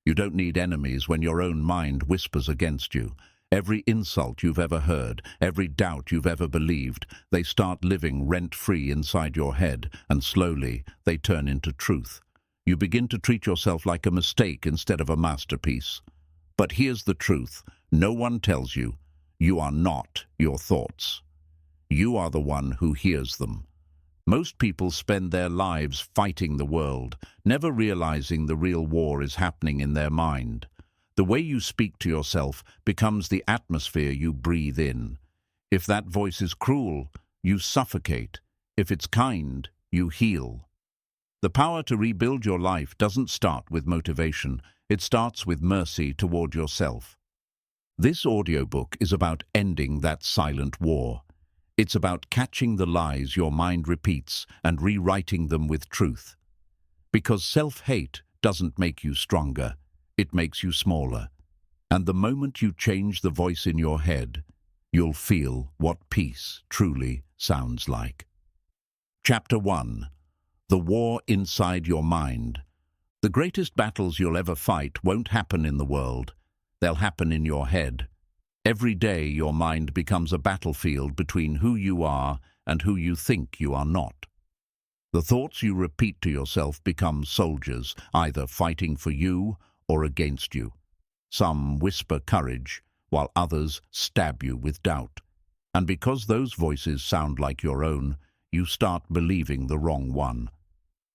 You don't need enemies when your own mind whispers against you. Every insult you've ever heard, every doubt you've ever believed, they start living rent-free inside your head, and slowly they turn into truth. You begin to treat yourself like a mistake instead of a masterpiece. But here's the truth. No one tells you. You are not your thoughts. You are the one who hears them. Most people spend their lives fighting the world, never realizing the real war is happening in their mind. The way you speak to yourself becomes the atmosphere you breathe in. If that voice is cruel, you suffocate. If it's kind, you heal. The power to rebuild your life doesn't start with motivation. It starts with mercy toward yourself. This audiobook is about ending that silent war. It's about catching the lies your mind repeats and rewriting them with truth. Because self-hate doesn't make you stronger, it makes you smaller. And the moment you change the voice in your head, you'll feel what peace truly sounds like. Chapter 1. The War Inside Your Mind. The greatest battles you'll ever fight won't happen in the world. They'll happen in your head. Every day your mind becomes a battlefield between who you are and who you think you are not. The thoughts you repeat to yourself become soldiers, either fighting for you or against you. Some whisper courage, while others stab you with doubt. And because those voices sound like your own, you start believing the wrong one.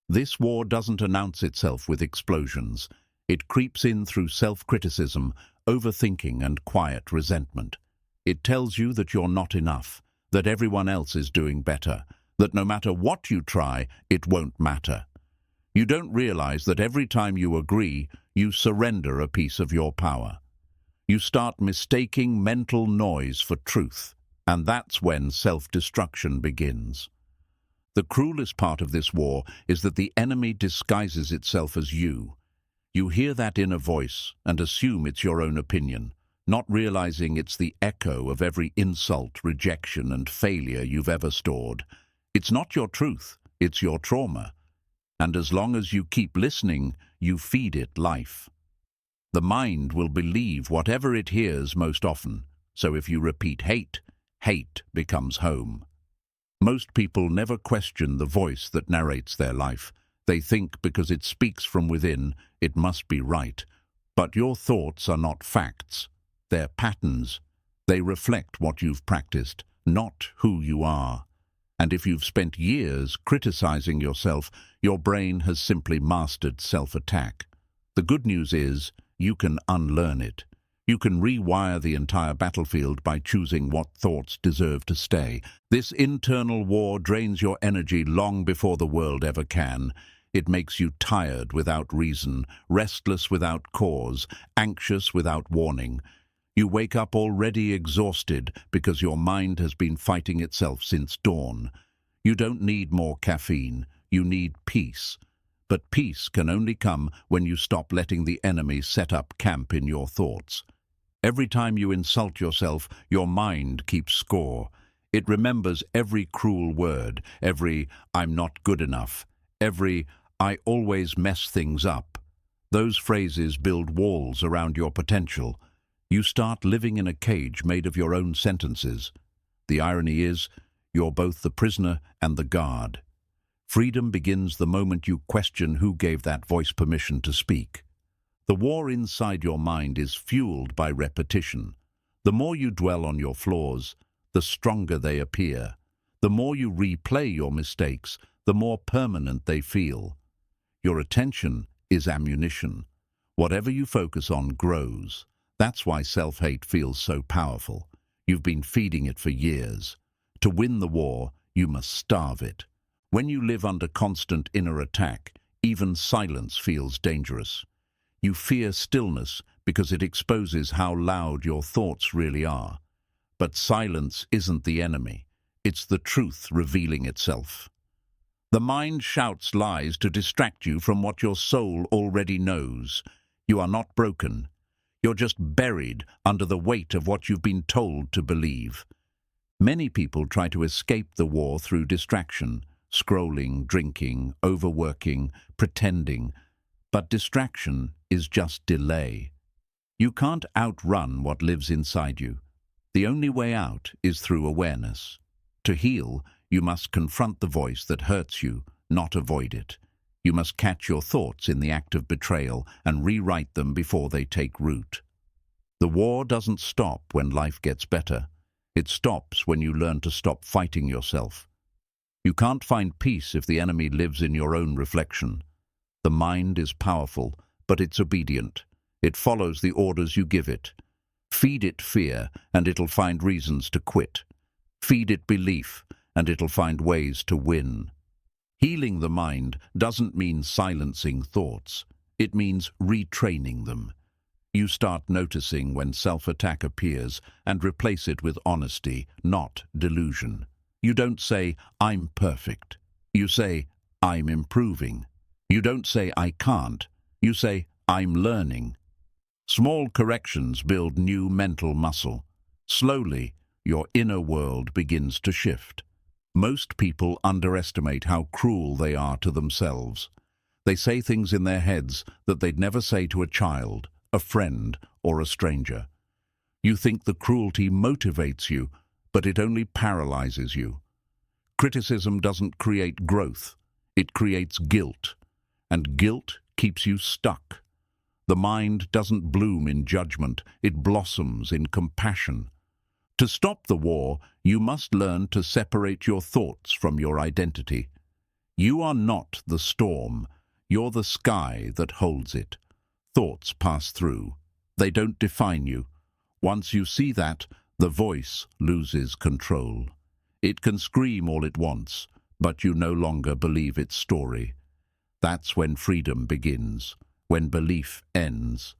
This war doesn't announce itself with explosions. It creeps in through self-criticism, overthinking, and quiet resentment. It tells you that you're not enough, that everyone else is doing better, that no matter what you try, it won't matter. You don't realize that every time you agree, you surrender a piece of your power. You start mistaking mental noise for truth, and that's when self-destruction begins. The cruelest part of this war is that the enemy disguises itself as you. You hear that inner voice and assume it's your own opinion, not realizing it's the echo of every insult, rejection, and failure you've ever stored. It's not your truth, it's your trauma. And as long as you keep listening, you feed it life. The mind will believe whatever it hears most often, so if you repeat hate, hate becomes home. Most people never question the voice that narrates their life. They think because it speaks from within, it must be right. But your thoughts are not facts. They're patterns. They reflect what you've practiced, not who you are. And if you've spent years criticizing yourself, your brain has simply mastered self-attack. The good news is, you can unlearn it. You can rewire the entire battlefield by choosing what thoughts deserve to stay. This internal war drains your energy long before the world ever can. It makes you tired without reason, restless without cause, anxious without warning. You wake up already exhausted because your mind has been fighting itself since dawn. You don't need more caffeine, you need peace. But peace can only come when you stop letting the enemy set up camp in your thoughts. Every time you insult yourself, your mind keeps score. It remembers every cruel word, every "I'm not good enough," every "I always mess things up." Those phrases build walls around your potential. You start living in a cage made of your own sentences. The irony is, you're both the prisoner and the guard. Freedom begins the moment you question who gave that voice permission to speak. The war inside your mind is fueled by repetition. The more you dwell on your flaws, the stronger they appear. The more you replay your mistakes, the more permanent they feel. Your attention is ammunition. Whatever you focus on grows. That's why self-hate feels so powerful. You've been feeding it for years. To win the war, you must starve it. When you live under constant inner attack, even silence feels dangerous. You fear stillness because it exposes how loud your thoughts really are. But silence isn't the enemy. It's the truth revealing itself. The mind shouts lies to distract you from what your soul already knows. You are not broken. You're just buried under the weight of what you've been told to believe. Many people try to escape the war through distraction, scrolling, drinking, overworking, pretending. But distraction is just delay. You can't outrun what lives inside you. The only way out is through awareness. To heal, you must confront the voice that hurts you, not avoid it. You must catch your thoughts in the act of betrayal and rewrite them before they take root. The war doesn't stop when life gets better. It stops when you learn to stop fighting yourself. You can't find peace if the enemy lives in your own reflection. The mind is powerful, but it's obedient. It follows the orders you give it. Feed it fear, and it'll find reasons to quit. Feed it belief, and it'll find ways to win. Healing the mind doesn't mean silencing thoughts. It means retraining them. You start noticing when self-attack appears and replace it with honesty, not delusion. You don't say, "I'm perfect." You say, "I'm improving." You don't say, "I can't." You say, "I'm learning." Small corrections build new mental muscle. Slowly, your inner world begins to shift. Most people underestimate how cruel they are to themselves. They say things in their heads that they'd never say to a child, a friend, or a stranger. You think the cruelty motivates you, but it only paralyzes you. Criticism doesn't create growth. It creates guilt, and guilt keeps you stuck. The mind doesn't bloom in judgment, it blossoms in compassion. To stop the war, you must learn to separate your thoughts from your identity. You are not the storm, you're the sky that holds it. Thoughts pass through. They don't define you. Once you see that, the voice loses control. It can scream all it wants, but you no longer believe its story. That's when freedom begins, when belief ends.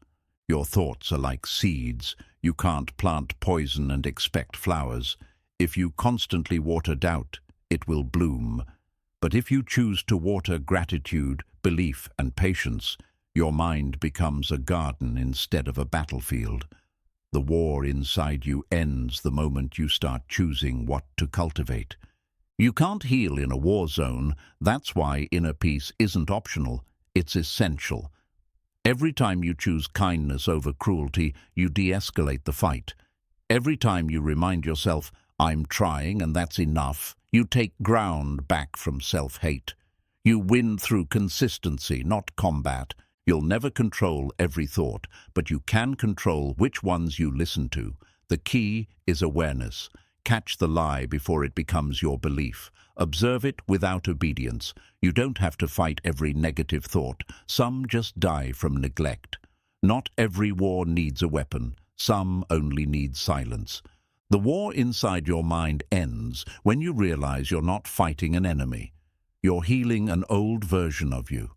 Your thoughts are like seeds. You can't plant poison and expect flowers. If you constantly water doubt, it will bloom. But if you choose to water gratitude, belief, and patience, your mind becomes a garden instead of a battlefield. The war inside you ends the moment you start choosing what to cultivate. You can't heal in a war zone. That's why inner peace isn't optional, it's essential. Every time you choose kindness over cruelty, you de-escalate the fight. Every time you remind yourself, "I'm trying and that's enough," you take ground back from self-hate. You win through consistency, not combat. You'll never control every thought, but you can control which ones you listen to. The key is awareness. Catch the lie before it becomes your belief. Observe it without obedience. You don't have to fight every negative thought. Some just die from neglect. Not every war needs a weapon. Some only need silence. The war inside your mind ends when you realize you're not fighting an enemy. You're healing an old version of you.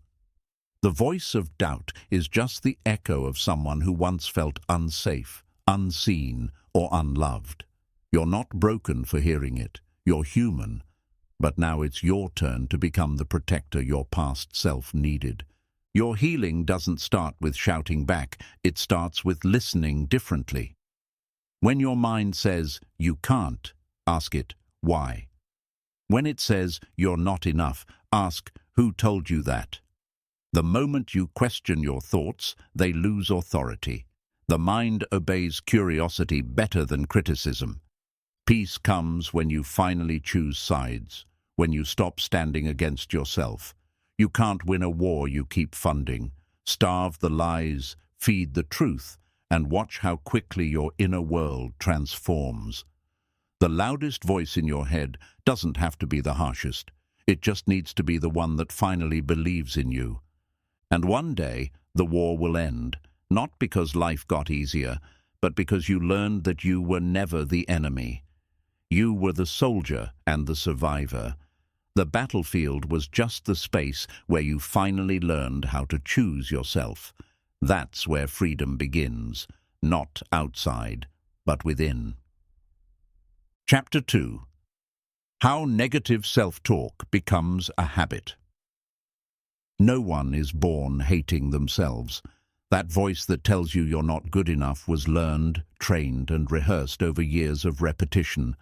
The voice of doubt is just the echo of someone who once felt unsafe, unseen, or unloved. You're not broken for hearing it. You're human. But now it's your turn to become the protector your past self needed. Your healing doesn't start with shouting back. It starts with listening differently. When your mind says, "You can't," ask it, "Why?" When it says, "You're not enough," ask, "Who told you that?" The moment you question your thoughts, they lose authority. The mind obeys curiosity better than criticism. Peace comes when you finally choose sides, when you stop standing against yourself. You can't win a war you keep funding. Starve the lies, feed the truth, and watch how quickly your inner world transforms. The loudest voice in your head doesn't have to be the harshest. It just needs to be the one that finally believes in you. And one day, the war will end, not because life got easier, but because you learned that you were never the enemy. You were the soldier and the survivor. The battlefield was just the space where you finally learned how to choose yourself. That's where freedom begins, not outside, but within. Chapter 2. How negative self-talk becomes a habit. No one is born hating themselves. That voice that tells you you're not good enough was learned, trained, and rehearsed over years of repetition.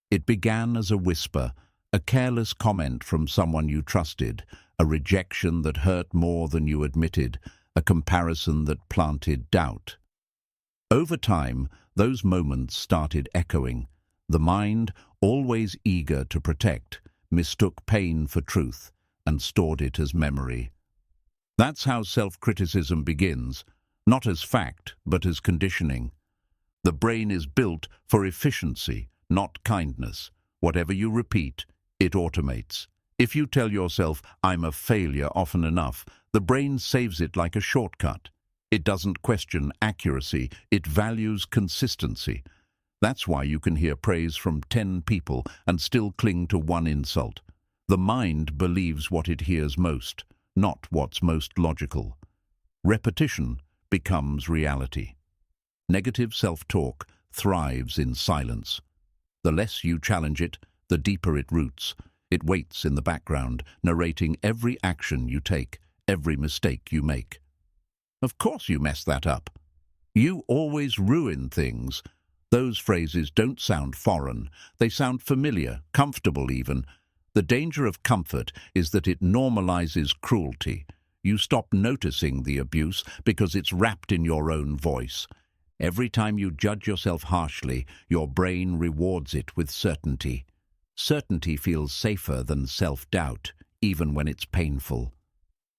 It began as a whisper, a careless comment from someone you trusted, a rejection that hurt more than you admitted, a comparison that planted doubt. Over time, those moments started echoing. The mind, always eager to protect, mistook pain for truth and stored it as memory. That's how self-criticism begins, not as fact, but as conditioning. The brain is built for efficiency, not kindness. Whatever you repeat, it automates. If you tell yourself, "I'm a failure," often enough, the brain saves it like a shortcut. It doesn't question accuracy, it values consistency. That's why you can hear praise from 10 people and still cling to one insult. The mind believes what it hears most, not what's most logical. Repetition becomes reality. Negative self-talk thrives in silence. The less you challenge it, the deeper it roots. It waits in the background, narrating every action you take, every mistake you make. "Of course you messed that up. You always ruin things." Those phrases don't sound foreign. They sound familiar, comfortable even. The danger of comfort is that it normalizes cruelty. You stop noticing the abuse because it's wrapped in your own voice. Every time you judge yourself harshly, your brain rewards it with certainty. Certainty feels safer than self-doubt, even when it's painful.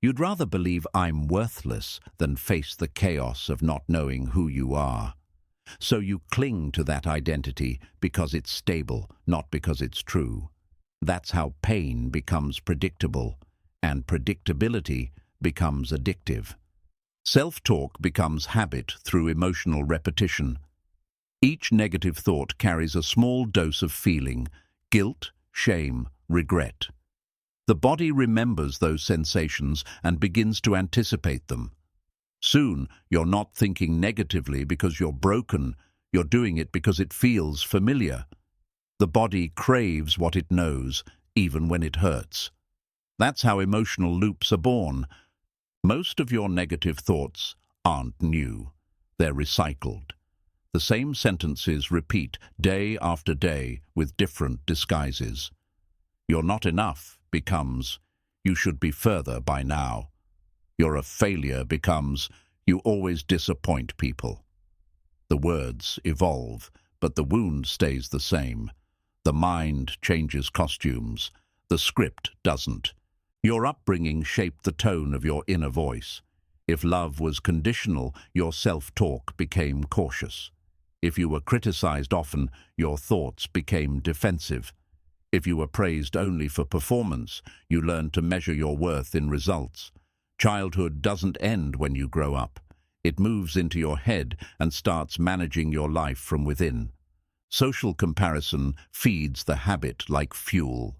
You'd rather believe "I'm worthless" than face the chaos of not knowing who you are. So you cling to that identity because it's stable, not because it's true. That's how pain becomes predictable, and predictability becomes addictive. Self-talk becomes habit through emotional repetition. Each negative thought carries a small dose of feeling: guilt, shame, regret. The body remembers those sensations and begins to anticipate them. Soon, you're not thinking negatively because you're broken. You're doing it because it feels familiar. The body craves what it knows, even when it hurts. That's how emotional loops are born. Most of your negative thoughts aren't new. They're recycled. The same sentences repeat day after day with different disguises. "You're not enough" becomes "you should be further by now." "You're a failure" becomes "you always disappoint people." The words evolve, but the wound stays the same. The mind changes costumes. The script doesn't. Your upbringing shaped the tone of your inner voice. If love was conditional, your self-talk became cautious. If you were criticized often, your thoughts became defensive. If you were praised only for performance, you learned to measure your worth in results. Childhood doesn't end when you grow up. It moves into your head and starts managing your life from within. Social comparison feeds the habit like fuel.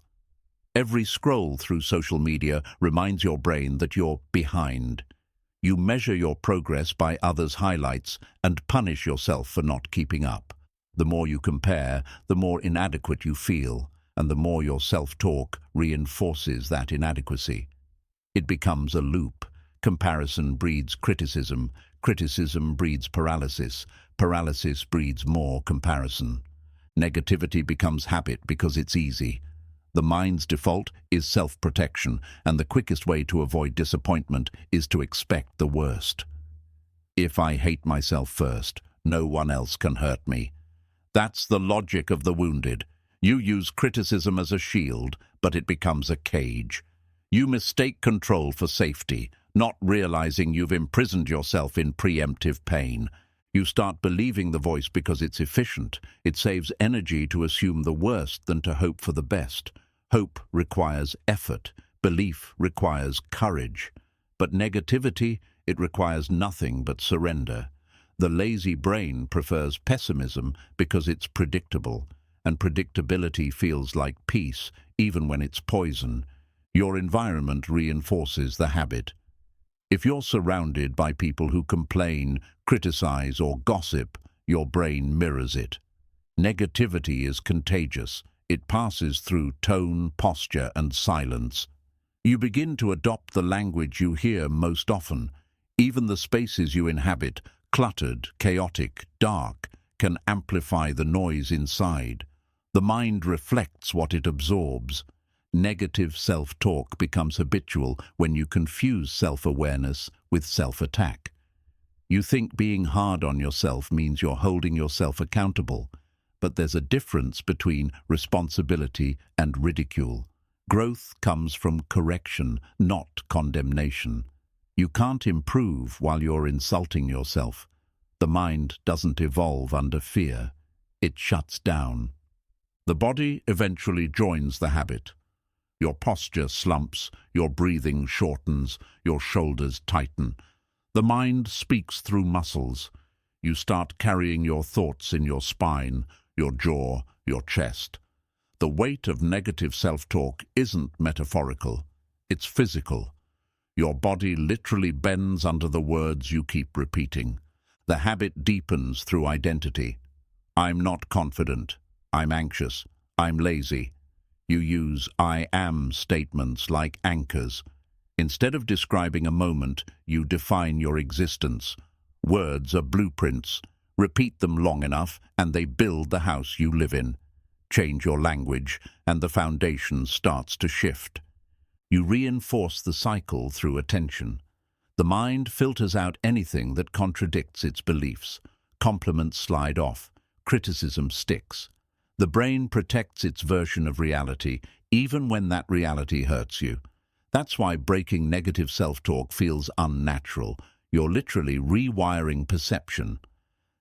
Every scroll through social media reminds your brain that you're behind. You measure your progress by others' highlights and punish yourself for not keeping up. The more you compare, the more inadequate you feel, and the more your self-talk reinforces that inadequacy. It becomes a loop. Comparison breeds criticism. Criticism breeds paralysis. Paralysis breeds more comparison. Negativity becomes habit because it's easy. The mind's default is self-protection, and the quickest way to avoid disappointment is to expect the worst. If I hate myself first, no one else can hurt me. That's the logic of the wounded. You use criticism as a shield, but it becomes a cage. You mistake control for safety, not realizing you've imprisoned yourself in preemptive pain. You start believing the voice because it's efficient. It saves energy to assume the worst than to hope for the best. Hope requires effort. Belief requires courage. But negativity, it requires nothing but surrender. The lazy brain prefers pessimism because it's predictable, and predictability feels like peace, even when it's poison. Your environment reinforces the habit. If you're surrounded by people who complain, criticize, or gossip, your brain mirrors it. Negativity is contagious. It passes through tone, posture, and silence. You begin to adopt the language you hear most often. Even the spaces you inhabit, cluttered, chaotic, dark, can amplify the noise inside. The mind reflects what it absorbs. Negative self-talk becomes habitual when you confuse self-awareness with self-attack. You think being hard on yourself means you're holding yourself accountable, but there's a difference between responsibility and ridicule. Growth comes from correction, not condemnation. You can't improve while you're insulting yourself. The mind doesn't evolve under fear. It shuts down. The body eventually joins the habit. Your posture slumps, your breathing shortens, your shoulders tighten. The mind speaks through muscles. You start carrying your thoughts in your spine, your jaw, your chest. The weight of negative self-talk isn't metaphorical, it's physical. Your body literally bends under the words you keep repeating. The habit deepens through identity. I'm not confident. I'm anxious. I'm lazy. You use I am statements like anchors. Instead of describing a moment, you define your existence. Words are blueprints. Repeat them long enough, and they build the house you live in. Change your language, and the foundation starts to shift. You reinforce the cycle through attention. The mind filters out anything that contradicts its beliefs. Compliments slide off. Criticism sticks. The brain protects its version of reality, even when that reality hurts you. That's why breaking negative self-talk feels unnatural. You're literally rewiring perception.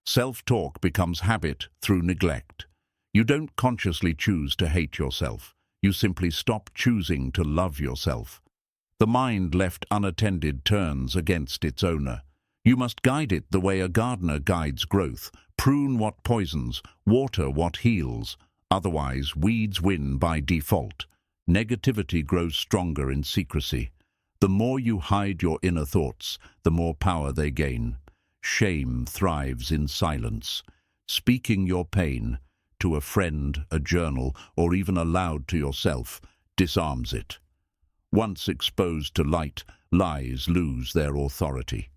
Self-talk becomes habit through neglect. You don't consciously choose to hate yourself. You simply stop choosing to love yourself. The mind left unattended turns against its owner. You must guide it the way a gardener guides growth. Prune what poisons, water what heals. Otherwise, weeds win by default. Negativity grows stronger in secrecy. The more you hide your inner thoughts, the more power they gain. Shame thrives in silence. Speaking your pain, to a friend, a journal, or even aloud to yourself, disarms it. Once exposed to light, lies lose their authority.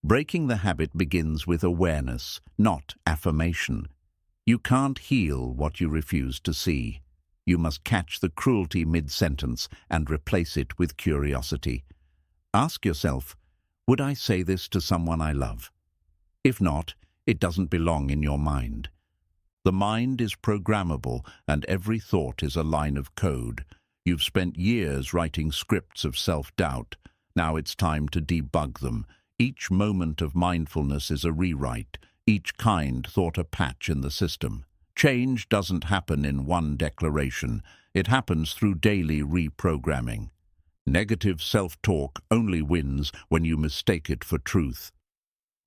Breaking the habit begins with awareness, not affirmation. You can't heal what you refuse to see. You must catch the cruelty mid-sentence and replace it with curiosity. Ask yourself, would I say this to someone I love? If not, it doesn't belong in your mind. The mind is programmable, and every thought is a line of code. You've spent years writing scripts of self-doubt. Now it's time to debug them. Each moment of mindfulness is a rewrite, each kind thought a patch in the system. Change doesn't happen in one declaration. It happens through daily reprogramming. Negative self-talk only wins when you mistake it for truth.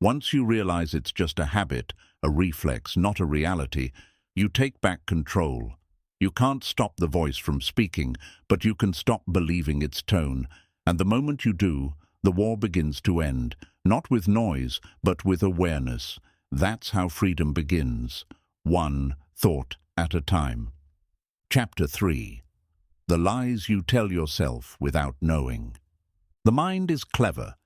Once you realize it's just a habit, a reflex, not a reality, you take back control. You can't stop the voice from speaking, but you can stop believing its tone. And the moment you do, the war begins to end, not with noise, but with awareness. That's how freedom begins, one thought at a time. Chapter 3. The lies you tell yourself without knowing. The mind is clever.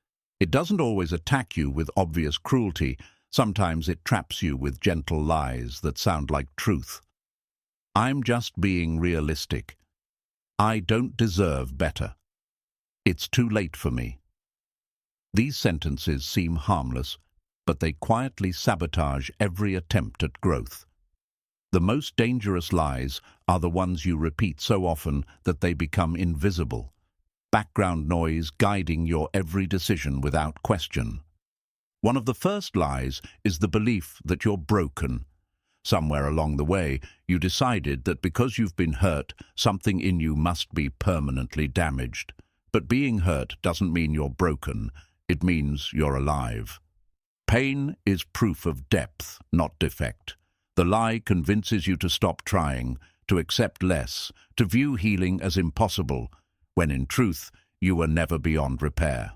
It doesn't always attack you with obvious cruelty. Sometimes it traps you with gentle lies that sound like truth. I'm just being realistic. I don't deserve better. It's too late for me. These sentences seem harmless, but they quietly sabotage every attempt at growth. The most dangerous lies are the ones you repeat so often that they become invisible. Background noise guiding your every decision without question. One of the first lies is the belief that you're broken. Somewhere along the way, you decided that because you've been hurt, something in you must be permanently damaged. But being hurt doesn't mean you're broken. It means you're alive. Pain is proof of depth, not defect. The lie convinces you to stop trying, to accept less, to view healing as impossible, when in truth, you were never beyond repair.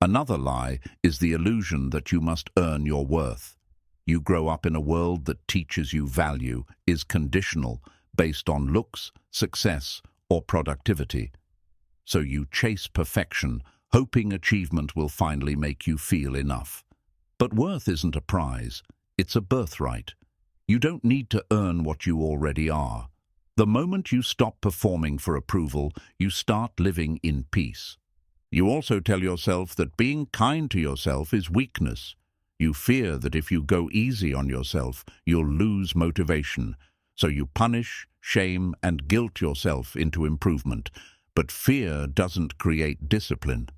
Another lie is the illusion that you must earn your worth. You grow up in a world that teaches you value is conditional, based on looks, success, or productivity. So you chase perfection, hoping achievement will finally make you feel enough. But worth isn't a prize, it's a birthright. You don't need to earn what you already are. The moment you stop performing for approval, you start living in peace. You also tell yourself that being kind to yourself is weakness. You fear that if you go easy on yourself, you'll lose motivation. So you punish, shame, and guilt yourself into improvement. But fear doesn't create discipline.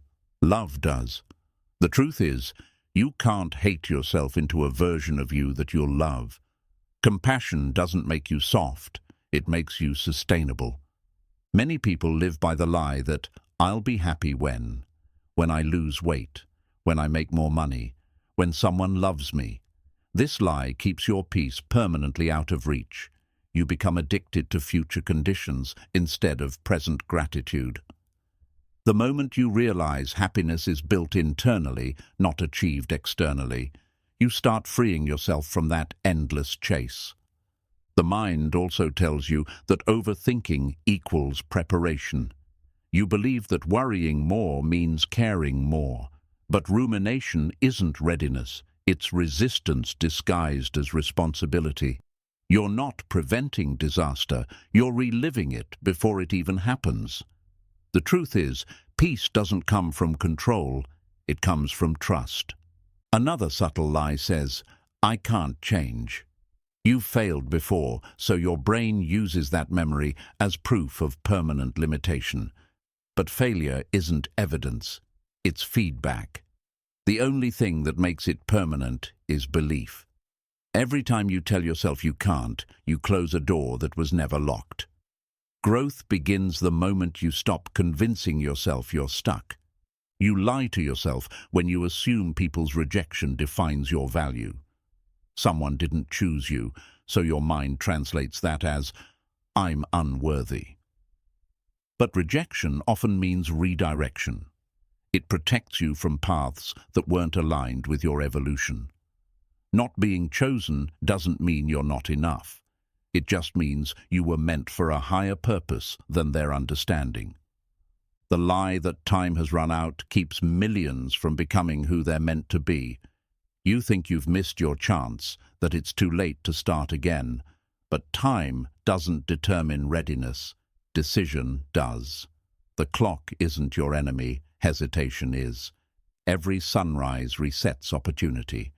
Love does. The truth is, you can't hate yourself into a version of you that you'll love. Compassion doesn't make you soft. It makes you sustainable. Many people live by the lie that I'll be happy when I lose weight, when I make more money, when someone loves me. This lie keeps your peace permanently out of reach. You become addicted to future conditions instead of present gratitude. The moment you realize happiness is built internally, not achieved externally, you start freeing yourself from that endless chase. The mind also tells you that overthinking equals preparation. You believe that worrying more means caring more. But rumination isn't readiness, it's resistance disguised as responsibility. You're not preventing disaster, you're reliving it before it even happens. The truth is, peace doesn't come from control, it comes from trust. Another subtle lie says, I can't change. You've failed before, so your brain uses that memory as proof of permanent limitation. But failure isn't evidence, it's feedback. The only thing that makes it permanent is belief. Every time you tell yourself you can't, you close a door that was never locked. Growth begins the moment you stop convincing yourself you're stuck. You lie to yourself when you assume people's rejection defines your value. Someone didn't choose you, so your mind translates that as, I'm unworthy. But rejection often means redirection. It protects you from paths that weren't aligned with your evolution. Not being chosen doesn't mean you're not enough. It just means you were meant for a higher purpose than their understanding. The lie that time has run out keeps millions from becoming who they're meant to be. You think you've missed your chance, that it's too late to start again. But time doesn't determine readiness. Decision does. The clock isn't your enemy, hesitation is. Every sunrise resets opportunity.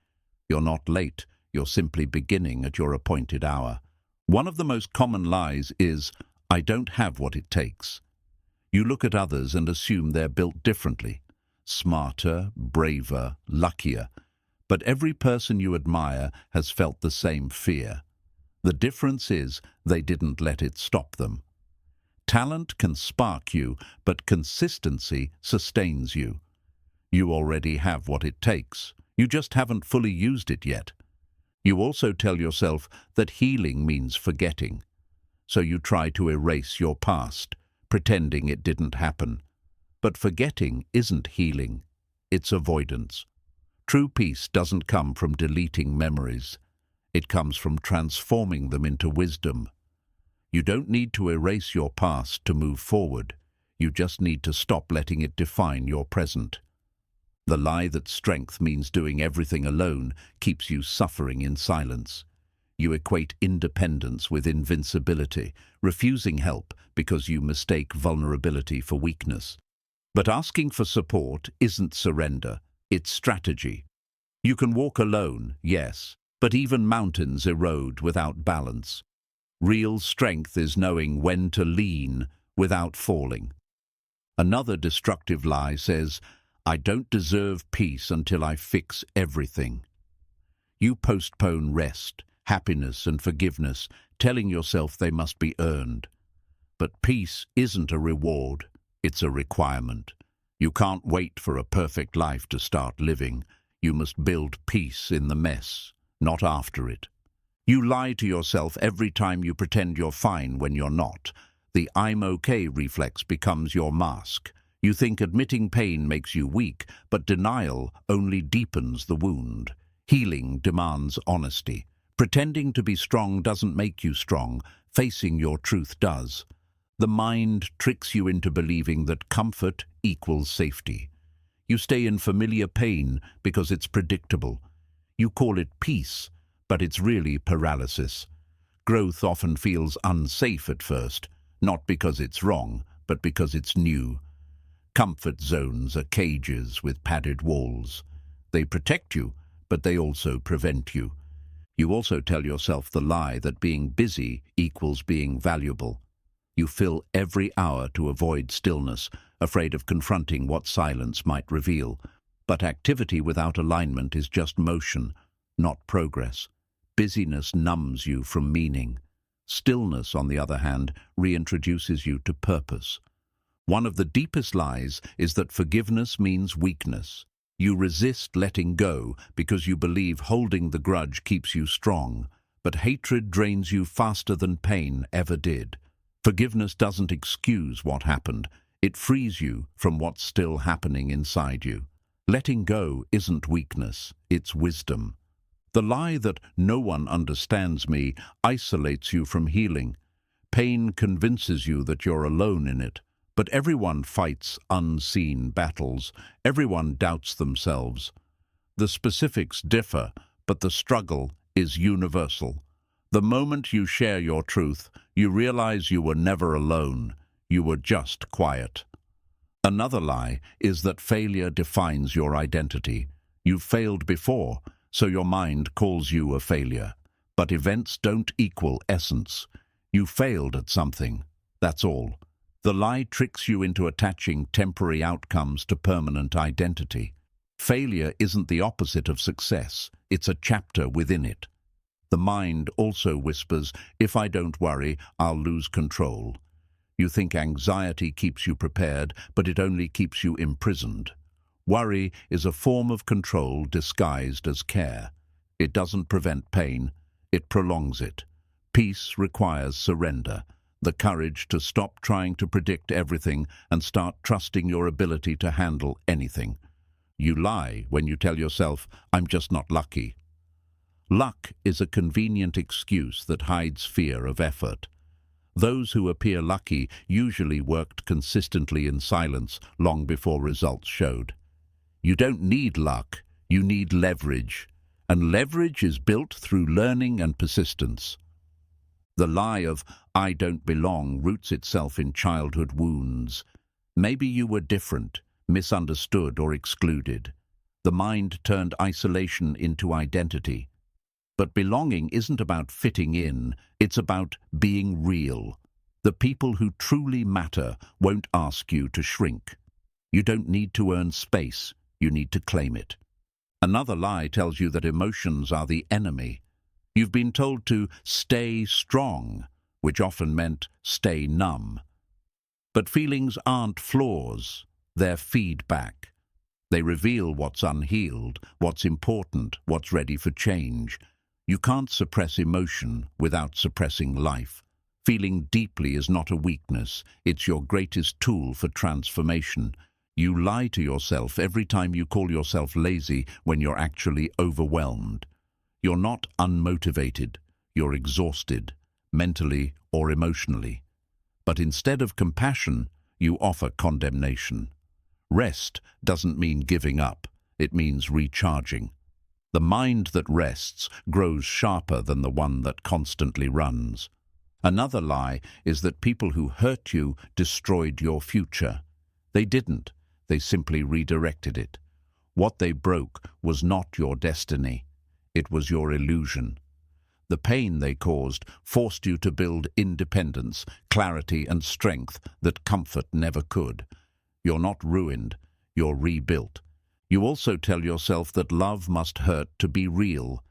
You're not late, you're simply beginning at your appointed hour. One of the most common lies is, I don't have what it takes. You look at others and assume they're built differently. Smarter, braver, luckier. But every person you admire has felt the same fear. The difference is they didn't let it stop them. Talent can spark you, but consistency sustains you. You already have what it takes. You just haven't fully used it yet. You also tell yourself that healing means forgetting. So you try to erase your past, pretending it didn't happen. But forgetting isn't healing. It's avoidance. True peace doesn't come from deleting memories. It comes from transforming them into wisdom. You don't need to erase your past to move forward. You just need to stop letting it define your present. The lie that strength means doing everything alone keeps you suffering in silence. You equate independence with invincibility, refusing help because you mistake vulnerability for weakness. But asking for support isn't surrender, it's strategy. You can walk alone, yes, but even mountains erode without balance. Real strength is knowing when to lean without falling. Another destructive lie says, I don't deserve peace until I fix everything. You postpone rest, happiness and forgiveness, telling yourself they must be earned. But peace isn't a reward, it's a requirement. You can't wait for a perfect life to start living. You must build peace in the mess, not after it. You lie to yourself every time you pretend you're fine when you're not. The I'm okay reflex becomes your mask. You think admitting pain makes you weak, but denial only deepens the wound. Healing demands honesty. Pretending to be strong doesn't make you strong. Facing your truth does. The mind tricks you into believing that comfort equals safety. You stay in familiar pain because it's predictable. You call it peace, but it's really paralysis. Growth often feels unsafe at first, not because it's wrong, but because it's new. Comfort zones are cages with padded walls. They protect you, but they also prevent you. You also tell yourself the lie that being busy equals being valuable. You fill every hour to avoid stillness, afraid of confronting what silence might reveal. But activity without alignment is just motion, not progress. Busyness numbs you from meaning. Stillness, on the other hand, reintroduces you to purpose. One of the deepest lies is that forgiveness means weakness. You resist letting go because you believe holding the grudge keeps you strong, but hatred drains you faster than pain ever did. Forgiveness doesn't excuse what happened. It frees you from what's still happening inside you. Letting go isn't weakness, it's wisdom. The lie that no one understands me isolates you from healing. Pain convinces you that you're alone in it. But everyone fights unseen battles. Everyone doubts themselves. The specifics differ, but the struggle is universal. The moment you share your truth, you realize you were never alone. You were just quiet. Another lie is that failure defines your identity. You've failed before, so your mind calls you a failure. But events don't equal essence. You failed at something. That's all. The lie tricks you into attaching temporary outcomes to permanent identity. Failure isn't the opposite of success. It's a chapter within it. The mind also whispers, if I don't worry, I'll lose control. You think anxiety keeps you prepared, but it only keeps you imprisoned. Worry is a form of control disguised as care. It doesn't prevent pain, it prolongs it. Peace requires surrender, the courage to stop trying to predict everything and start trusting your ability to handle anything. You lie when you tell yourself, I'm just not lucky. Luck is a convenient excuse that hides fear of effort. Those who appear lucky usually worked consistently in silence long before results showed. You don't need luck, you need leverage, and leverage is built through learning and persistence. The lie of I don't belong roots itself in childhood wounds. Maybe you were different, misunderstood or excluded. The mind turned isolation into identity. But belonging isn't about fitting in, it's about being real. The people who truly matter won't ask you to shrink. You don't need to earn space, you need to claim it. Another lie tells you that emotions are the enemy. You've been told to stay strong, which often meant stay numb. But feelings aren't flaws, they're feedback. They reveal what's unhealed, what's important, what's ready for change. You can't suppress emotion without suppressing life. Feeling deeply is not a weakness, it's your greatest tool for transformation. You lie to yourself every time you call yourself lazy when you're actually overwhelmed. You're not unmotivated, you're exhausted, mentally or emotionally. But instead of compassion, you offer condemnation. Rest doesn't mean giving up, it means recharging. The mind that rests grows sharper than the one that constantly runs. Another lie is that people who hurt you destroyed your future. They didn't, they simply redirected it. What they broke was not your destiny, it was your illusion. The pain they caused forced you to build independence, clarity and strength that comfort never could. You're not ruined, you're rebuilt. You also tell yourself that love must hurt to be real.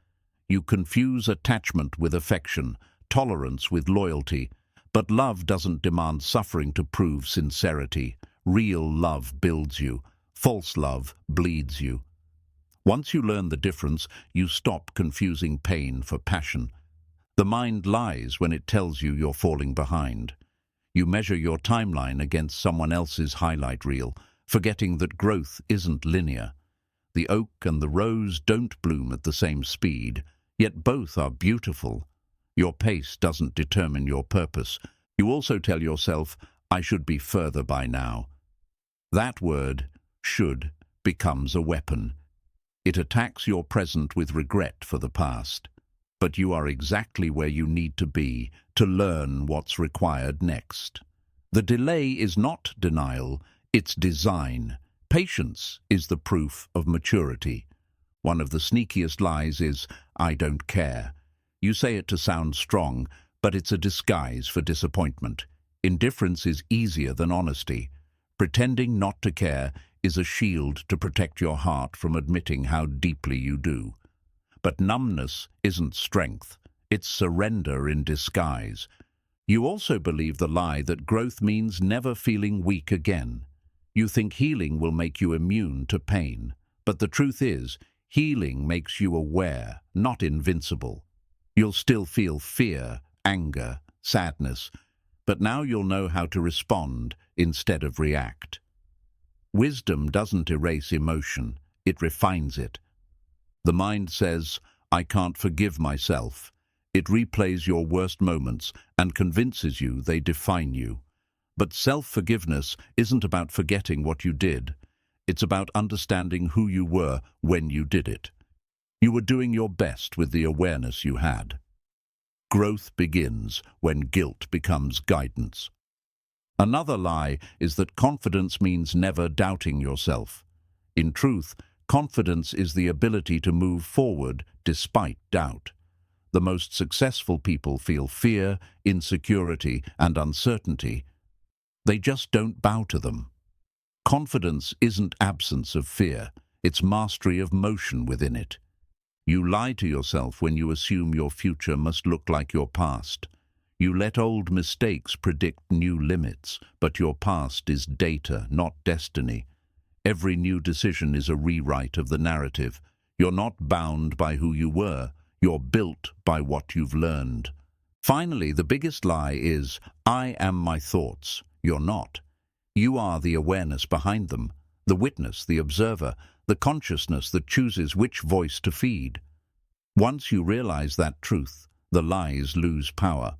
You confuse attachment with affection, tolerance with loyalty, but love doesn't demand suffering to prove sincerity. Real love builds you, false love bleeds you. Once you learn the difference, you stop confusing pain for passion. The mind lies when it tells you you're falling behind. You measure your timeline against someone else's highlight reel, forgetting that growth isn't linear. The oak and the rose don't bloom at the same speed, yet both are beautiful. Your pace doesn't determine your purpose. You also tell yourself, I should be further by now. That word, should, becomes a weapon. It attacks your present with regret for the past. but you are exactly where you need to be to learn what's required next. The delay is not denial, it's design. Patience is the proof of maturity. One of the sneakiest lies is, "I don't care." You say it to sound strong, but it's a disguise for disappointment. Indifference is easier than honesty. Pretending not to care is a shield to protect your heart from admitting how deeply you do. But numbness isn't strength, it's surrender in disguise. You also believe the lie that growth means never feeling weak again. You think healing will make you immune to pain, but the truth is, healing makes you aware, not invincible. You'll still feel fear, anger, sadness, but now you'll know how to respond instead of react. Wisdom doesn't erase emotion, it refines it. The mind says, "I can't forgive myself." It replays your worst moments and convinces you they define you. But self-forgiveness isn't about forgetting what you did. It's about understanding who you were when you did it. You were doing your best with the awareness you had. Growth begins when guilt becomes guidance. Another lie is that confidence means never doubting yourself. In truth, confidence is the ability to move forward despite doubt. The most successful people feel fear, insecurity, and uncertainty. They just don't bow to them. Confidence isn't absence of fear, it's mastery of motion within it. You lie to yourself when you assume your future must look like your past. You let old mistakes predict new limits, but your past is data, not destiny. Every new decision is a rewrite of the narrative. You're not bound by who you were, you're built by what you've learned. Finally, the biggest lie is, "I am my thoughts." You're not. You are the awareness behind them, the witness, the observer, the consciousness that chooses which voice to feed. Once you realize that truth, the lies lose power.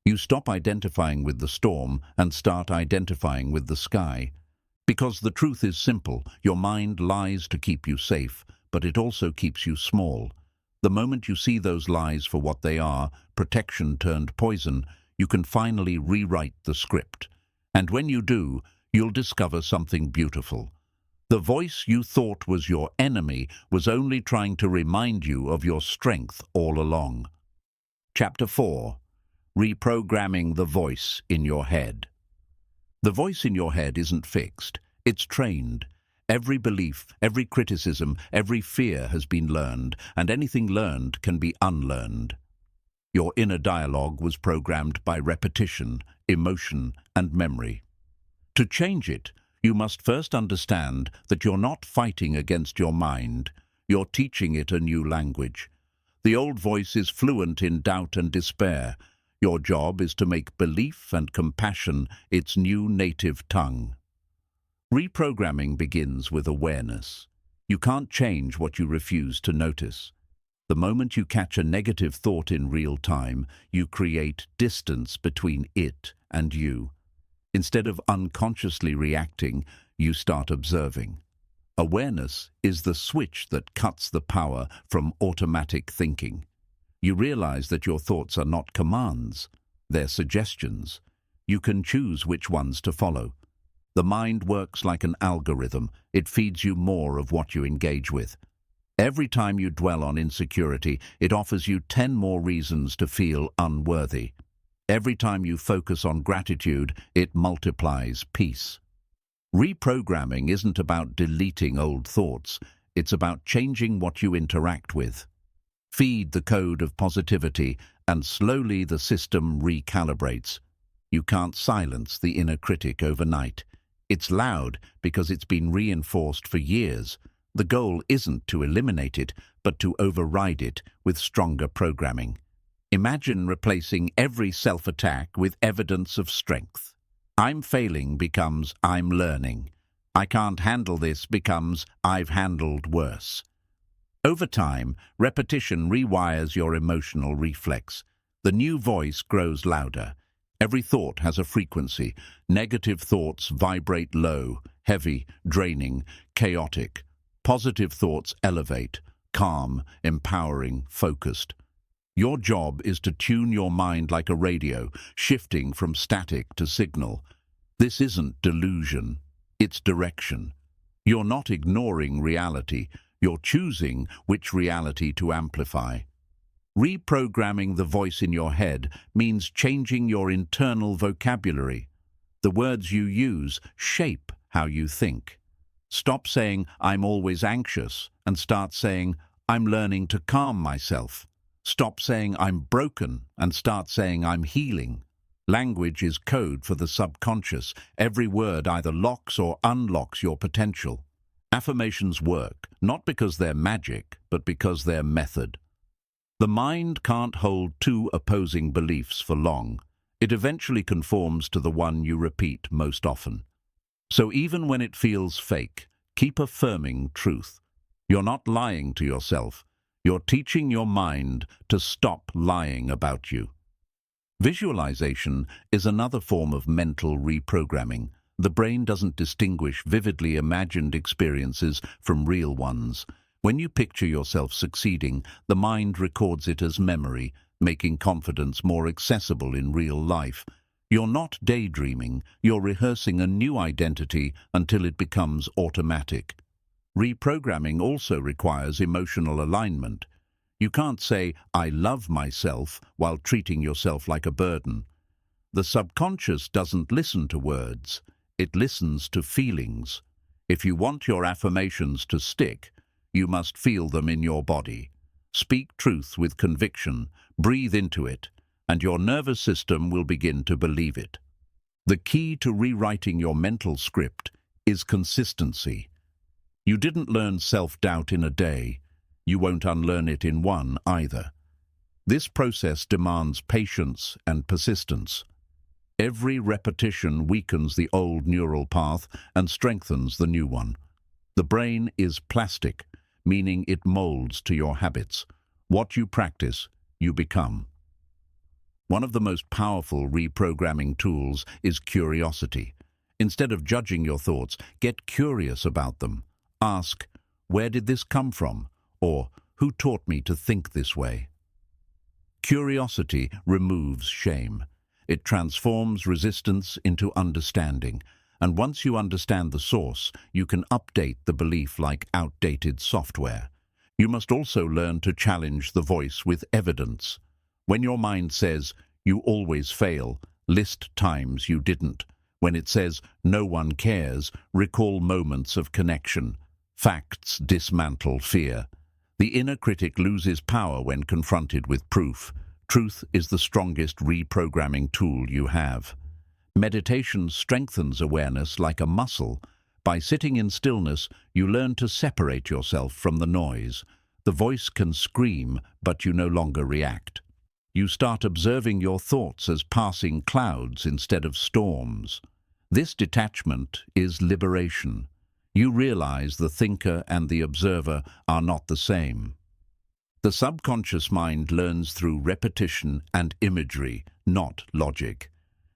You stop identifying with the storm and start identifying with the sky. Because the truth is simple, your mind lies to keep you safe, but it also keeps you small. The moment you see those lies for what they are, protection turned poison, you can finally rewrite the script. And when you do, you'll discover something beautiful. The voice you thought was your enemy was only trying to remind you of your strength all along. Chapter 4. Reprogramming the voice in your head. The voice in your head isn't fixed, it's trained. Every belief, every criticism, every fear has been learned, and anything learned can be unlearned. Your inner dialogue was programmed by repetition, emotion, and memory. To change it, you must first understand that you're not fighting against your mind, you're teaching it a new language. The old voice is fluent in doubt and despair. Your job is to make belief and compassion its new native tongue. Reprogramming begins with awareness. You can't change what you refuse to notice. The moment you catch a negative thought in real time, you create distance between it and you. Instead of unconsciously reacting, you start observing. Awareness is the switch that cuts the power from automatic thinking. You realize that your thoughts are not commands, they're suggestions. You can choose which ones to follow. The mind works like an algorithm. It feeds you more of what you engage with. Every time you dwell on insecurity, it offers you 10 more reasons to feel unworthy. Every time you focus on gratitude, it multiplies peace. Reprogramming isn't about deleting old thoughts, it's about changing what you interact with. Feed the code of positivity, and slowly the system recalibrates. You can't silence the inner critic overnight. It's loud because it's been reinforced for years. The goal isn't to eliminate it, but to override it with stronger programming. Imagine replacing every self-attack with evidence of strength. "I'm failing" becomes "I'm learning." "I can't handle this" becomes "I've handled worse." Over time, repetition rewires your emotional reflex. The new voice grows louder. Every thought has a frequency. Negative thoughts vibrate low, heavy, draining, chaotic. Positive thoughts elevate, calm, empowering, focused. Your job is to tune your mind like a radio, shifting from static to signal. This isn't delusion, it's direction. You're not ignoring reality, you're choosing which reality to amplify. Reprogramming the voice in your head means changing your internal vocabulary. The words you use shape how you think. Stop saying, "I'm always anxious," and start saying, "I'm learning to calm myself." Stop saying, "I'm broken," and start saying, "I'm healing." Language is code for the subconscious. Every word either locks or unlocks your potential. Affirmations work, not because they're magic, but because they're method. The mind can't hold two opposing beliefs for long. It eventually conforms to the one you repeat most often. So even when it feels fake, keep affirming truth. You're not lying to yourself. You're teaching your mind to stop lying about you. Visualization is another form of mental reprogramming. The brain doesn't distinguish vividly imagined experiences from real ones. When you picture yourself succeeding, the mind records it as memory, making confidence more accessible in real life. You're not daydreaming, you're rehearsing a new identity until it becomes automatic. Reprogramming also requires emotional alignment. You can't say, "I love myself," while treating yourself like a burden. The subconscious doesn't listen to words. It listens to feelings. If you want your affirmations to stick, you must feel them in your body. Speak truth with conviction, breathe into it, and your nervous system will begin to believe it. The key to rewriting your mental script is consistency. You didn't learn self-doubt in a day. You won't unlearn it in one either. This process demands patience and persistence. Every repetition weakens the old neural path and strengthens the new one. The brain is plastic, meaning it molds to your habits. What you practice, you become. One of the most powerful reprogramming tools is curiosity. Instead of judging your thoughts, get curious about them. Ask, "Where did this come from?" Or, "Who taught me to think this way?" Curiosity removes shame. It transforms resistance into understanding. And once you understand the source, you can update the belief like outdated software. You must also learn to challenge the voice with evidence. When your mind says, "You always fail," list times you didn't. When it says, "No one cares," recall moments of connection. Facts dismantle fear. The inner critic loses power when confronted with proof. Truth is the strongest reprogramming tool you have. Meditation strengthens awareness like a muscle. By sitting in stillness, you learn to separate yourself from the noise. The voice can scream, but you no longer react. You start observing your thoughts as passing clouds instead of storms. This detachment is liberation. You realize the thinker and the observer are not the same. The subconscious mind learns through repetition and imagery, not logic.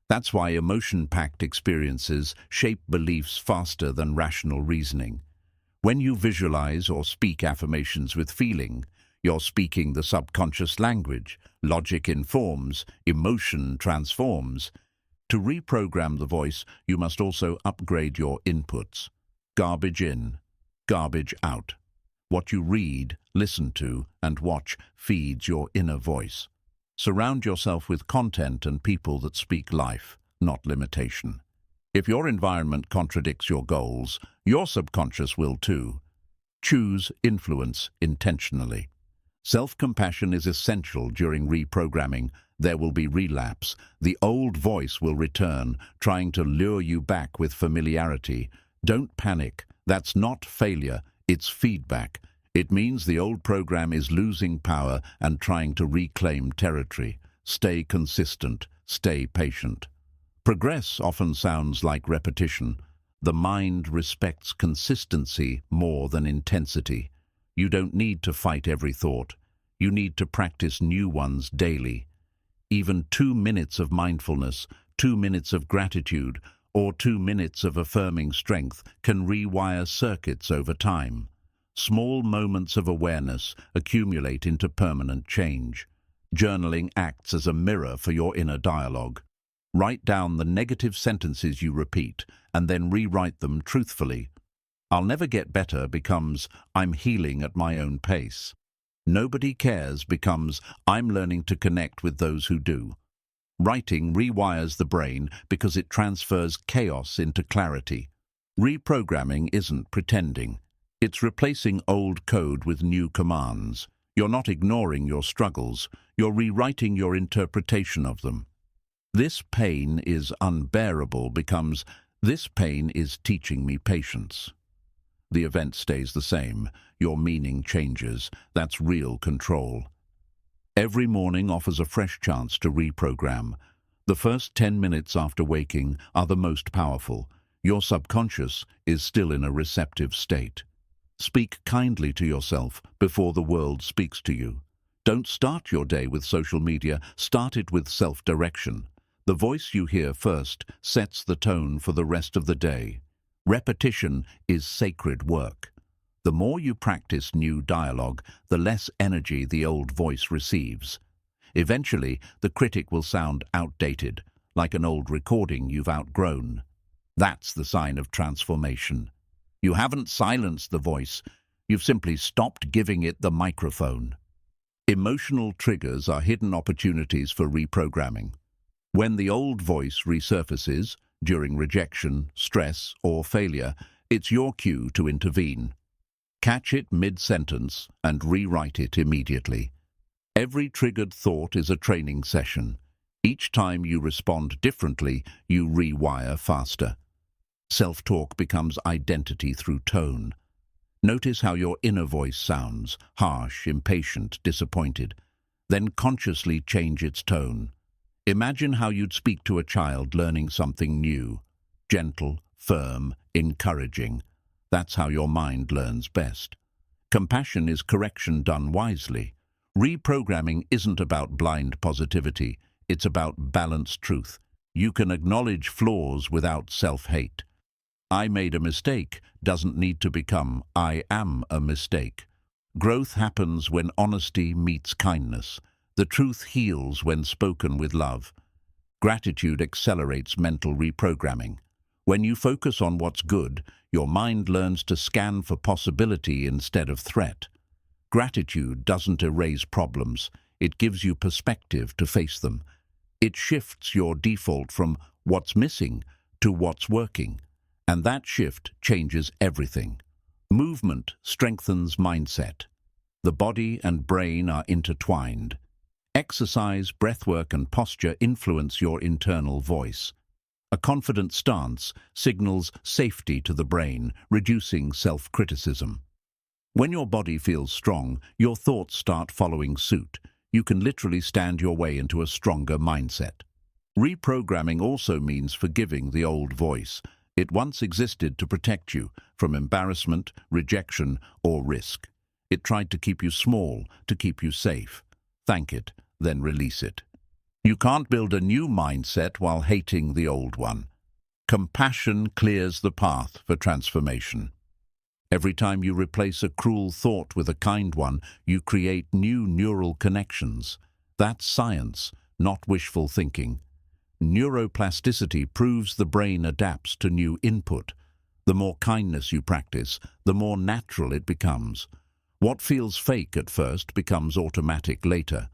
That's why emotion-packed experiences shape beliefs faster than rational reasoning. When you visualize or speak affirmations with feeling, you're speaking the subconscious language. Logic informs, emotion transforms. To reprogram the voice, you must also upgrade your inputs. Garbage in, garbage out. What you read, listen to, and watch feeds your inner voice. Surround yourself with content and people that speak life, not limitation. If your environment contradicts your goals, your subconscious will too. Choose influence intentionally. Self-compassion is essential during reprogramming. There will be relapse. The old voice will return, trying to lure you back with familiarity. Don't panic. That's not failure, it's feedback. It means the old program is losing power and trying to reclaim territory. Stay consistent, stay patient. Progress often sounds like repetition. The mind respects consistency more than intensity. You don't need to fight every thought. You need to practice new ones daily. Even 2 minutes of mindfulness, 2 minutes of gratitude, or 2 minutes of affirming strength can rewire circuits over time. Small moments of awareness accumulate into permanent change. Journaling acts as a mirror for your inner dialogue. Write down the negative sentences you repeat and then rewrite them truthfully. "I'll never get better" becomes "I'm healing at my own pace." "Nobody cares" becomes "I'm learning to connect with those who do." Writing rewires the brain because it transfers chaos into clarity. Reprogramming isn't pretending. It's replacing old code with new commands. You're not ignoring your struggles, you're rewriting your interpretation of them. "This pain is unbearable" becomes "This pain is teaching me patience." The event stays the same, your meaning changes. That's real control. Every morning offers a fresh chance to reprogram. The first 10 minutes after waking are the most powerful. Your subconscious is still in a receptive state. Speak kindly to yourself before the world speaks to you. Don't start your day with social media, start it with self-direction. The voice you hear first sets the tone for the rest of the day. Repetition is sacred work. The more you practice new dialogue, the less energy the old voice receives. Eventually, the critic will sound outdated, like an old recording you've outgrown. That's the sign of transformation. You haven't silenced the voice, you've simply stopped giving it the microphone. Emotional triggers are hidden opportunities for reprogramming. When the old voice resurfaces, during rejection, stress, or failure, it's your cue to intervene. Catch it mid-sentence and rewrite it immediately. Every triggered thought is a training session. Each time you respond differently, you rewire faster. Self-talk becomes identity through tone. Notice how your inner voice sounds, harsh, impatient, disappointed. Then consciously change its tone. Imagine how you'd speak to a child learning something new. Gentle, firm, encouraging. That's how your mind learns best. Compassion is correction done wisely. Reprogramming isn't about blind positivity. It's about balanced truth. You can acknowledge flaws without self-hate. "I made a mistake" doesn't need to become "I am a mistake." Growth happens when honesty meets kindness. The truth heals when spoken with love. Gratitude accelerates mental reprogramming. When you focus on what's good, your mind learns to scan for possibility instead of threat. Gratitude doesn't erase problems. It gives you perspective to face them. It shifts your default from "what's missing" to "what's working." And that shift changes everything. Movement strengthens mindset. The body and brain are intertwined. Exercise, breathwork, and posture influence your internal voice. A confident stance signals safety to the brain, reducing self-criticism. When your body feels strong, your thoughts start following suit. You can literally stand your way into a stronger mindset. Reprogramming also means forgiving the old voice. It once existed to protect you from embarrassment, rejection, or risk. It tried to keep you small, to keep you safe. Thank it, then release it. You can't build a new mindset while hating the old one. Compassion clears the path for transformation. Every time you replace a cruel thought with a kind one, you create new neural connections. That's science, not wishful thinking. Neuroplasticity proves the brain adapts to new input. The more kindness you practice, the more natural it becomes. What feels fake at first becomes automatic later.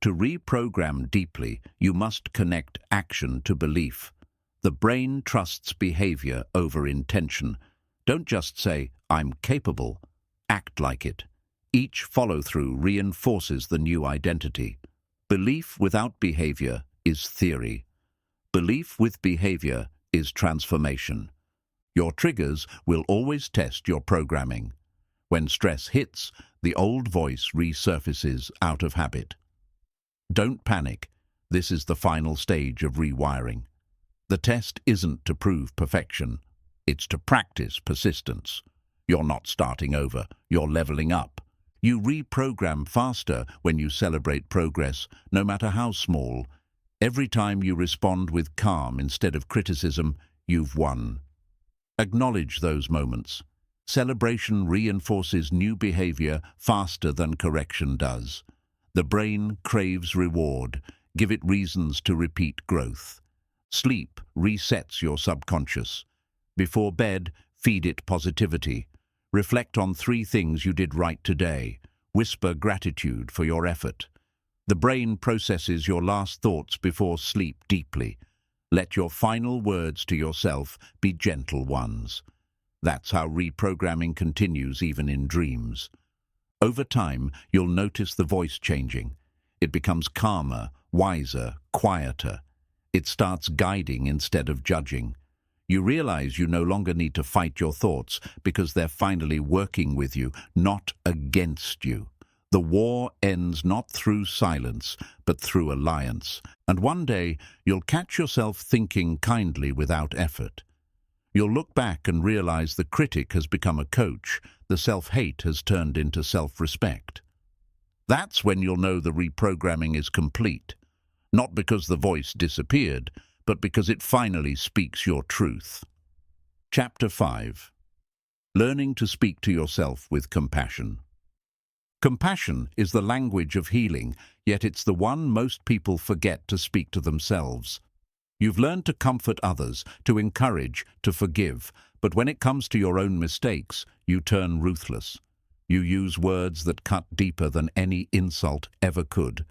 To reprogram deeply, you must connect action to belief. The brain trusts behavior over intention. Don't just say, "I'm capable." Act like it. Each follow-through reinforces the new identity. Belief without behavior is theory. Belief with behavior is transformation. Your triggers will always test your programming. When stress hits, the old voice resurfaces out of habit. Don't panic. This is the final stage of rewiring. The test isn't to prove perfection. It's to practice persistence. You're not starting over. You're leveling up. You reprogram faster when you celebrate progress, no matter how small. Every time you respond with calm instead of criticism, you've won. Acknowledge those moments. Celebration reinforces new behavior faster than correction does. The brain craves reward. Give it reasons to repeat growth. Sleep resets your subconscious. Before bed, feed it positivity. Reflect on 3 things you did right today. Whisper gratitude for your effort. The brain processes your last thoughts before sleep deeply. Let your final words to yourself be gentle ones. That's how reprogramming continues even in dreams. Over time, you'll notice the voice changing. It becomes calmer, wiser, quieter. It starts guiding instead of judging. You realize you no longer need to fight your thoughts because they're finally working with you, not against you. The war ends not through silence, but through alliance. And one day, you'll catch yourself thinking kindly without effort. You'll look back and realize the critic has become a coach, the self-hate has turned into self-respect. That's when you'll know the reprogramming is complete. Not because the voice disappeared, but because it finally speaks your truth. Chapter 5. Learning to speak to yourself with compassion. Compassion is the language of healing, yet it's the one most people forget to speak to themselves. You've learned to comfort others, to encourage, to forgive, but when it comes to your own mistakes, you turn ruthless. You use words that cut deeper than any insult ever could.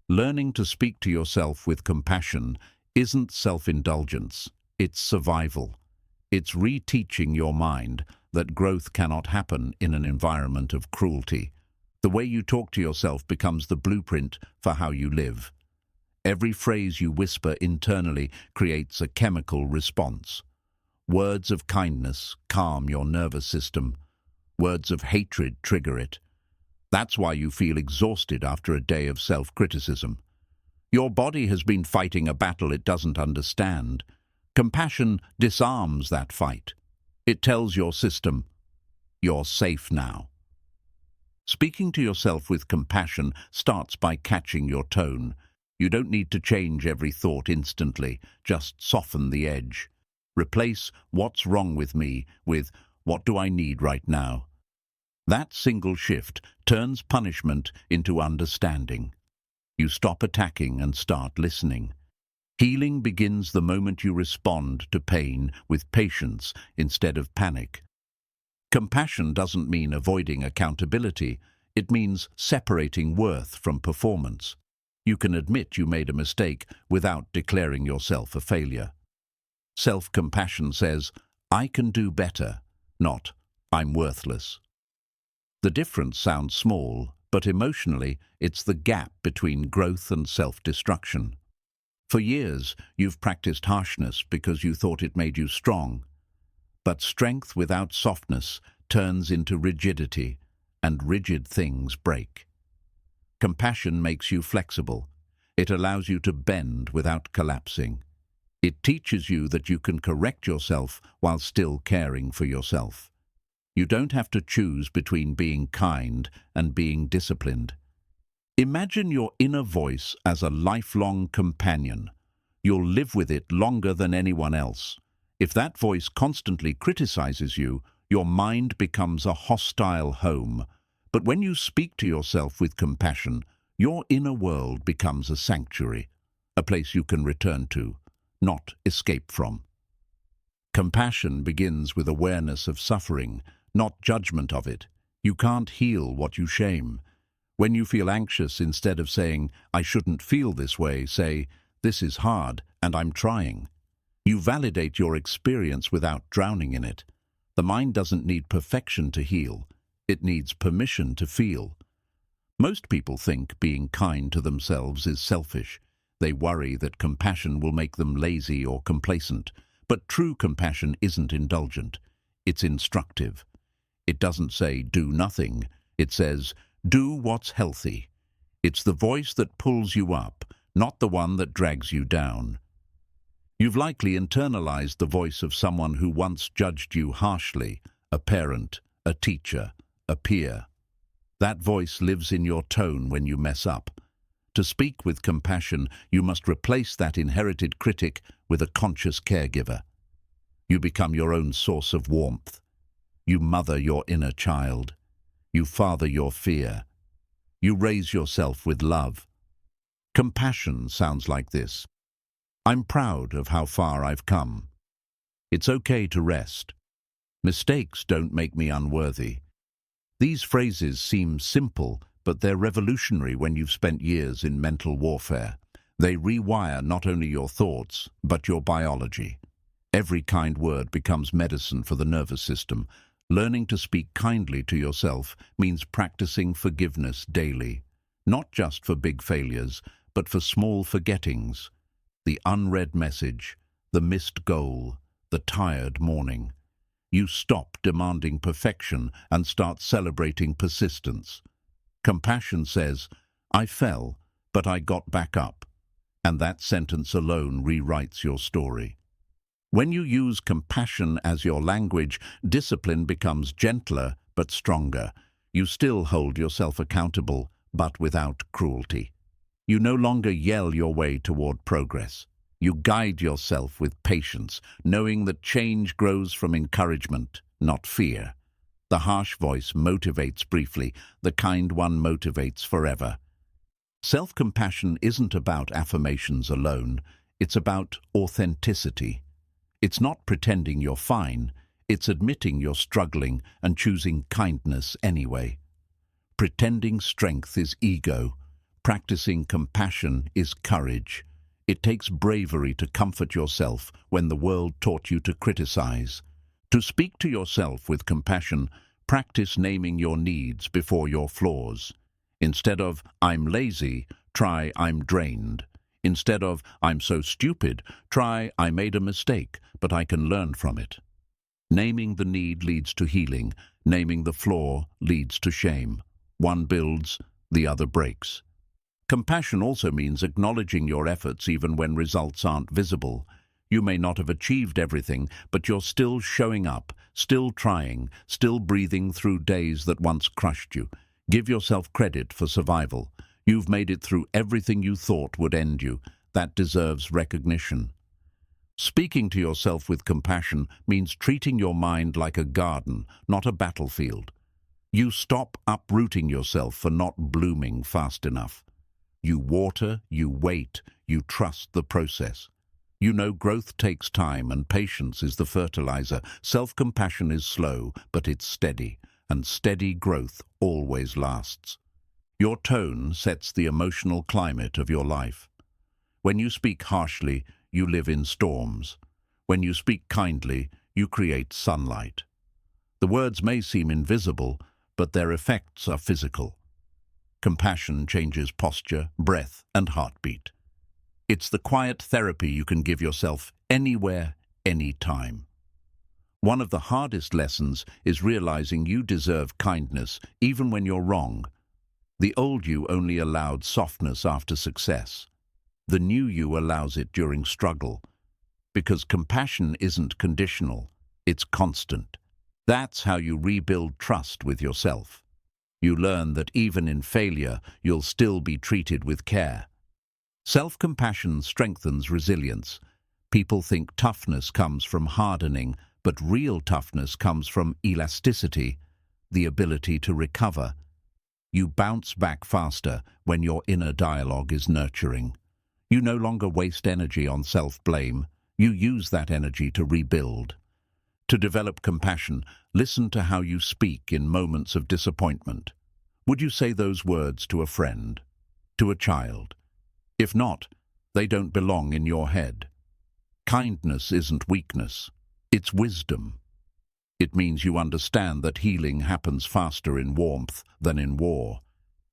Learning to speak to yourself with compassion isn't self-indulgence, it's survival. It's reteaching your mind that growth cannot happen in an environment of cruelty. The way you talk to yourself becomes the blueprint for how you live. Every phrase you whisper internally creates a chemical response. Words of kindness calm your nervous system. Words of hatred trigger it. That's why you feel exhausted after a day of self-criticism. Your body has been fighting a battle it doesn't understand. Compassion disarms that fight. It tells your system, you're safe now. Speaking to yourself with compassion starts by catching your tone. You don't need to change every thought instantly, just soften the edge. Replace "what's wrong with me" with "what do I need right now?" That single shift turns punishment into understanding. You stop attacking and start listening. Healing begins the moment you respond to pain with patience instead of panic. Compassion doesn't mean avoiding accountability. It means separating worth from performance. You can admit you made a mistake without declaring yourself a failure. Self-compassion says, "I can do better," not "I'm worthless." The difference sounds small, but emotionally, it's the gap between growth and self-destruction. For years, you've practiced harshness because you thought it made you strong. But strength without softness turns into rigidity, and rigid things break. Compassion makes you flexible. It allows you to bend without collapsing. It teaches you that you can correct yourself while still caring for yourself. You don't have to choose between being kind and being disciplined. Imagine your inner voice as a lifelong companion. You'll live with it longer than anyone else. If that voice constantly criticizes you, your mind becomes a hostile home. But when you speak to yourself with compassion, your inner world becomes a sanctuary, a place you can return to, not escape from. Compassion begins with awareness of suffering, not judgment of it. You can't heal what you shame. When you feel anxious, instead of saying, "I shouldn't feel this way," say, "This is hard, and I'm trying." You validate your experience without drowning in it. The mind doesn't need perfection to heal. It needs permission to feel. Most people think being kind to themselves is selfish. They worry that compassion will make them lazy or complacent. But true compassion isn't indulgent. It's instructive. It doesn't say, "Do nothing." It says, "Do what's healthy." It's the voice that pulls you up, not the one that drags you down. You've likely internalized the voice of someone who once judged you harshly, a parent, a teacher, a peer. That voice lives in your tone when you mess up. To speak with compassion, you must replace that inherited critic with a conscious caregiver. You become your own source of warmth. You mother your inner child. You father your fear. You raise yourself with love. Compassion sounds like this. I'm proud of how far I've come. It's okay to rest. Mistakes don't make me unworthy. These phrases seem simple, but they're revolutionary when you've spent years in mental warfare. They rewire not only your thoughts, but your biology. Every kind word becomes medicine for the nervous system. Learning to speak kindly to yourself means practicing forgiveness daily, not just for big failures, but for small forgettings, the unread message, the missed goal, the tired morning. You stop demanding perfection and start celebrating persistence. Compassion says, I fell, but I got back up. And that sentence alone rewrites your story. When you use compassion as your language, discipline becomes gentler but stronger. You still hold yourself accountable, but without cruelty. You no longer yell your way toward progress. You guide yourself with patience, knowing that change grows from encouragement, not fear. The harsh voice motivates briefly, the kind one motivates forever. Self-compassion isn't about affirmations alone, it's about authenticity. It's not pretending you're fine, it's admitting you're struggling and choosing kindness anyway. Pretending strength is ego. Practicing compassion is courage. It takes bravery to comfort yourself when the world taught you to criticize. To speak to yourself with compassion, practice naming your needs before your flaws. Instead of, I'm lazy, try, I'm drained. Instead of, I'm so stupid, try, I made a mistake, but I can learn from it. Naming the need leads to healing. Naming the flaw leads to shame. One builds, the other breaks. Compassion also means acknowledging your efforts even when results aren't visible. You may not have achieved everything, but you're still showing up, still trying, still breathing through days that once crushed you. Give yourself credit for survival. You've made it through everything you thought would end you. That deserves recognition. Speaking to yourself with compassion means treating your mind like a garden, not a battlefield. You stop uprooting yourself for not blooming fast enough. You water, you wait, you trust the process. You know growth takes time and patience is the fertilizer. Self-compassion is slow, but it's steady, and steady growth always lasts. Your tone sets the emotional climate of your life. When you speak harshly, you live in storms. When you speak kindly, you create sunlight. The words may seem invisible, but their effects are physical. Compassion changes posture, breath, and heartbeat. It's the quiet therapy you can give yourself anywhere, anytime. One of the hardest lessons is realizing you deserve kindness even when you're wrong. The old you only allowed softness after success. The new you allows it during struggle. Because compassion isn't conditional, it's constant. That's how you rebuild trust with yourself. You learn that even in failure, you'll still be treated with care. Self-compassion strengthens resilience. People think toughness comes from hardening, but real toughness comes from elasticity, the ability to recover. You bounce back faster when your inner dialogue is nurturing. You no longer waste energy on self-blame. You use that energy to rebuild. To develop compassion, listen to how you speak in moments of disappointment. Would you say those words to a friend? To a child? If not, they don't belong in your head. Kindness isn't weakness, it's wisdom. It means you understand that healing happens faster in warmth than in war.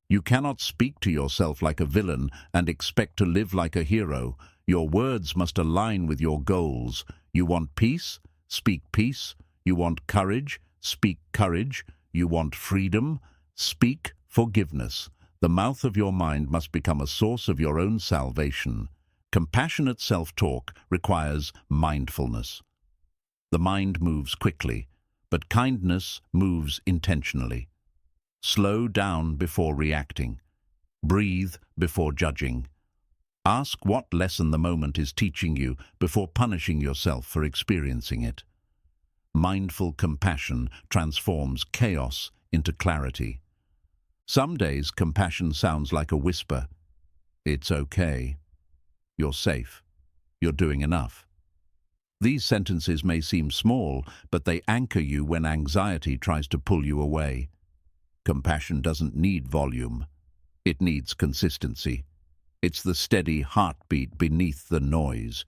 You cannot speak to yourself like a villain and expect to live like a hero. Your words must align with your goals. You want peace? Speak peace. You want courage? Speak courage. You want freedom? Speak forgiveness. The mouth of your mind must become a source of your own salvation. Compassionate self-talk requires mindfulness. The mind moves quickly, but kindness moves intentionally. Slow down before reacting. Breathe before judging. Ask what lesson the moment is teaching you before punishing yourself for experiencing it. Mindful compassion transforms chaos into clarity. Some days compassion sounds like a whisper. It's okay. You're safe. You're doing enough. These sentences may seem small, but they anchor you when anxiety tries to pull you away. Compassion doesn't need volume. It needs consistency. It's the steady heartbeat beneath the noise.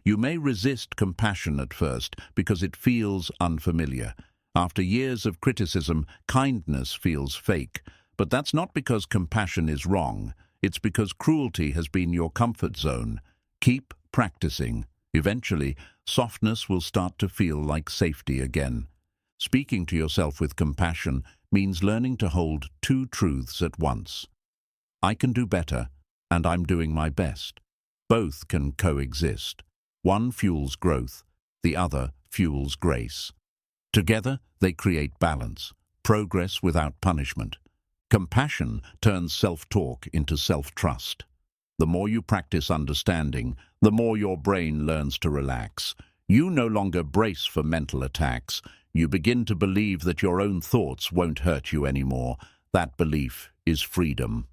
You may resist compassion at first because it feels unfamiliar. After years of criticism, kindness feels fake. But that's not because compassion is wrong. It's because cruelty has been your comfort zone. Keep practicing. Eventually, softness will start to feel like safety again. Speaking to yourself with compassion means learning to hold two truths at once. I can do better, and I'm doing my best. Both can coexist. One fuels growth, the other fuels grace. Together, they create balance, progress without punishment. Compassion turns self-talk into self-trust. The more you practice understanding, the more your brain learns to relax. You no longer brace for mental attacks. You begin to believe that your own thoughts won't hurt you anymore. That belief is freedom.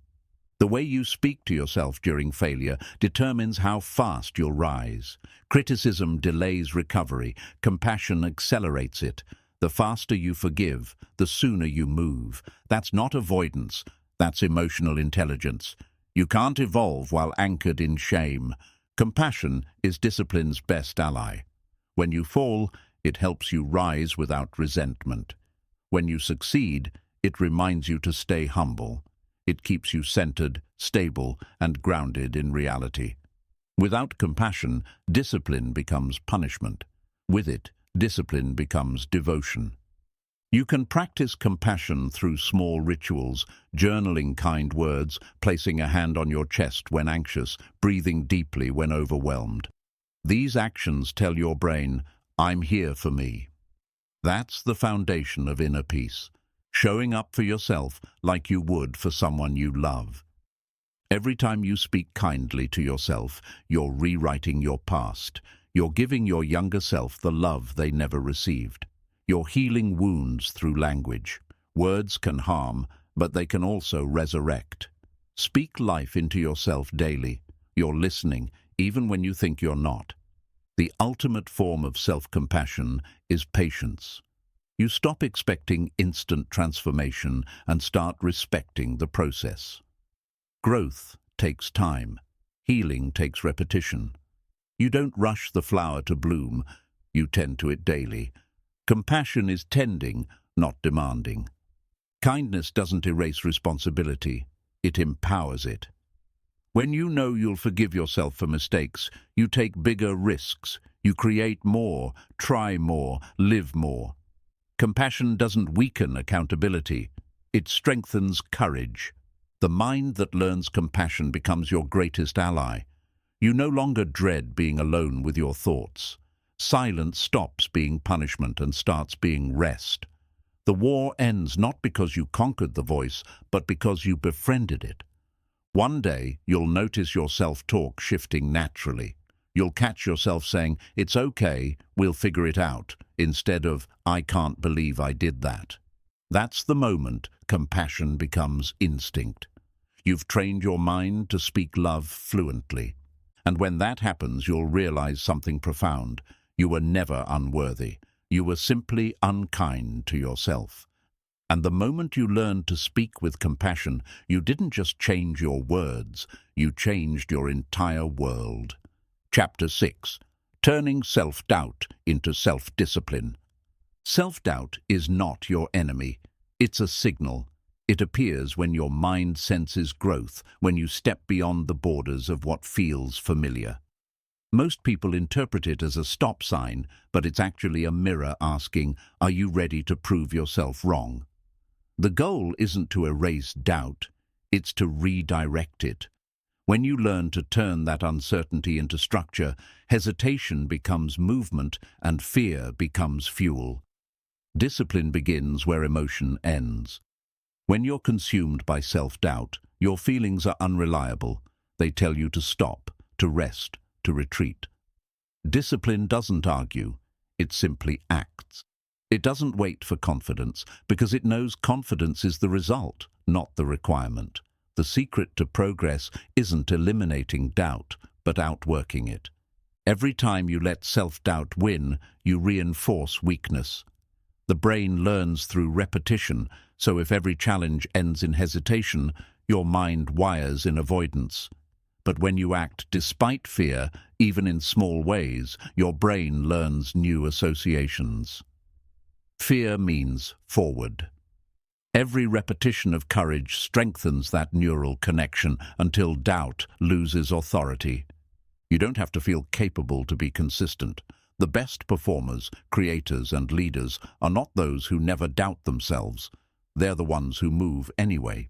The way you speak to yourself during failure determines how fast you'll rise. Criticism delays recovery. Compassion accelerates it. The faster you forgive, the sooner you move. That's not avoidance. That's emotional intelligence. You can't evolve while anchored in shame. Compassion is discipline's best ally. When you fall, it helps you rise without resentment. When you succeed, it reminds you to stay humble. It keeps you centered, stable, and grounded in reality. Without compassion, discipline becomes punishment. With it, discipline becomes devotion. You can practice compassion through small rituals, journaling kind words, placing a hand on your chest when anxious, breathing deeply when overwhelmed. These actions tell your brain, I'm here for me. That's the foundation of inner peace. Showing up for yourself like you would for someone you love. Every time you speak kindly to yourself, you're rewriting your past. You're giving your younger self the love they never received. You're healing wounds through language. Words can harm, but they can also resurrect. Speak life into yourself daily. You're listening, even when you think you're not. The ultimate form of self-compassion is patience. You stop expecting instant transformation and start respecting the process. Growth takes time. Healing takes repetition. You don't rush the flower to bloom. You tend to it daily. Compassion is tending, not demanding. Kindness doesn't erase responsibility. It empowers it. When you know you'll forgive yourself for mistakes, you take bigger risks. You create more, try more, live more. Compassion doesn't weaken accountability. It strengthens courage. The mind that learns compassion becomes your greatest ally. You no longer dread being alone with your thoughts. Silence stops being punishment and starts being rest. The war ends not because you conquered the voice, but because you befriended it. One day, you'll notice your self-talk shifting naturally. You'll catch yourself saying, it's okay, we'll figure it out, instead of, I can't believe I did that. That's the moment compassion becomes instinct. You've trained your mind to speak love fluently. And when that happens, you'll realize something profound. You were never unworthy. You were simply unkind to yourself. And the moment you learned to speak with compassion, you didn't just change your words, you changed your entire world. Chapter 6. Turning self-doubt into self-discipline. Self-doubt is not your enemy. It's a signal. It appears when your mind senses growth, when you step beyond the borders of what feels familiar. Most people interpret it as a stop sign, but it's actually a mirror asking, are you ready to prove yourself wrong? The goal isn't to erase doubt, it's to redirect it. When you learn to turn that uncertainty into structure, hesitation becomes movement and fear becomes fuel. Discipline begins where emotion ends. When you're consumed by self-doubt, your feelings are unreliable. They tell you to stop, to rest, to retreat. Discipline doesn't argue, it simply acts. It doesn't wait for confidence because it knows confidence is the result, not the requirement. The secret to progress isn't eliminating doubt, but outworking it. Every time you let self-doubt win, you reinforce weakness. The brain learns through repetition, so if every challenge ends in hesitation, your mind wires in avoidance. But when you act despite fear, even in small ways, your brain learns new associations. Fear means forward. Every repetition of courage strengthens that neural connection until doubt loses authority. You don't have to feel capable to be consistent. The best performers, creators, and leaders are not those who never doubt themselves. They're the ones who move anyway.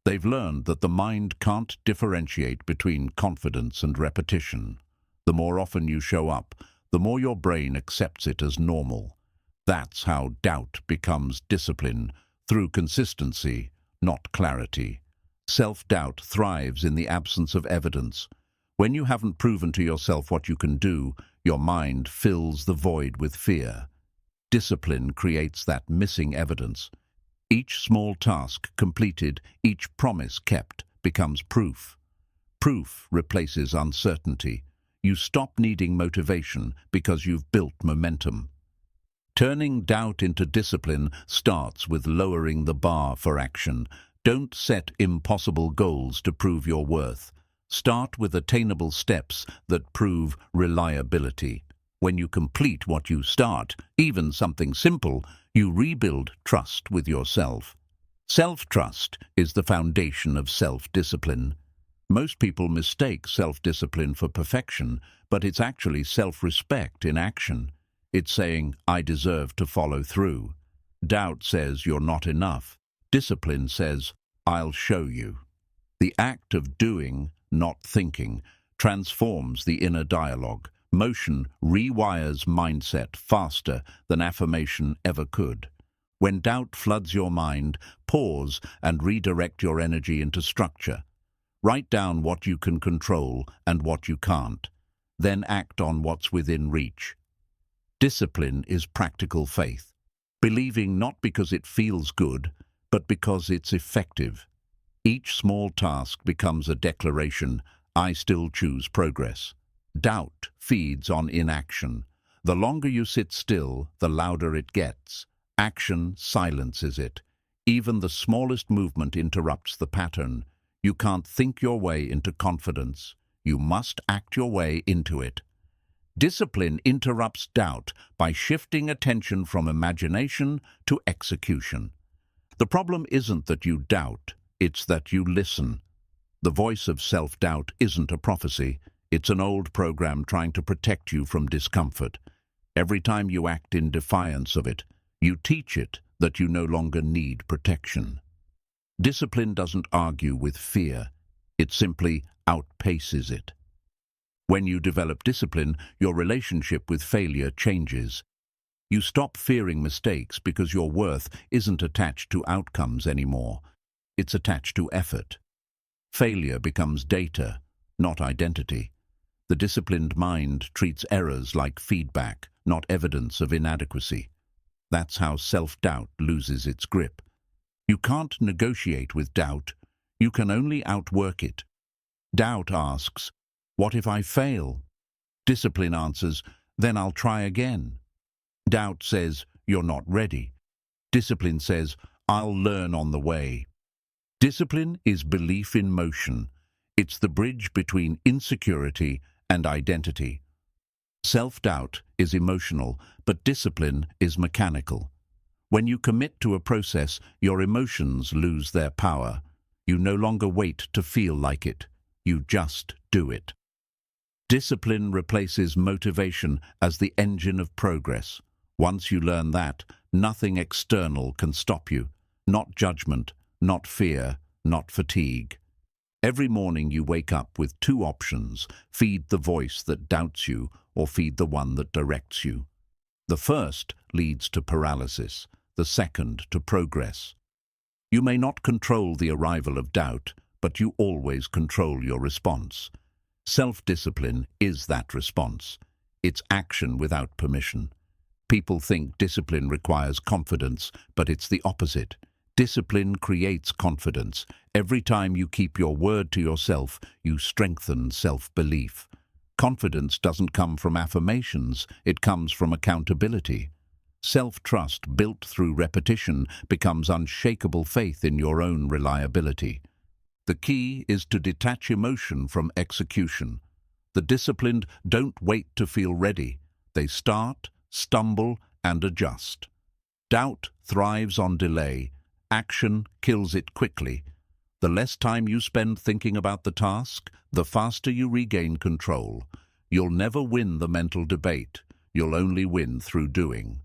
They've learned that the mind can't differentiate between confidence and repetition. The more often you show up, the more your brain accepts it as normal. That's how doubt becomes discipline, through consistency, not clarity. Self-doubt thrives in the absence of evidence. When you haven't proven to yourself what you can do, your mind fills the void with fear. Discipline creates that missing evidence. Each small task completed, each promise kept, becomes proof. Proof replaces uncertainty. You stop needing motivation because you've built momentum. Turning doubt into discipline starts with lowering the bar for action. Don't set impossible goals to prove your worth. Start with attainable steps that prove reliability. When you complete what you start, even something simple, you rebuild trust with yourself. Self-trust is the foundation of self-discipline. Most people mistake self-discipline for perfection, but it's actually self-respect in action. It's saying, I deserve to follow through. Doubt says you're not enough. Discipline says, I'll show you. The act of doing, not thinking, transforms the inner dialogue. Motion rewires mindset faster than affirmation ever could. When doubt floods your mind, pause and redirect your energy into structure. Write down what you can control and what you can't. Then act on what's within reach. Discipline is practical faith, believing not because it feels good, but because it's effective. Each small task becomes a declaration, I still choose progress. Doubt feeds on inaction. The longer you sit still, the louder it gets. Action silences it. Even the smallest movement interrupts the pattern. You can't think your way into confidence. You must act your way into it. Discipline interrupts doubt by shifting attention from imagination to execution. The problem isn't that you doubt, it's that you listen. The voice of self-doubt isn't a prophecy, it's an old program trying to protect you from discomfort. Every time you act in defiance of it, you teach it that you no longer need protection. Discipline doesn't argue with fear, it simply outpaces it. When you develop discipline, your relationship with failure changes. You stop fearing mistakes because your worth isn't attached to outcomes anymore. It's attached to effort. Failure becomes data, not identity. The disciplined mind treats errors like feedback, not evidence of inadequacy. That's how self-doubt loses its grip. You can't negotiate with doubt. You can only outwork it. Doubt asks, what if I fail? Discipline answers, then I'll try again. Doubt says, you're not ready. Discipline says, I'll learn on the way. Discipline is belief in motion. It's the bridge between insecurity and identity. Self-doubt is emotional, but discipline is mechanical. When you commit to a process, your emotions lose their power. You no longer wait to feel like it. You just do it. Discipline replaces motivation as the engine of progress. Once you learn that, nothing external can stop you. Not judgment, not fear, not fatigue. Every morning you wake up with two options: feed the voice that doubts you or feed the one that directs you. The first leads to paralysis, the second to progress. You may not control the arrival of doubt, but you always control your response. Self-discipline is that response. It's action without permission. People think discipline requires confidence, but it's the opposite. Discipline creates confidence. Every time you keep your word to yourself, you strengthen self-belief. Confidence doesn't come from affirmations, it comes from accountability. Self-trust built through repetition becomes unshakable faith in your own reliability. The key is to detach emotion from execution. The disciplined don't wait to feel ready. They start, stumble, and adjust. Doubt thrives on delay. Action kills it quickly. The less time you spend thinking about the task, the faster you regain control. You'll never win the mental debate. You'll only win through doing.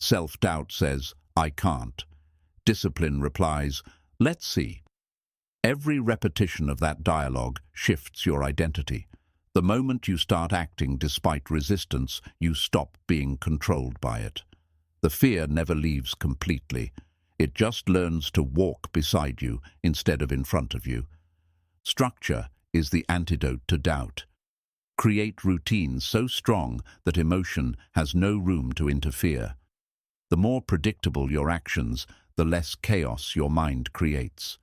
Self-doubt says, "I can't." Discipline replies, "Let's see." Every repetition of that dialogue shifts your identity. The moment you start acting despite resistance, you stop being controlled by it. The fear never leaves completely. It just learns to walk beside you instead of in front of you. Structure is the antidote to doubt. Create routines so strong that emotion has no room to interfere. The more predictable your actions, the less chaos your mind creates.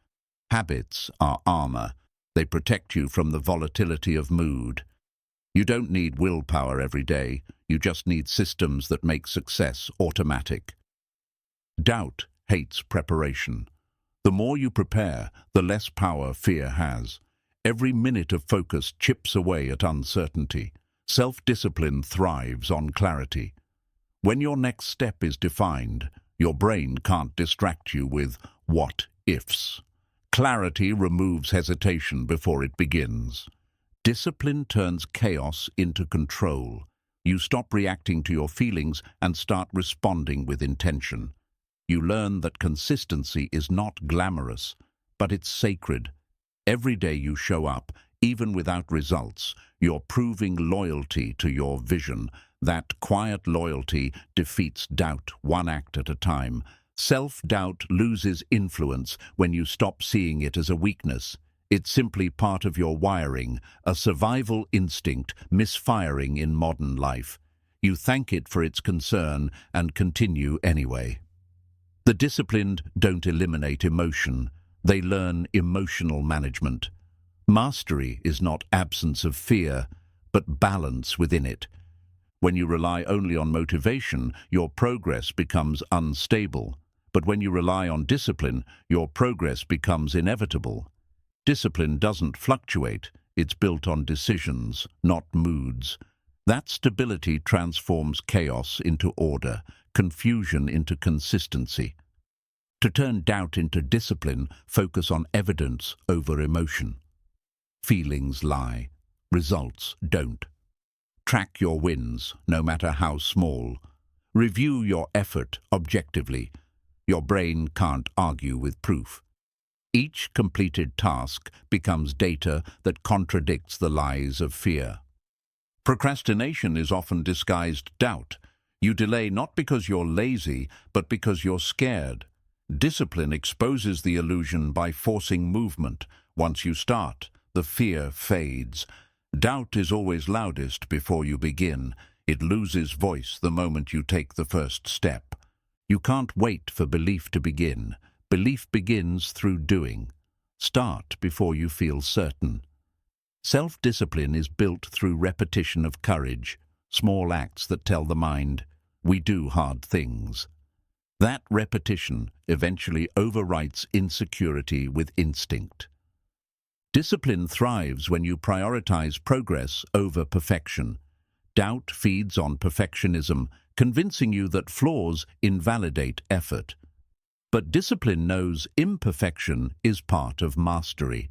Habits are armor. They protect you from the volatility of mood. You don't need willpower every day. You just need systems that make success automatic. Doubt hates preparation. The more you prepare, the less power fear has. Every minute of focus chips away at uncertainty. Self-discipline thrives on clarity. When your next step is defined, your brain can't distract you with what-ifs. Clarity removes hesitation before it begins. Discipline turns chaos into control. You stop reacting to your feelings and start responding with intention. You learn that consistency is not glamorous, but it's sacred. Every day you show up, even without results, you're proving loyalty to your vision. That quiet loyalty defeats doubt one act at a time. Self-doubt loses influence when you stop seeing it as a weakness. It's simply part of your wiring, a survival instinct misfiring in modern life. You thank it for its concern and continue anyway. The disciplined don't eliminate emotion. They learn emotional management. Mastery is not absence of fear, but balance within it. When you rely only on motivation, your progress becomes unstable. But when you rely on discipline, your progress becomes inevitable. Discipline doesn't fluctuate. It's built on decisions, not moods. That stability transforms chaos into order, confusion into consistency. To turn doubt into discipline, focus on evidence over emotion. Feelings lie. Results don't. Track your wins, no matter how small. Review your effort objectively. Your brain can't argue with proof. Each completed task becomes data that contradicts the lies of fear. Procrastination is often disguised doubt. You delay not because you're lazy, but because you're scared. Discipline exposes the illusion by forcing movement. Once you start, the fear fades. Doubt is always loudest before you begin. It loses voice the moment you take the first step. You can't wait for belief to begin. Belief begins through doing. Start before you feel certain. Self-discipline is built through repetition of courage, small acts that tell the mind, "We do hard things." That repetition eventually overwrites insecurity with instinct. Discipline thrives when you prioritize progress over perfection. Doubt feeds on perfectionism, convincing you that flaws invalidate effort. But discipline knows imperfection is part of mastery.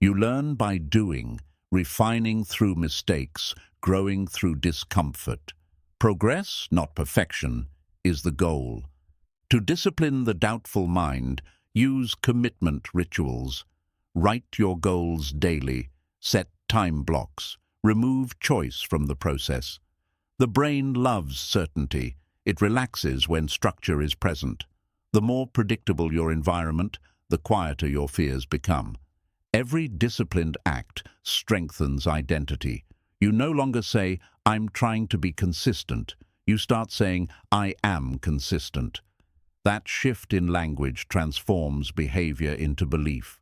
You learn by doing, refining through mistakes, growing through discomfort. Progress, not perfection, is the goal. To discipline the doubtful mind, use commitment rituals. Write your goals daily. Set time blocks. Remove choice from the process. The brain loves certainty. It relaxes when structure is present. The more predictable your environment, the quieter your fears become. Every disciplined act strengthens identity. You no longer say, "I'm trying to be consistent." You start saying, "I am consistent." That shift in language transforms behavior into belief.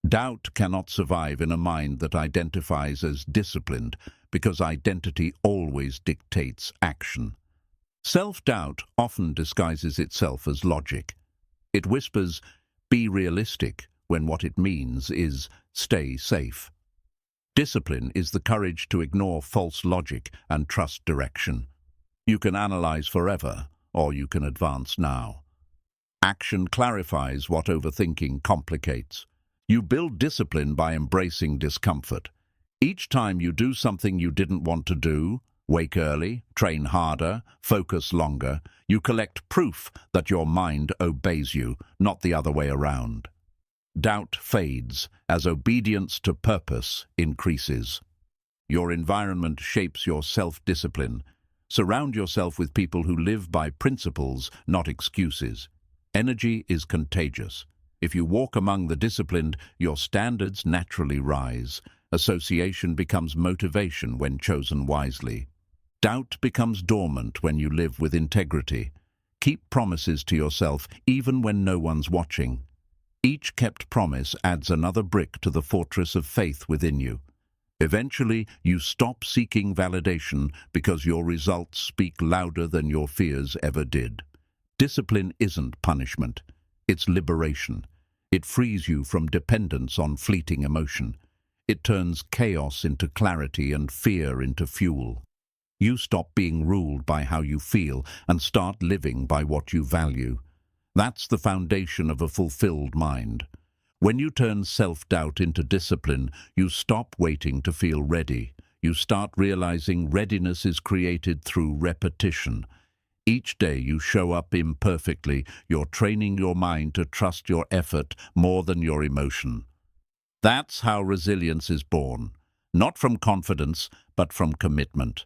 Doubt cannot survive in a mind that identifies as disciplined because identity always dictates action. Self-doubt often disguises itself as logic. It whispers, "Be realistic," when what it means is, "Stay safe." Discipline is the courage to ignore false logic and trust direction. You can analyze forever, or you can advance now. Action clarifies what overthinking complicates. You build discipline by embracing discomfort. Each time you do something you didn't want to do, wake early, train harder, focus longer, you collect proof that your mind obeys you, not the other way around. Doubt fades as obedience to purpose increases. Your environment shapes your self-discipline. Surround yourself with people who live by principles, not excuses. Energy is contagious. If you walk among the disciplined, your standards naturally rise. Association becomes motivation when chosen wisely. Doubt becomes dormant when you live with integrity. Keep promises to yourself even when no one's watching. Each kept promise adds another brick to the fortress of faith within you. Eventually, you stop seeking validation because your results speak louder than your fears ever did. Discipline isn't punishment. It's liberation. It frees you from dependence on fleeting emotion. It turns chaos into clarity and fear into fuel. You stop being ruled by how you feel and start living by what you value. That's the foundation of a fulfilled mind. When you turn self-doubt into discipline, you stop waiting to feel ready. You start realizing readiness is created through repetition. Each day you show up imperfectly, you're training your mind to trust your effort more than your emotion. That's how resilience is born, not from confidence, but from commitment.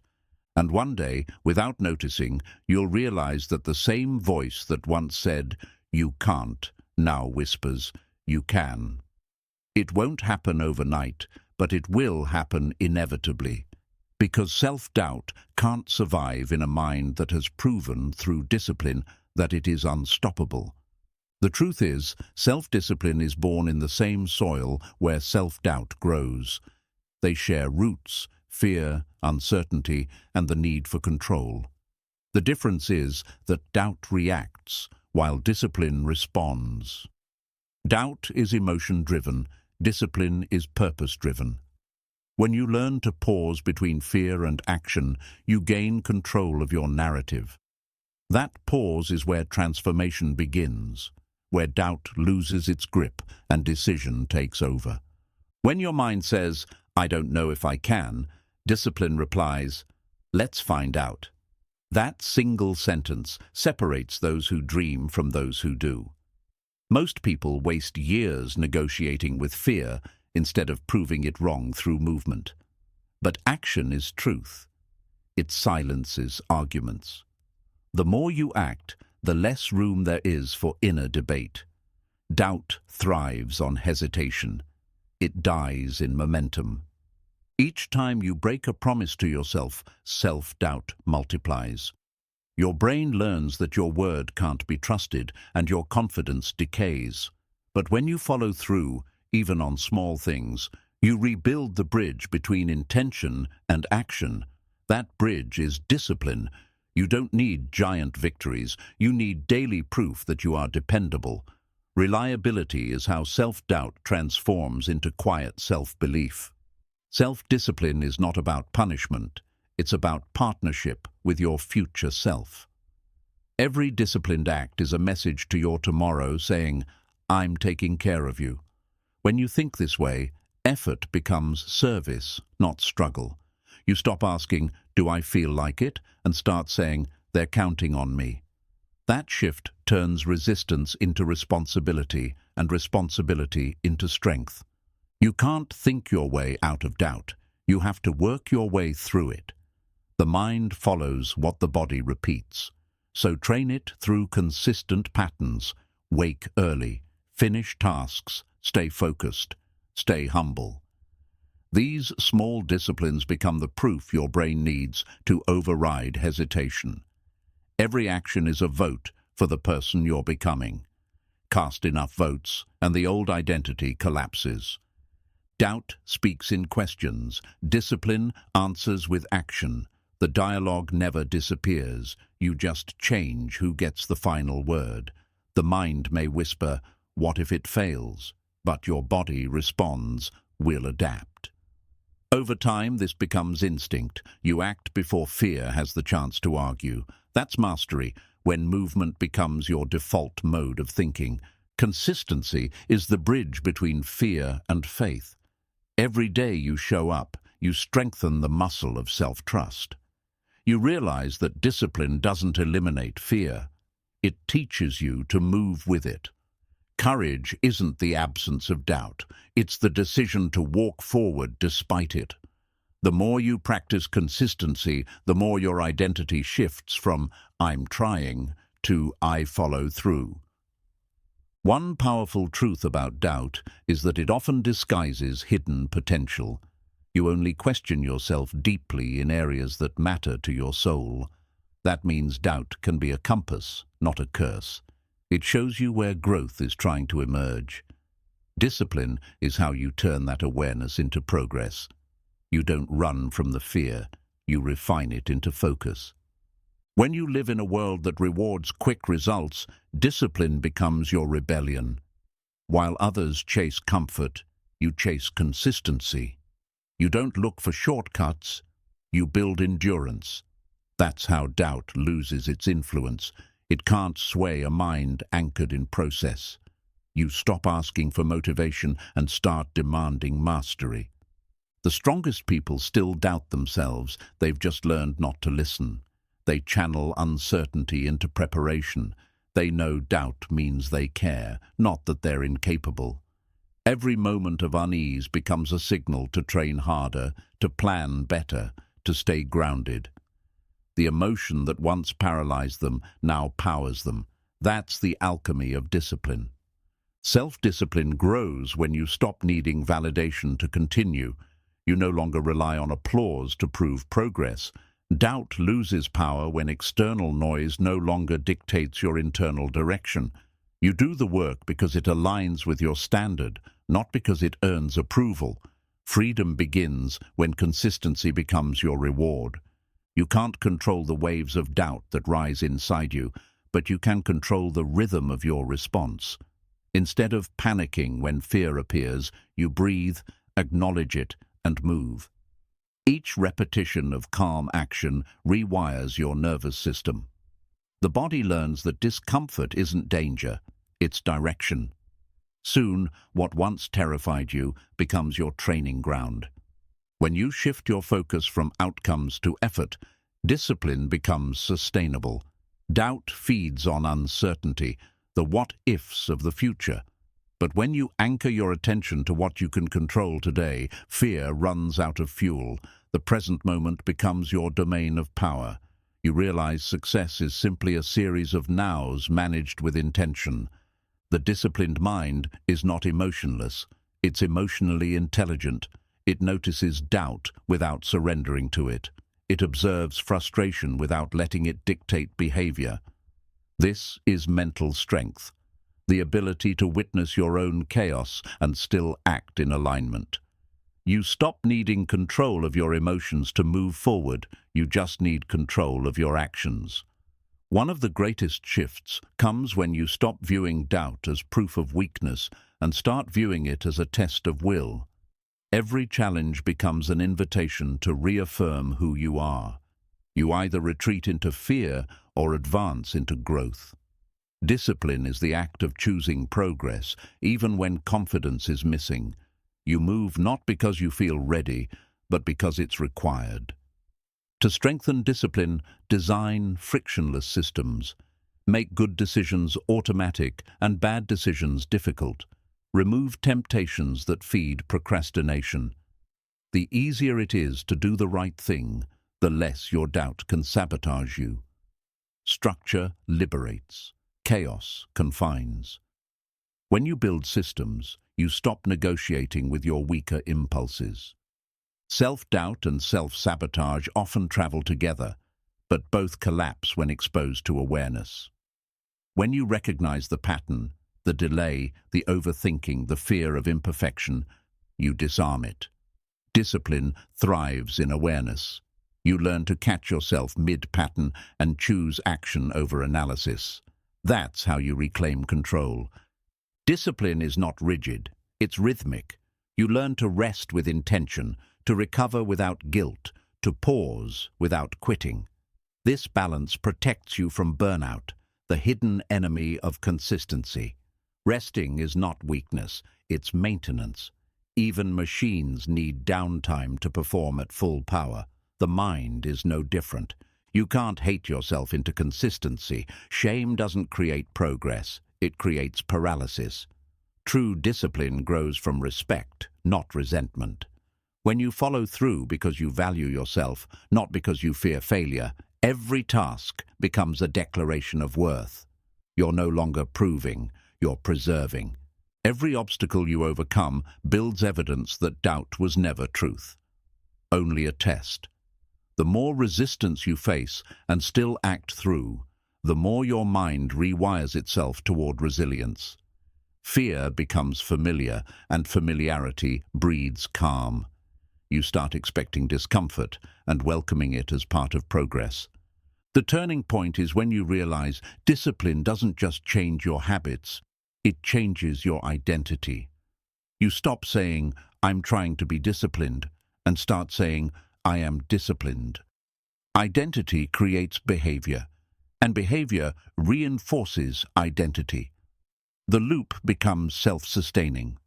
And one day, without noticing, you'll realize that the same voice that once said, "You can't," now whispers, "You can." It won't happen overnight, but it will happen inevitably. Because self-doubt can't survive in a mind that has proven through discipline that it is unstoppable. The truth is, self-discipline is born in the same soil where self-doubt grows. They share roots, fear, uncertainty, and the need for control. The difference is that doubt reacts, while discipline responds. Doubt is emotion-driven, discipline is purpose-driven. When you learn to pause between fear and action, you gain control of your narrative. That pause is where transformation begins, where doubt loses its grip and decision takes over. When your mind says, "I don't know if I can," discipline replies, "Let's find out." That single sentence separates those who dream from those who do. Most people waste years negotiating with fear instead of proving it wrong through movement. But action is truth. It silences arguments. The more you act, the less room there is for inner debate. Doubt thrives on hesitation. It dies in momentum. Each time you break a promise to yourself, self-doubt multiplies. Your brain learns that your word can't be trusted and your confidence decays. But when you follow through, even on small things, you rebuild the bridge between intention and action. That bridge is discipline. You don't need giant victories. You need daily proof that you are dependable. Reliability is how self-doubt transforms into quiet self-belief. Self-discipline is not about punishment. It's about partnership with your future self. Every disciplined act is a message to your tomorrow saying, "I'm taking care of you." When you think this way, effort becomes service, not struggle. You stop asking, "Do I feel like it?" and start saying, "They're counting on me." That shift turns resistance into responsibility and responsibility into strength. You can't think your way out of doubt. You have to work your way through it. The mind follows what the body repeats. So train it through consistent patterns. Wake early, finish tasks, stay focused, stay humble. These small disciplines become the proof your brain needs to override hesitation. Every action is a vote for the person you're becoming. Cast enough votes, and the old identity collapses. Doubt speaks in questions. Discipline answers with action. The dialogue never disappears. You just change who gets the final word. The mind may whisper, "What if it fails?" But your body responds, "We'll adapt." Over time, this becomes instinct. You act before fear has the chance to argue. That's mastery, when movement becomes your default mode of thinking. Consistency is the bridge between fear and faith. Every day you show up, you strengthen the muscle of self-trust. You realize that discipline doesn't eliminate fear. It teaches you to move with it. Courage isn't the absence of doubt. It's the decision to walk forward despite it. The more you practice consistency, the more your identity shifts from "I'm trying" to "I follow through." One powerful truth about doubt is that it often disguises hidden potential. You only question yourself deeply in areas that matter to your soul. That means doubt can be a compass, not a curse. It shows you where growth is trying to emerge. Discipline is how you turn that awareness into progress. You don't run from the fear, you refine it into focus. When you live in a world that rewards quick results, discipline becomes your rebellion. While others chase comfort, you chase consistency. You don't look for shortcuts, you build endurance. That's how doubt loses its influence. It can't sway a mind anchored in process. You stop asking for motivation and start demanding mastery. The strongest people still doubt themselves. They've just learned not to listen. They channel uncertainty into preparation. They know doubt means they care, not that they're incapable. Every moment of unease becomes a signal to train harder, to plan better, to stay grounded. The emotion that once paralyzed them now powers them. That's the alchemy of discipline. Self-discipline grows when you stop needing validation to continue. You no longer rely on applause to prove progress. Doubt loses power when external noise no longer dictates your internal direction. You do the work because it aligns with your standard, not because it earns approval. Freedom begins when consistency becomes your reward. You can't control the waves of doubt that rise inside you, but you can control the rhythm of your response. Instead of panicking when fear appears, you breathe, acknowledge it, and move. Each repetition of calm action rewires your nervous system. The body learns that discomfort isn't danger, it's direction. Soon, what once terrified you becomes your training ground. When you shift your focus from outcomes to effort, discipline becomes sustainable. Doubt feeds on uncertainty, the what-ifs of the future. But when you anchor your attention to what you can control today, fear runs out of fuel. The present moment becomes your domain of power. You realize success is simply a series of nows managed with intention. The disciplined mind is not emotionless. It's emotionally intelligent. It notices doubt without surrendering to it. It observes frustration without letting it dictate behavior. This is mental strength, the ability to witness your own chaos and still act in alignment. You stop needing control of your emotions to move forward. You just need control of your actions. One of the greatest shifts comes when you stop viewing doubt as proof of weakness and start viewing it as a test of will. Every challenge becomes an invitation to reaffirm who you are. You either retreat into fear or advance into growth. Discipline is the act of choosing progress, even when confidence is missing. You move not because you feel ready, but because it's required. To strengthen discipline, design frictionless systems. Make good decisions automatic and bad decisions difficult. Remove temptations that feed procrastination. The easier it is to do the right thing, the less your doubt can sabotage you. Structure liberates. Chaos confines. When you build systems, you stop negotiating with your weaker impulses. Self-doubt and self-sabotage often travel together, but both collapse when exposed to awareness. When you recognize the pattern, the delay, the overthinking, the fear of imperfection, you disarm it. Discipline thrives in awareness. You learn to catch yourself mid-pattern and choose action over analysis. That's how you reclaim control. Discipline is not rigid, it's rhythmic. You learn to rest with intention, to recover without guilt, to pause without quitting. This balance protects you from burnout, the hidden enemy of consistency. Resting is not weakness, it's maintenance. Even machines need downtime to perform at full power. The mind is no different. You can't hate yourself into consistency. Shame doesn't create progress, it creates paralysis. True discipline grows from respect, not resentment. When you follow through because you value yourself, not because you fear failure, every task becomes a declaration of worth. You're no longer proving, you're preserving. Every obstacle you overcome builds evidence that doubt was never truth, only a test. The more resistance you face and still act through, the more your mind rewires itself toward resilience. Fear becomes familiar, and familiarity breeds calm. You start expecting discomfort and welcoming it as part of progress. The turning point is when you realize discipline doesn't just change your habits, it changes your identity. You stop saying, "I'm trying to be disciplined," and start saying, "I am disciplined." Identity creates behavior, and behavior reinforces identity. The loop becomes self-sustaining.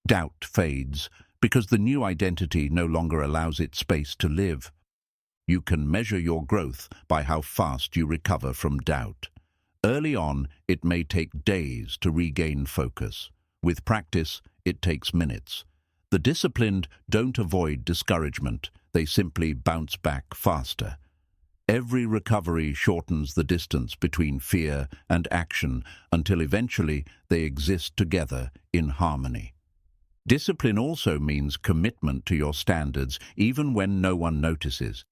Doubt fades because the new identity no longer allows it space to live. You can measure your growth by how fast you recover from doubt. Early on, it may take days to regain focus. With practice, it takes minutes. The disciplined don't avoid discouragement, they simply bounce back faster. Every recovery shortens the distance between fear and action until eventually they exist together in harmony. Discipline also means commitment to your standards even when no one notices.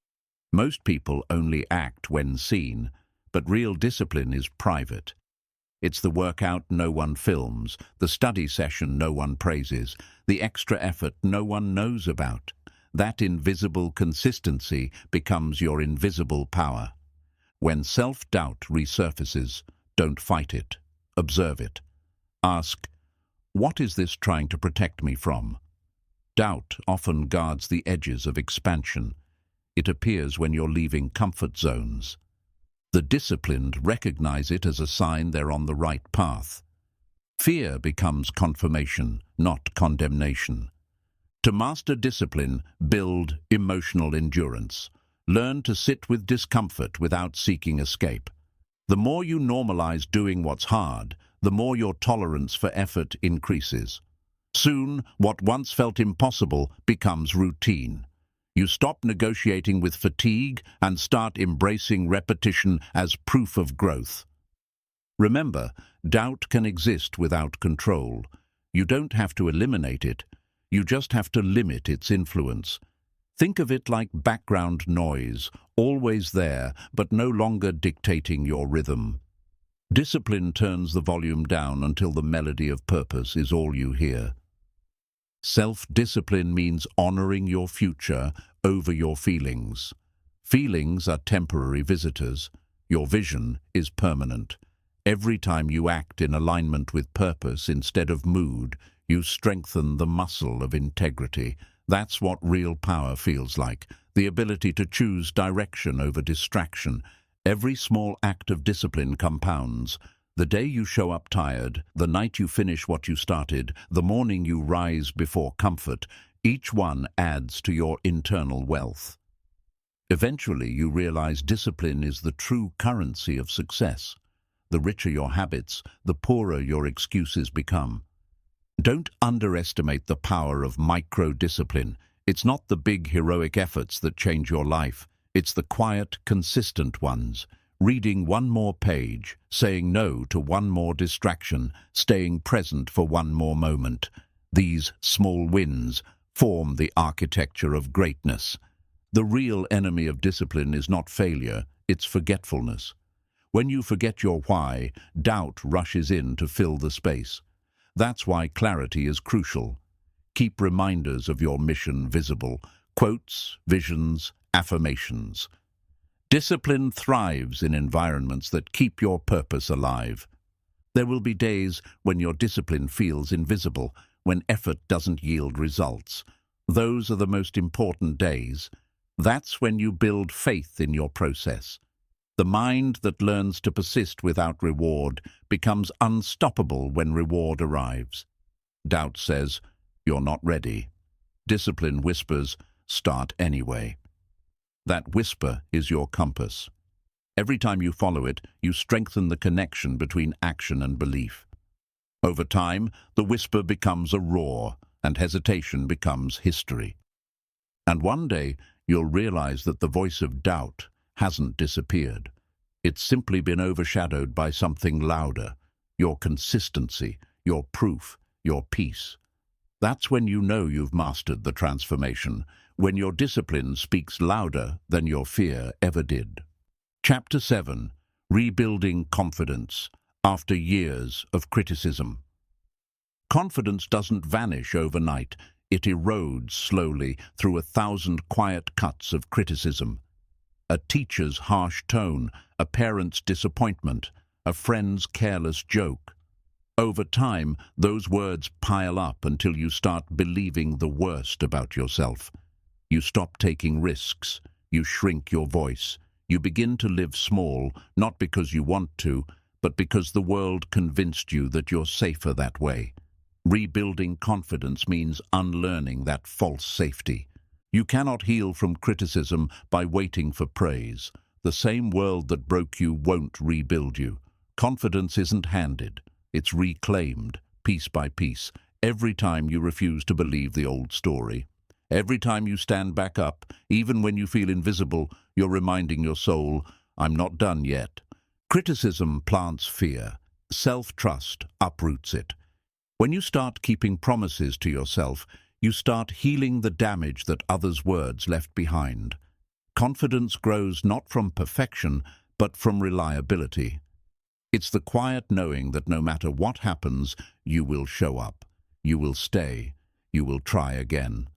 Most people only act when seen, but real discipline is private. It's the workout no one films, the study session no one praises, the extra effort no one knows about. That invisible consistency becomes your invisible power. When self-doubt resurfaces, don't fight it. Observe it. Ask, what is this trying to protect me from? Doubt often guards the edges of expansion. It appears when you're leaving comfort zones. The disciplined recognize it as a sign they're on the right path. Fear becomes confirmation, not condemnation. To master discipline, build emotional endurance. Learn to sit with discomfort without seeking escape. The more you normalize doing what's hard, the more your tolerance for effort increases. Soon, what once felt impossible becomes routine. You stop negotiating with fatigue and start embracing repetition as proof of growth. Remember, doubt can exist without control. You don't have to eliminate it. You just have to limit its influence. Think of it like background noise, always there, but no longer dictating your rhythm. Discipline turns the volume down until the melody of purpose is all you hear. Self-discipline means honoring your future over your feelings. Feelings are temporary visitors. Your vision is permanent. Every time you act in alignment with purpose instead of mood, you strengthen the muscle of integrity. That's what real power feels like, the ability to choose direction over distraction. Every small act of discipline compounds. The day you show up tired, the night you finish what you started, the morning you rise before comfort, each one adds to your internal wealth. Eventually, you realize discipline is the true currency of success. The richer your habits, the poorer your excuses become. Don't underestimate the power of micro-discipline. It's not the big heroic efforts that change your life. It's the quiet, consistent ones. Reading one more page, saying no to one more distraction, staying present for one more moment. These small wins form the architecture of greatness. The real enemy of discipline is not failure, it's forgetfulness. When you forget your why, doubt rushes in to fill the space. That's why clarity is crucial. Keep reminders of your mission visible, quotes, visions, affirmations. Discipline thrives in environments that keep your purpose alive. There will be days when your discipline feels invisible, when effort doesn't yield results. Those are the most important days. That's when you build faith in your process. The mind that learns to persist without reward becomes unstoppable when reward arrives. Doubt says, "You're not ready." Discipline whispers, "Start anyway." That whisper is your compass. Every time you follow it, you strengthen the connection between action and belief. Over time, the whisper becomes a roar, and hesitation becomes history. And one day, you'll realize that the voice of doubt hasn't disappeared. It's simply been overshadowed by something louder, your consistency, your proof, your peace. That's when you know you've mastered the transformation, when your discipline speaks louder than your fear ever did. Chapter 7. Rebuilding Confidence After Years of Criticism. Confidence doesn't vanish overnight. It erodes slowly through 1,000 quiet cuts of criticism. A teacher's harsh tone, a parent's disappointment, a friend's careless joke. Over time, those words pile up until you start believing the worst about yourself. You stop taking risks. You shrink your voice. You begin to live small, not because you want to, but because the world convinced you that you're safer that way. Rebuilding confidence means unlearning that false safety. You cannot heal from criticism by waiting for praise. The same world that broke you won't rebuild you. Confidence isn't handed. It's reclaimed, piece by piece, every time you refuse to believe the old story. Every time you stand back up, even when you feel invisible, you're reminding your soul, "I'm not done yet." Criticism plants fear. Self-trust uproots it. When you start keeping promises to yourself, you start healing the damage that others' words left behind. Confidence grows not from perfection, but from reliability. It's the quiet knowing that no matter what happens, you will show up, you will stay, you will try again.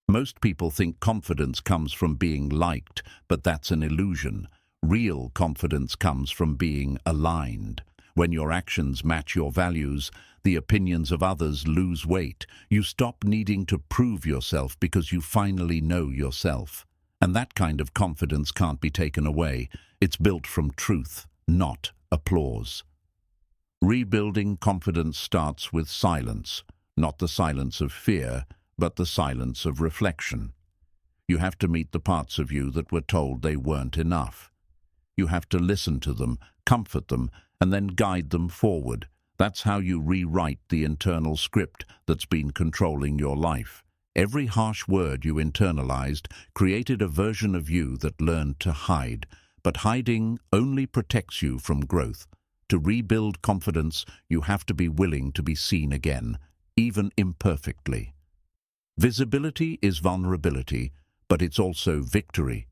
Most people think confidence comes from being liked, but that's an illusion. Real confidence comes from being aligned. When your actions match your values, the opinions of others lose weight. You stop needing to prove yourself because you finally know yourself. And that kind of confidence can't be taken away. It's built from truth, not applause. Rebuilding confidence starts with silence, not the silence of fear, but the silence of reflection. You have to meet the parts of you that were told they weren't enough. You have to listen to them, comfort them, and then guide them forward. That's how you rewrite the internal script that's been controlling your life. Every harsh word you internalized created a version of you that learned to hide. But hiding only protects you from growth. To rebuild confidence, you have to be willing to be seen again, even imperfectly. Visibility is vulnerability, but it's also victory.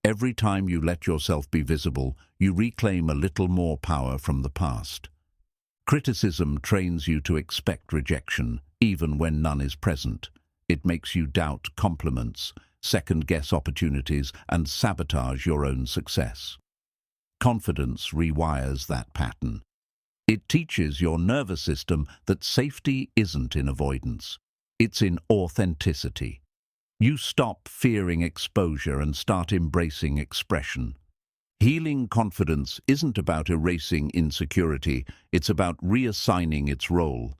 Every time you let yourself be visible, you reclaim a little more power from the past. Criticism trains you to expect rejection, even when none is present. It makes you doubt compliments, second-guess opportunities, and sabotage your own success. Confidence rewires that pattern. It teaches your nervous system that safety isn't in avoidance. It's in authenticity. You stop fearing exposure and start embracing expression. Healing confidence isn't about erasing insecurity, it's about reassigning its role.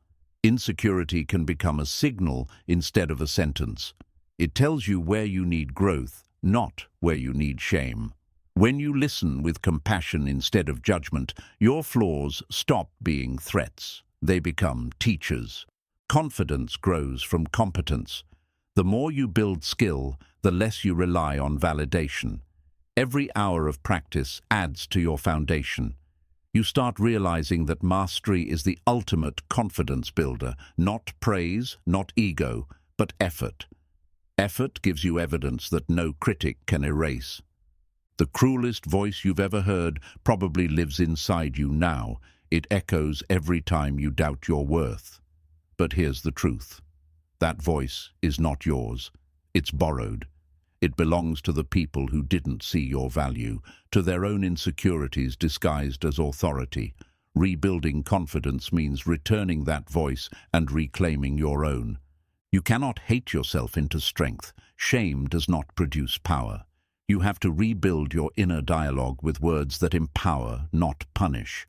Insecurity can become a signal instead of a sentence. It tells you where you need growth, not where you need shame. When you listen with compassion instead of judgment, your flaws stop being threats. They become teachers. Confidence grows from competence. The more you build skill, the less you rely on validation. Every hour of practice adds to your foundation. You start realizing that mastery is the ultimate confidence builder, not praise, not ego, but effort. Effort gives you evidence that no critic can erase. The cruelest voice you've ever heard probably lives inside you now. It echoes every time you doubt your worth. But here's the truth. That voice is not yours. It's borrowed. It belongs to the people who didn't see your value, to their own insecurities disguised as authority. Rebuilding confidence means returning that voice and reclaiming your own. You cannot hate yourself into strength. Shame does not produce power. You have to rebuild your inner dialogue with words that empower, not punish.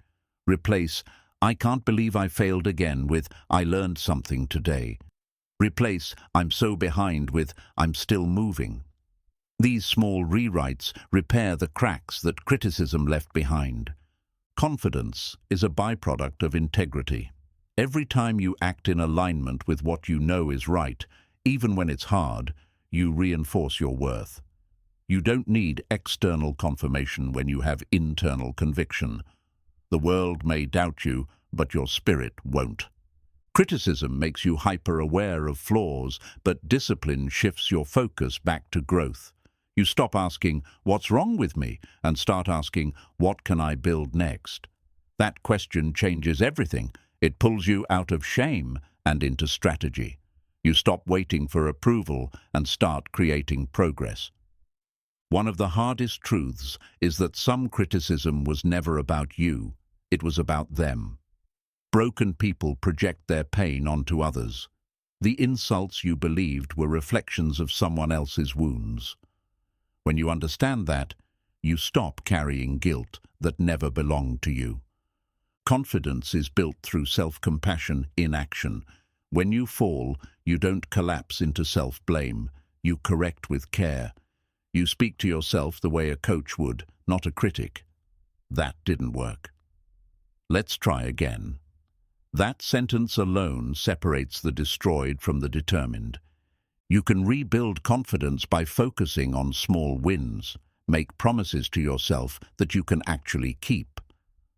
Replace, "I can't believe I failed again," with, "I learned something today." Replace, "I'm so behind," with, "I'm still moving." These small rewrites repair the cracks that criticism left behind. Confidence is a byproduct of integrity. Every time you act in alignment with what you know is right, even when it's hard, you reinforce your worth. You don't need external confirmation when you have internal conviction. The world may doubt you, but your spirit won't. Criticism makes you hyper-aware of flaws, but discipline shifts your focus back to growth. You stop asking, "What's wrong with me?" and start asking, "What can I build next?" That question changes everything. It pulls you out of shame and into strategy. You stop waiting for approval and start creating progress. One of the hardest truths is that some criticism was never about you. It was about them. Broken people project their pain onto others. The insults you believed were reflections of someone else's wounds. When you understand that, you stop carrying guilt that never belonged to you. Confidence is built through self-compassion in action. When you fall, you don't collapse into self-blame. You correct with care. You speak to yourself the way a coach would, not a critic. That didn't work. Let's try again. That sentence alone separates the destroyed from the determined. You can rebuild confidence by focusing on small wins. Make promises to yourself that you can actually keep.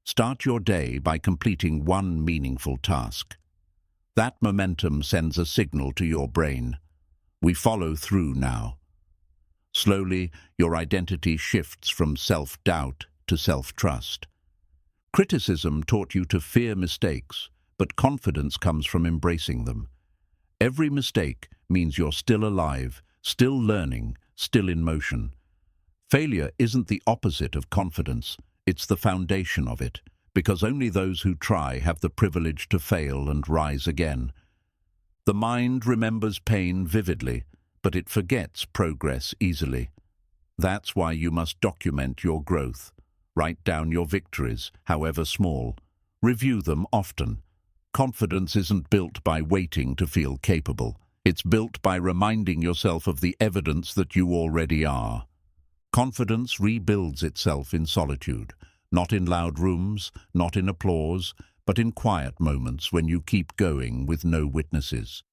Start your day by completing one meaningful task. That momentum sends a signal to your brain. We follow through now. Slowly, your identity shifts from self-doubt to self-trust. Criticism taught you to fear mistakes, but confidence comes from embracing them. Every mistake means you're still alive, still learning, still in motion. Failure isn't the opposite of confidence, it's the foundation of it, because only those who try have the privilege to fail and rise again. The mind remembers pain vividly, but it forgets progress easily. That's why you must document your growth. Write down your victories, however small. Review them often. Confidence isn't built by waiting to feel capable. It's built by reminding yourself of the evidence that you already are. Confidence rebuilds itself in solitude, not in loud rooms, not in applause, but in quiet moments when you keep going with no witnesses.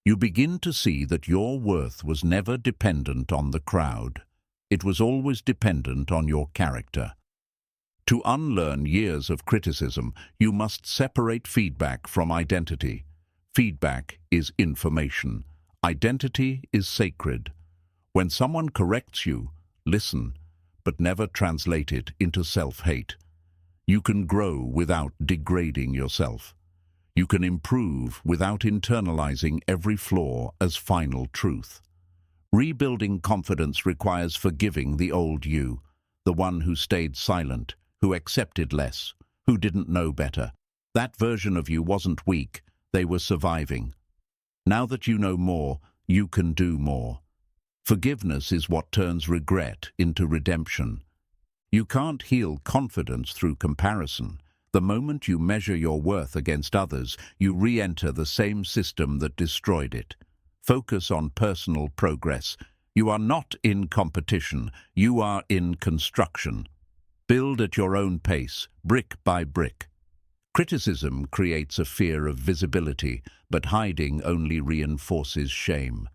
You begin to see that your worth was never dependent on the crowd. It was always dependent on your character. To unlearn years of criticism, you must separate feedback from identity. Feedback is information. Identity is sacred. When someone corrects you, listen, but never translate it into self-hate. You can grow without degrading yourself. You can improve without internalizing every flaw as final truth. Rebuilding confidence requires forgiving the old you, the one who stayed silent, who accepted less, who didn't know better. That version of you wasn't weak, they were surviving. Now that you know more, you can do more. Forgiveness is what turns regret into redemption. You can't heal confidence through comparison. The moment you measure your worth against others, you re-enter the same system that destroyed it. Focus on personal progress. You are not in competition, you are in construction. Build at your own pace, brick by brick. Criticism creates a fear of visibility, but hiding only reinforces shame.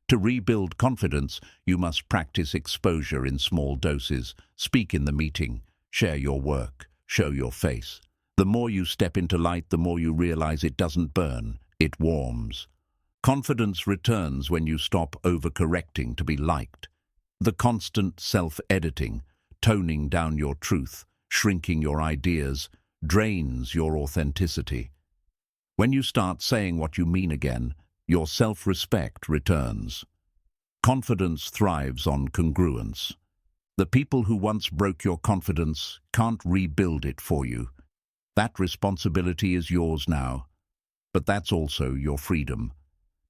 To rebuild confidence, you must practice exposure in small doses. Speak in the meeting, share your work, show your face. The more you step into light, the more you realize it doesn't burn, it warms. Confidence returns when you stop overcorrecting to be liked. The constant self-editing, toning down your truth, shrinking your ideas, drains your authenticity. When you start saying what you mean again, your self-respect returns. Confidence thrives on congruence. The people who once broke your confidence can't rebuild it for you. That responsibility is yours now. But that's also your freedom.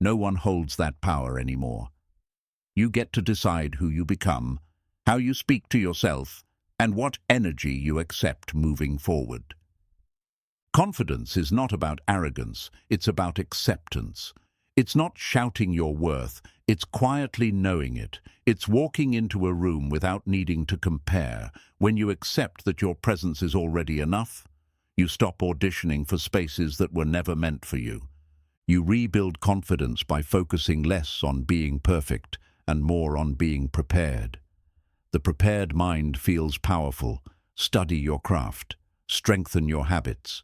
No one holds that power anymore. You get to decide who you become, how you speak to yourself, and what energy you accept moving forward. Confidence is not about arrogance, it's about acceptance. It's not shouting your worth, it's quietly knowing it. It's walking into a room without needing to compare. When you accept that your presence is already enough, you stop auditioning for spaces that were never meant for you. You rebuild confidence by focusing less on being perfect and more on being prepared. The prepared mind feels powerful. Study your craft. Strengthen your habits.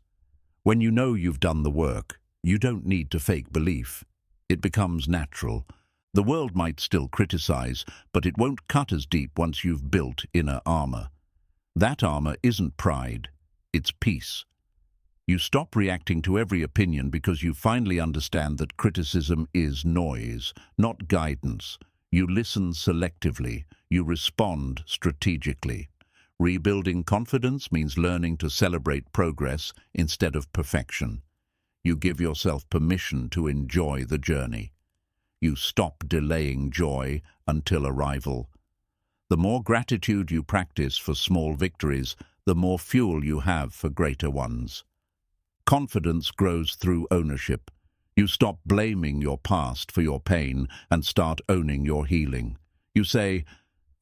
When you know you've done the work, you don't need to fake belief. It becomes natural. The world might still criticize, but it won't cut as deep once you've built inner armor. That armor isn't pride, it's peace. You stop reacting to every opinion because you finally understand that criticism is noise, not guidance. You listen selectively. You respond strategically. Rebuilding confidence means learning to celebrate progress instead of perfection. You give yourself permission to enjoy the journey. You stop delaying joy until arrival. The more gratitude you practice for small victories, the more fuel you have for greater ones. Confidence grows through ownership. You stop blaming your past for your pain and start owning your healing. You say,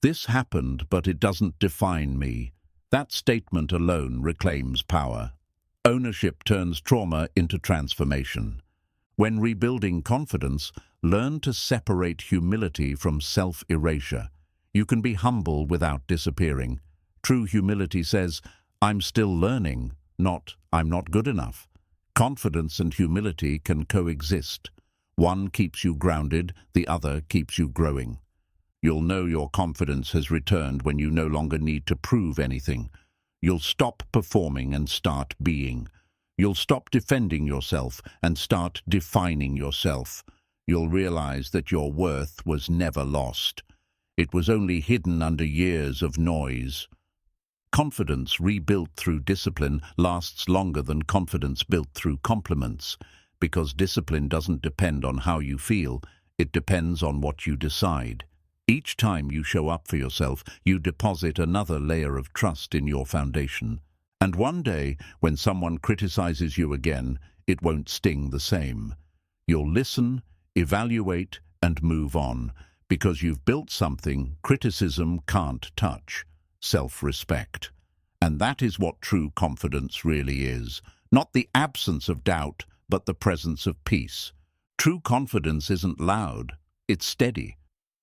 "This happened, but it doesn't define me." That statement alone reclaims power. Ownership turns trauma into transformation. When rebuilding confidence, learn to separate humility from self-erasure. You can be humble without disappearing. True humility says, "I'm still learning," not "I'm not good enough." Confidence and humility can coexist. One keeps you grounded, the other keeps you growing. You'll know your confidence has returned when you no longer need to prove anything. You'll stop performing and start being. You'll stop defending yourself and start defining yourself. You'll realize that your worth was never lost. It was only hidden under years of noise. Confidence rebuilt through discipline lasts longer than confidence built through compliments, because discipline doesn't depend on how you feel, it depends on what you decide. Each time you show up for yourself, you deposit another layer of trust in your foundation. And one day, when someone criticizes you again, it won't sting the same. You'll listen, evaluate, and move on, because you've built something criticism can't touch: self-respect. And that is what true confidence really is. Not the absence of doubt, but the presence of peace. True confidence isn't loud, it's steady.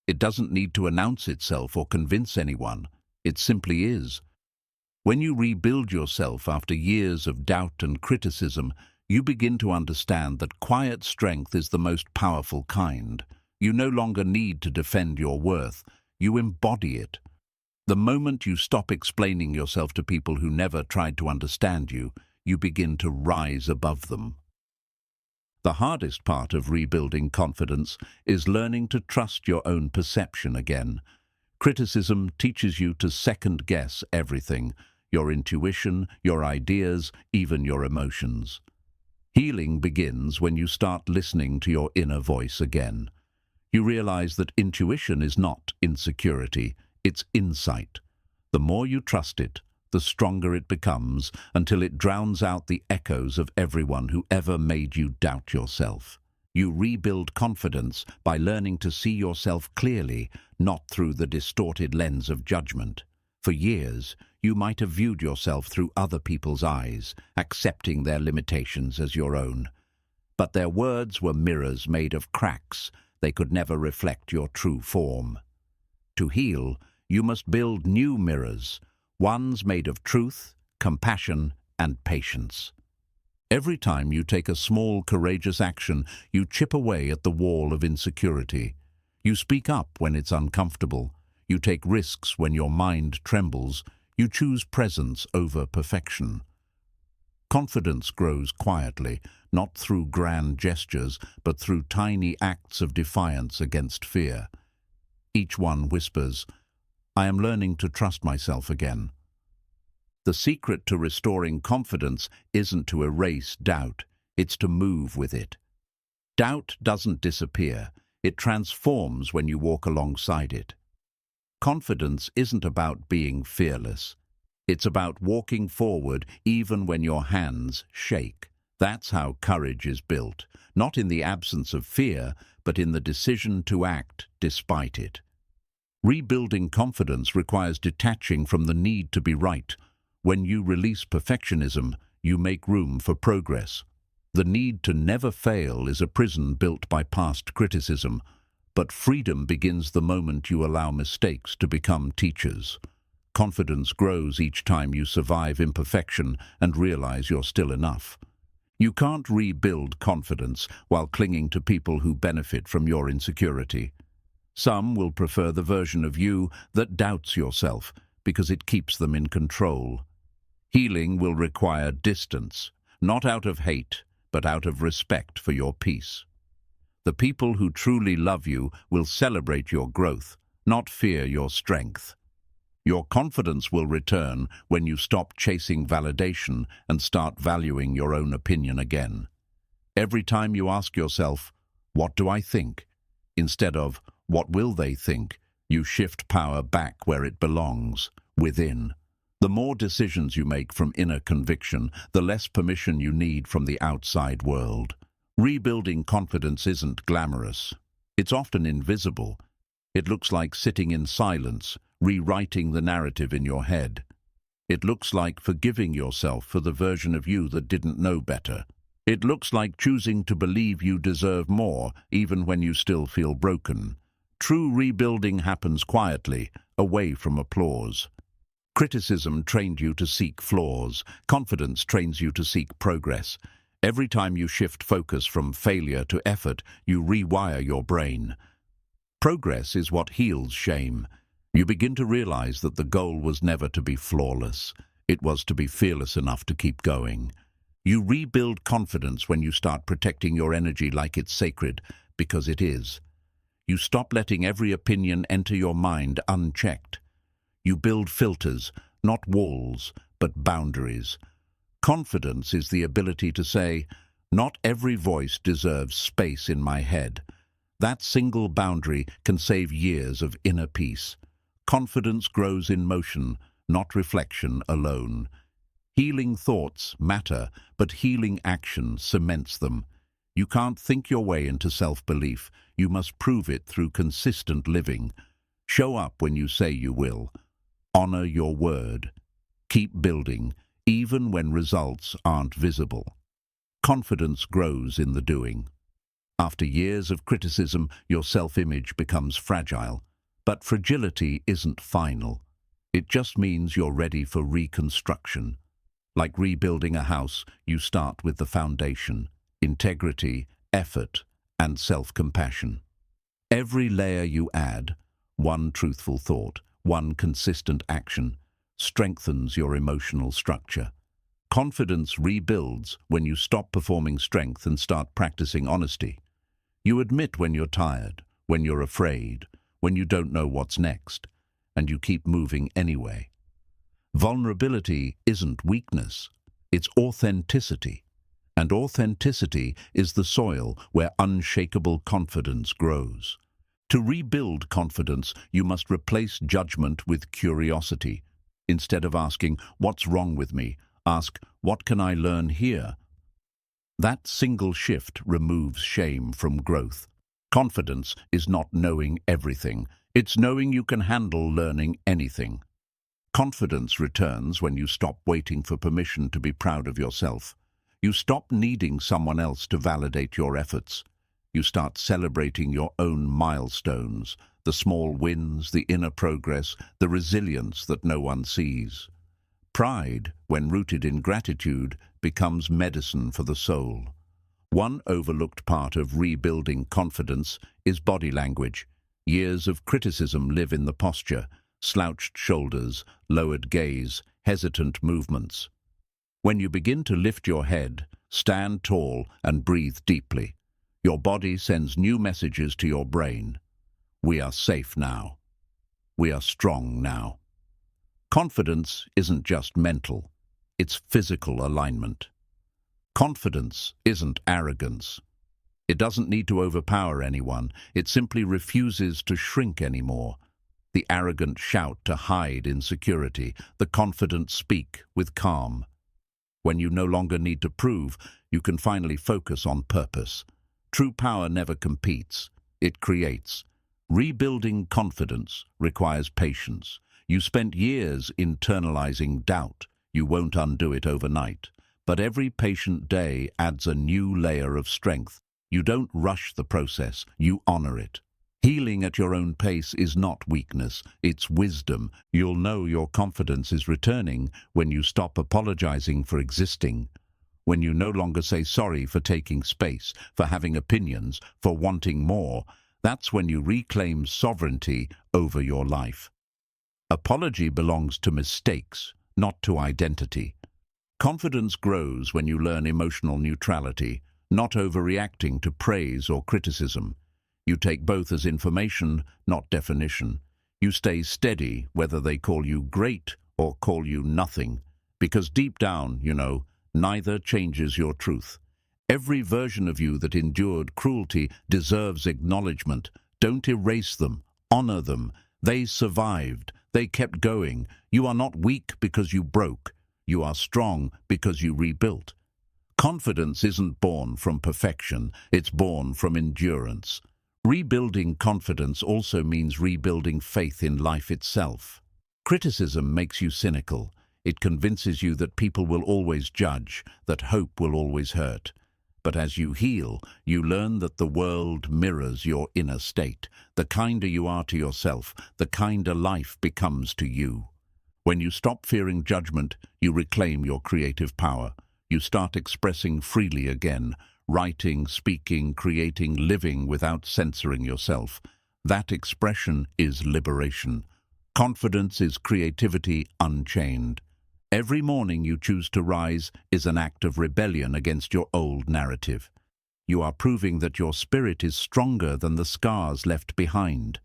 It doesn't need to announce itself or convince anyone. It simply is. When you rebuild yourself after years of doubt and criticism, you begin to understand that quiet strength is the most powerful kind. You no longer need to defend your worth. You embody it. The moment you stop explaining yourself to people who never tried to understand you, you begin to rise above them. The hardest part of rebuilding confidence is learning to trust your own perception again. Criticism teaches you to second-guess everything: your intuition, your ideas, even your emotions. Healing begins when you start listening to your inner voice again. You realize that intuition is not insecurity, it's insight. The more you trust it, the stronger it becomes, until it drowns out the echoes of everyone who ever made you doubt yourself. You rebuild confidence by learning to see yourself clearly, not through the distorted lens of judgment. For years, you might have viewed yourself through other people's eyes, accepting their limitations as your own. But their words were mirrors made of cracks. They could never reflect your true form. To heal, you must build new mirrors, ones made of truth, compassion, and patience. Every time you take a small, courageous action, you chip away at the wall of insecurity. You speak up when it's uncomfortable. You take risks when your mind trembles. You choose presence over perfection. Confidence grows quietly, not through grand gestures, but through tiny acts of defiance against fear. Each one whispers, "I am learning to trust myself again." The secret to restoring confidence isn't to erase doubt, it's to move with it. Doubt doesn't disappear, it transforms when you walk alongside it. Confidence isn't about being fearless. It's about walking forward even when your hands shake. That's how courage is built, not in the absence of fear, but in the decision to act despite it. Rebuilding confidence requires detaching from the need to be right. When you release perfectionism, you make room for progress. The need to never fail is a prison built by past criticism, but freedom begins the moment you allow mistakes to become teachers. Confidence grows each time you survive imperfection and realize you're still enough. You can't rebuild confidence while clinging to people who benefit from your insecurity. Some will prefer the version of you that doubts yourself because it keeps them in control. Healing will require distance, not out of hate, but out of respect for your peace. The people who truly love you will celebrate your growth, not fear your strength. Your confidence will return when you stop chasing validation and start valuing your own opinion again. Every time you ask yourself, "What do I think?" instead of, "What will they think?" you shift power back where it belongs, within. The more decisions you make from inner conviction, the less permission you need from the outside world. Rebuilding confidence isn't glamorous. It's often invisible. It looks like sitting in silence, rewriting the narrative in your head. It looks like forgiving yourself for the version of you that didn't know better. It looks like choosing to believe you deserve more, even when you still feel broken. True rebuilding happens quietly, away from applause. Criticism trained you to seek flaws. Confidence trains you to seek progress. Every time you shift focus from failure to effort, you rewire your brain. Progress is what heals shame. You begin to realize that the goal was never to be flawless. It was to be fearless enough to keep going. You rebuild confidence when you start protecting your energy like it's sacred, because it is. You stop letting every opinion enter your mind unchecked. You build filters, not walls, but boundaries. Confidence is the ability to say, "Not every voice deserves space in my head." That single boundary can save years of inner peace. Confidence grows in motion, not reflection alone. Healing thoughts matter, but healing action cements them. You can't think your way into self-belief. You must prove it through consistent living. Show up when you say you will. Honor your word. Keep building, even when results aren't visible. Confidence grows in the doing. After years of criticism, your self-image becomes fragile. But fragility isn't final. It just means you're ready for reconstruction. Like rebuilding a house, you start with the foundation: integrity, effort, and self-compassion. Every layer you add, one truthful thought, one consistent action, strengthens your emotional structure. Confidence rebuilds when you stop performing strength and start practicing honesty. You admit when you're tired, when you're afraid, when you don't know what's next, and you keep moving anyway. Vulnerability isn't weakness, it's authenticity. And authenticity is the soil where unshakable confidence grows. To rebuild confidence, you must replace judgment with curiosity. Instead of asking, "What's wrong with me?" ask, "What can I learn here?" That single shift removes shame from growth. Confidence is not knowing everything. It's knowing you can handle learning anything. Confidence returns when you stop waiting for permission to be proud of yourself. You stop needing someone else to validate your efforts. You start celebrating your own milestones, the small wins, the inner progress, the resilience that no one sees. Pride, when rooted in gratitude, becomes medicine for the soul. One overlooked part of rebuilding confidence is body language. Years of criticism live in the posture, slouched shoulders, lowered gaze, hesitant movements. When you begin to lift your head, stand tall and breathe deeply, your body sends new messages to your brain. We are safe now. We are strong now. Confidence isn't just mental, it's physical alignment. Confidence isn't arrogance. It doesn't need to overpower anyone, it simply refuses to shrink anymore. The arrogant shout to hide insecurity, the confident speak with calm. When you no longer need to prove, you can finally focus on purpose. True power never competes, it creates. Rebuilding confidence requires patience. You spent years internalizing doubt. You won't undo it overnight. But every patient day adds a new layer of strength. You don't rush the process, you honor it. Healing at your own pace is not weakness, it's wisdom. You'll know your confidence is returning when you stop apologizing for existing. When you no longer say sorry for taking space, for having opinions, for wanting more. That's when you reclaim sovereignty over your life. Apology belongs to mistakes, not to identity. Confidence grows when you learn emotional neutrality, not overreacting to praise or criticism. You take both as information, not definition. You stay steady whether they call you great or call you nothing, because deep down, you know, neither changes your truth. Every version of you that endured cruelty deserves acknowledgement. Don't erase them, honor them. They survived, they kept going. You are not weak because you broke. You are strong because you rebuilt. Confidence isn't born from perfection, it's born from endurance. Rebuilding confidence also means rebuilding faith in life itself. Criticism makes you cynical. It convinces you that people will always judge, that hope will always hurt. But as you heal, you learn that the world mirrors your inner state. The kinder you are to yourself, the kinder life becomes to you. When you stop fearing judgment, you reclaim your creative power. You start expressing freely again, writing, speaking, creating, living without censoring yourself. That expression is liberation. Confidence is creativity unchained. Every morning you choose to rise is an act of rebellion against your old narrative. You are proving that your spirit is stronger than the scars left behind.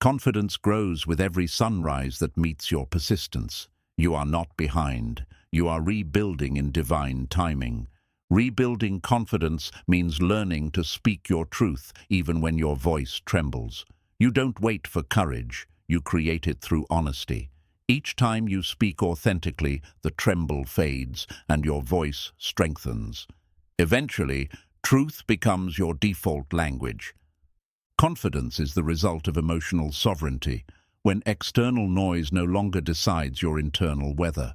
Confidence grows with every sunrise that meets your persistence. You are not behind. You are rebuilding in divine timing. Rebuilding confidence means learning to speak your truth even when your voice trembles. You don't wait for courage, you create it through honesty. Each time you speak authentically, the tremble fades and your voice strengthens. Eventually, truth becomes your default language. Confidence is the result of emotional sovereignty, when external noise no longer decides your internal weather.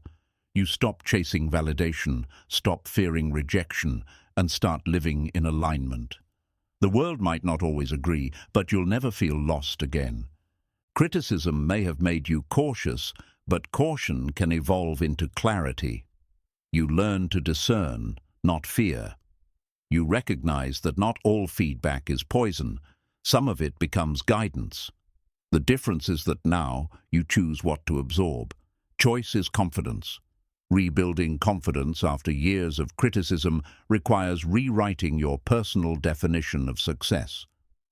You stop chasing validation, stop fearing rejection, and start living in alignment. The world might not always agree, but you'll never feel lost again. Criticism may have made you cautious, but caution can evolve into clarity. You learn to discern, not fear. You recognize that not all feedback is poison. Some of it becomes guidance. The difference is that now you choose what to absorb. Choice is confidence. Rebuilding confidence after years of criticism requires rewriting your personal definition of success.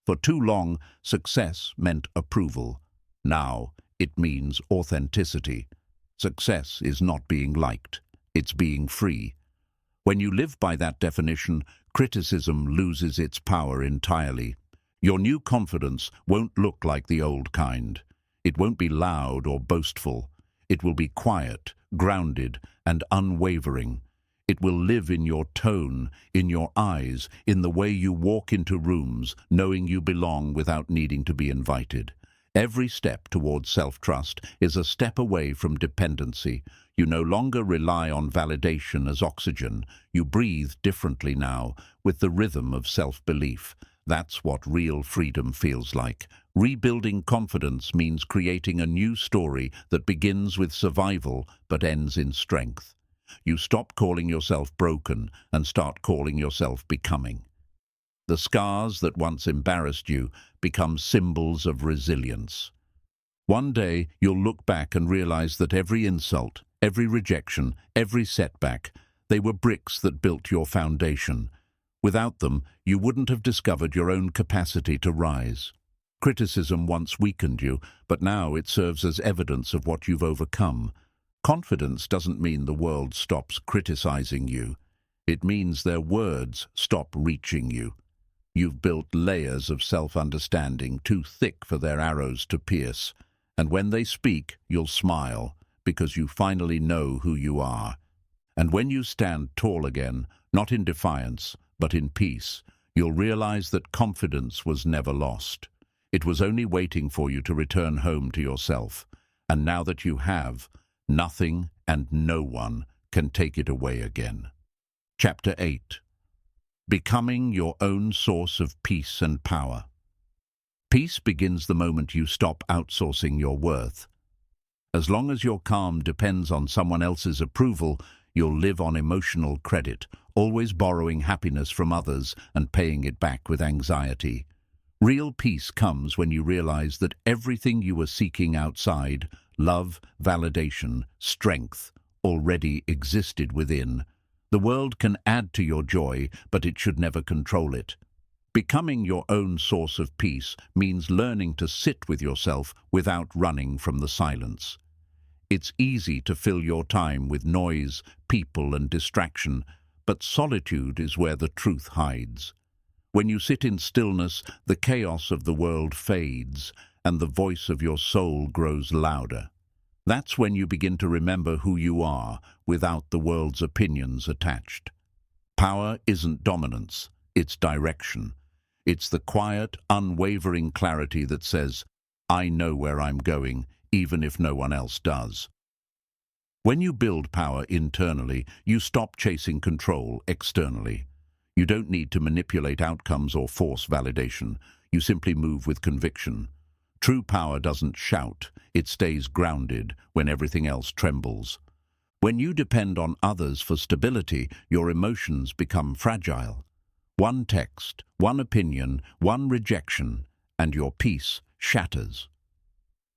For too long, success meant approval. Now, it means authenticity. Success is not being liked, it's being free. When you live by that definition, criticism loses its power entirely. Your new confidence won't look like the old kind. It won't be loud or boastful. It will be quiet, grounded, and unwavering. It will live in your tone, in your eyes, in the way you walk into rooms, knowing you belong without needing to be invited. Every step towards self-trust is a step away from dependency. You no longer rely on validation as oxygen. You breathe differently now, with the rhythm of self-belief. That's what real freedom feels like. Rebuilding confidence means creating a new story that begins with survival but ends in strength. You stop calling yourself broken and start calling yourself becoming. The scars that once embarrassed you become symbols of resilience. One day, you'll look back and realize that every insult, every rejection, every setback, they were bricks that built your foundation. Without them, you wouldn't have discovered your own capacity to rise. Criticism once weakened you, but now it serves as evidence of what you've overcome. Confidence doesn't mean the world stops criticizing you. It means their words stop reaching you. You've built layers of self-understanding too thick for their arrows to pierce. And when they speak, you'll smile, because you finally know who you are. And when you stand tall again, not in defiance, but in peace, you'll realize that confidence was never lost. It was only waiting for you to return home to yourself. And now that you have, nothing and no one can take it away again. Chapter 8. Becoming your own source of peace and power. Peace begins the moment you stop outsourcing your worth. As long as your calm depends on someone else's approval, you'll live on emotional credit, always borrowing happiness from others and paying it back with anxiety. Real peace comes when you realize that everything you were seeking outside, love, validation, strength, already existed within. The world can add to your joy, but it should never control it. Becoming your own source of peace means learning to sit with yourself without running from the silence. It's easy to fill your time with noise, people, and distraction, but solitude is where the truth hides. When you sit in stillness, the chaos of the world fades, and the voice of your soul grows louder. That's when you begin to remember who you are, without the world's opinions attached. Power isn't dominance, it's direction. It's the quiet, unwavering clarity that says, I know where I'm going, even if no one else does. When you build power internally, you stop chasing control externally. You don't need to manipulate outcomes or force validation. You simply move with conviction. True power doesn't shout, it stays grounded when everything else trembles. When you depend on others for stability, your emotions become fragile. One text, one opinion, one rejection, and your peace shatters.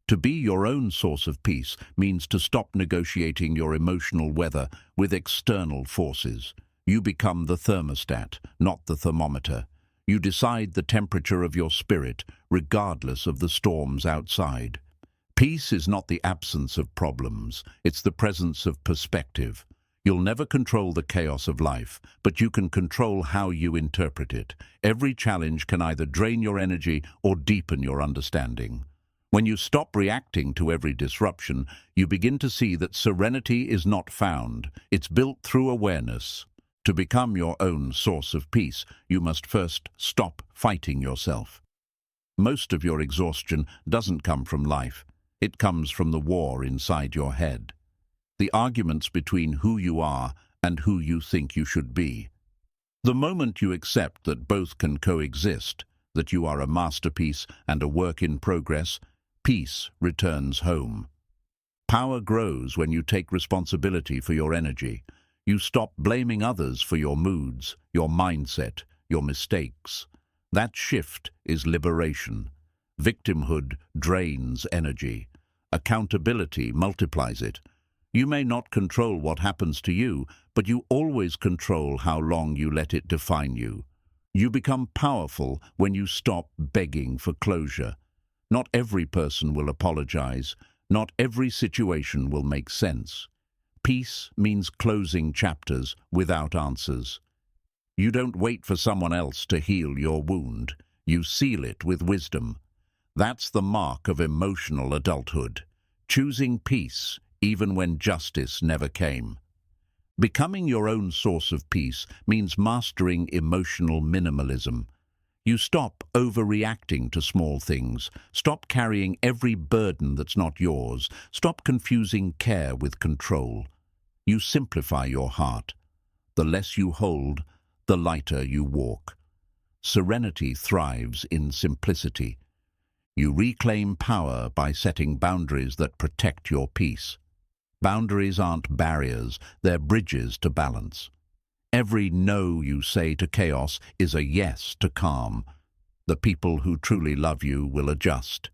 To be your own source of peace means to stop negotiating your emotional weather with external forces. You become the thermostat, not the thermometer. You decide the temperature of your spirit, regardless of the storms outside. Peace is not the absence of problems, it's the presence of perspective. You'll never control the chaos of life, but you can control how you interpret it. Every challenge can either drain your energy or deepen your understanding. When you stop reacting to every disruption, you begin to see that serenity is not found, it's built through awareness. To become your own source of peace, you must first stop fighting yourself. Most of your exhaustion doesn't come from life, it comes from the war inside your head. The arguments between who you are and who you think you should be. The moment you accept that both can coexist, that you are a masterpiece and a work in progress, peace returns home. Power grows when you take responsibility for your energy. You stop blaming others for your moods, your mindset, your mistakes. That shift is liberation. Victimhood drains energy. Accountability multiplies it. You may not control what happens to you, but you always control how long you let it define you. You become powerful when you stop begging for closure. Not every person will apologize. Not every situation will make sense. Peace means closing chapters without answers. You don't wait for someone else to heal your wound. You seal it with wisdom. That's the mark of emotional adulthood. Choosing peace even when justice never came. Becoming your own source of peace means mastering emotional minimalism. You stop overreacting to small things. Stop carrying every burden that's not yours. Stop confusing care with control. You simplify your heart. The less you hold, the lighter you walk. Serenity thrives in simplicity. You reclaim power by setting boundaries that protect your peace. Boundaries aren't barriers, they're bridges to balance. Every no you say to chaos is a yes to calm. The people who truly love you will adjust.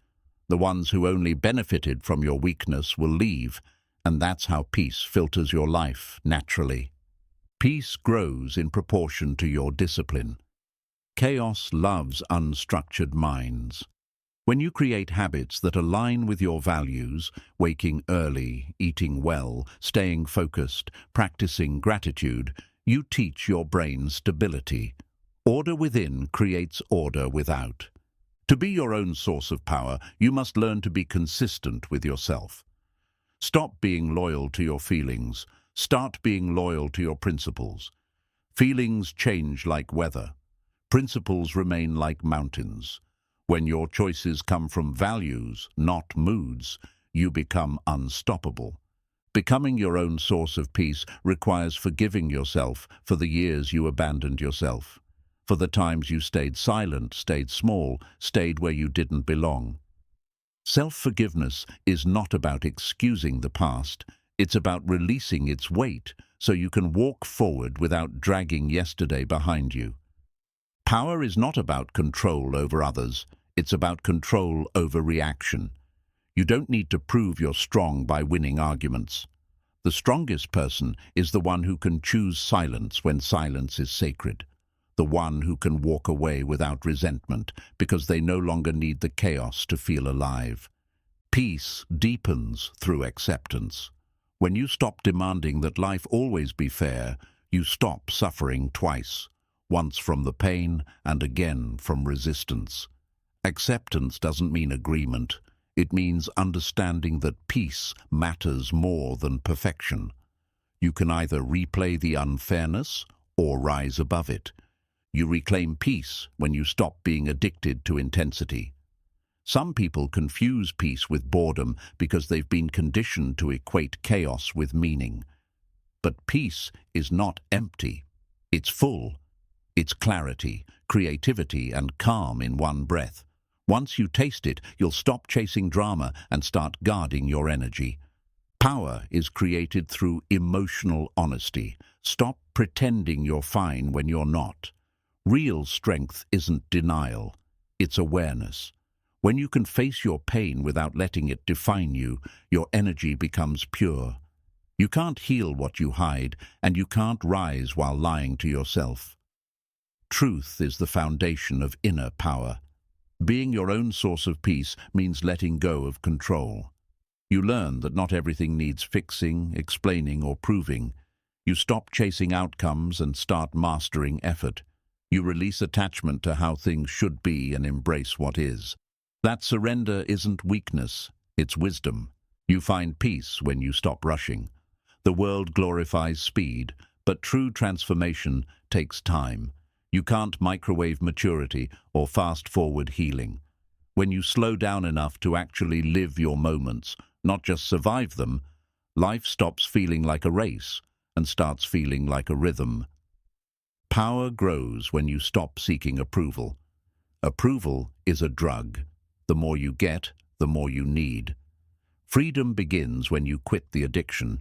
The ones who only benefited from your weakness will leave, and that's how peace filters your life naturally. Peace grows in proportion to your discipline. Chaos loves unstructured minds. When you create habits that align with your values, waking early, eating well, staying focused, practicing gratitude, you teach your brain stability. Order within creates order without. To be your own source of power, you must learn to be consistent with yourself. Stop being loyal to your feelings. Start being loyal to your principles. Feelings change like weather. Principles remain like mountains. When your choices come from values, not moods, you become unstoppable. Becoming your own source of peace requires forgiving yourself for the years you abandoned yourself, for the times you stayed silent, stayed small, stayed where you didn't belong. Self-forgiveness is not about excusing the past, it's about releasing its weight so you can walk forward without dragging yesterday behind you. Power is not about control over others, it's about control over reaction. You don't need to prove you're strong by winning arguments. The strongest person is the one who can choose silence when silence is sacred. The one who can walk away without resentment because they no longer need the chaos to feel alive. Peace deepens through acceptance. When you stop demanding that life always be fair, you stop suffering twice, once from the pain and again from resistance. Acceptance doesn't mean agreement. It means understanding that peace matters more than perfection. You can either replay the unfairness or rise above it. You reclaim peace when you stop being addicted to intensity. Some people confuse peace with boredom because they've been conditioned to equate chaos with meaning. But peace is not empty. It's full. It's clarity, creativity, and calm in one breath. Once you taste it, you'll stop chasing drama and start guarding your energy. Power is created through emotional honesty. Stop pretending you're fine when you're not. Real strength isn't denial, it's awareness. When you can face your pain without letting it define you, your energy becomes pure. You can't heal what you hide, and you can't rise while lying to yourself. Truth is the foundation of inner power. Being your own source of peace means letting go of control. You learn that not everything needs fixing, explaining, or proving. You stop chasing outcomes and start mastering effort. You release attachment to how things should be and embrace what is. That surrender isn't weakness, it's wisdom. You find peace when you stop rushing. The world glorifies speed, but true transformation takes time. You can't microwave maturity or fast-forward healing. When you slow down enough to actually live your moments, not just survive them, life stops feeling like a race and starts feeling like a rhythm. Power grows when you stop seeking approval. Approval is a drug. The more you get, the more you need. Freedom begins when you quit the addiction.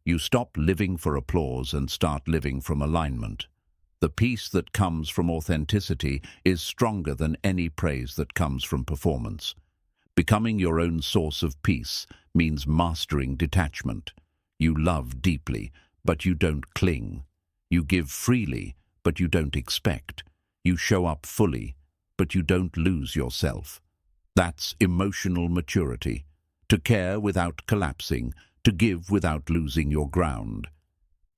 You stop living for applause and start living from alignment. The peace that comes from authenticity is stronger than any praise that comes from performance. Becoming your own source of peace means mastering detachment. You love deeply, but you don't cling. You give freely, but you don't expect. You show up fully, but you don't lose yourself. That's emotional maturity. To care without collapsing, to give without losing your ground.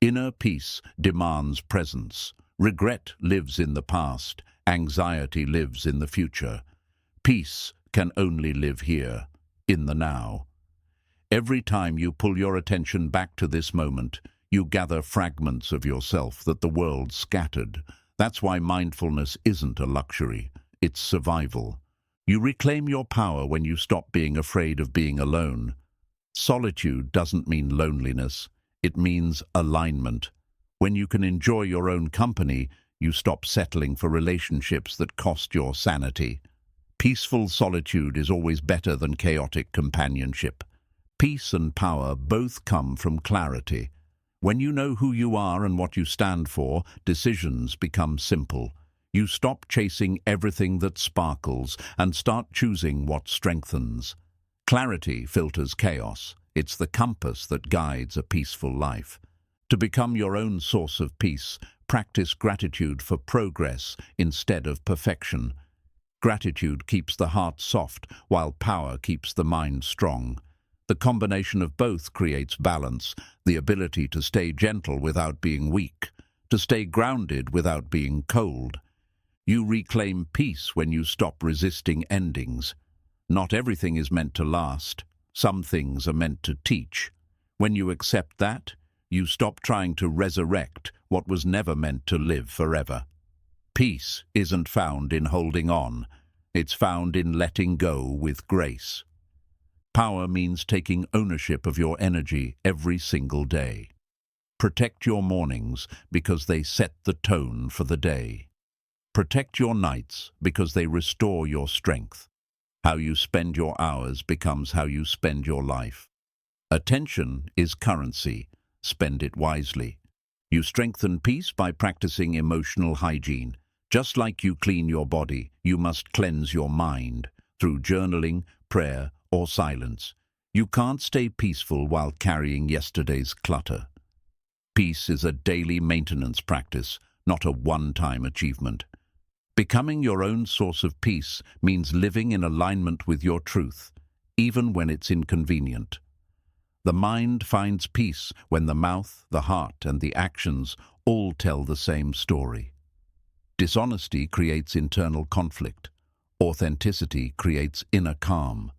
Inner peace demands presence. Regret lives in the past. Anxiety lives in the future. Peace can only live here, in the now. Every time you pull your attention back to this moment, you gather fragments of yourself that the world scattered. That's why mindfulness isn't a luxury, it's survival. You reclaim your power when you stop being afraid of being alone. Solitude doesn't mean loneliness, it means alignment. When you can enjoy your own company, you stop settling for relationships that cost your sanity. Peaceful solitude is always better than chaotic companionship. Peace and power both come from clarity. When you know who you are and what you stand for, decisions become simple. You stop chasing everything that sparkles and start choosing what strengthens. Clarity filters chaos. It's the compass that guides a peaceful life. To become your own source of peace, practice gratitude for progress instead of perfection. Gratitude keeps the heart soft, while power keeps the mind strong. The combination of both creates balance, the ability to stay gentle without being weak, to stay grounded without being cold. You reclaim peace when you stop resisting endings. Not everything is meant to last. Some things are meant to teach. When you accept that, you stop trying to resurrect what was never meant to live forever. Peace isn't found in holding on. It's found in letting go with grace. Power means taking ownership of your energy every single day. Protect your mornings because they set the tone for the day. Protect your nights because they restore your strength. How you spend your hours becomes how you spend your life. Attention is currency. Spend it wisely. You strengthen peace by practicing emotional hygiene. Just like you clean your body, you must cleanse your mind through journaling, prayer, or silence. You can't stay peaceful while carrying yesterday's clutter. Peace is a daily maintenance practice, not a one-time achievement. Becoming your own source of peace means living in alignment with your truth, even when it's inconvenient. The mind finds peace when the mouth, the heart, and the actions all tell the same story. Dishonesty creates internal conflict. Authenticity creates inner calm.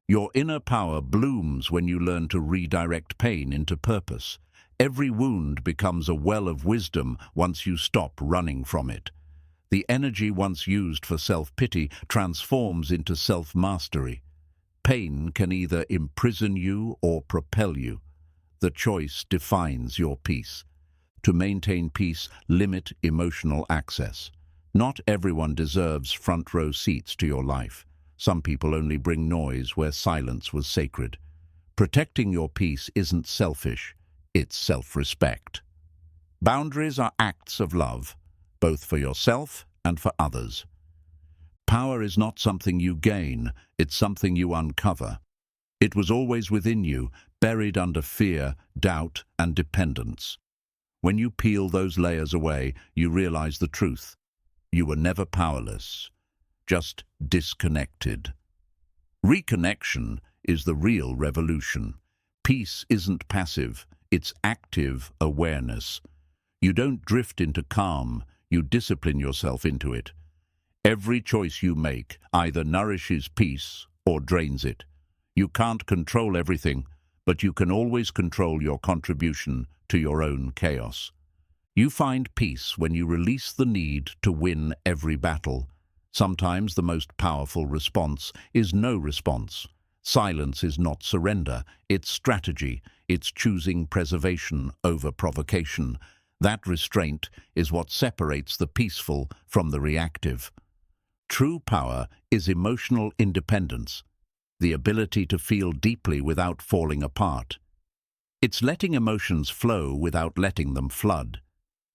Your inner power blooms when you learn to redirect pain into purpose. Every wound becomes a well of wisdom once you stop running from it. The energy once used for self-pity transforms into self-mastery. Pain can either imprison you or propel you. The choice defines your peace. To maintain peace, limit emotional access. Not everyone deserves front-row seats to your life. Some people only bring noise where silence was sacred. Protecting your peace isn't selfish, it's self-respect. Boundaries are acts of love, both for yourself and for others. Power is not something you gain, it's something you uncover. It was always within you, buried under fear, doubt, and dependence. When you peel those layers away, you realize the truth. You were never powerless, just disconnected. Reconnection is the real revolution. Peace isn't passive, it's active awareness. You don't drift into calm, you discipline yourself into it. Every choice you make either nourishes peace or drains it. You can't control everything, but you can always control your contribution to your own chaos. You find peace when you release the need to win every battle. Sometimes the most powerful response is no response. Silence is not surrender, it's strategy, it's choosing preservation over provocation. That restraint is what separates the peaceful from the reactive. True power is emotional independence, the ability to feel deeply without falling apart. It's letting emotions flow without letting them flood.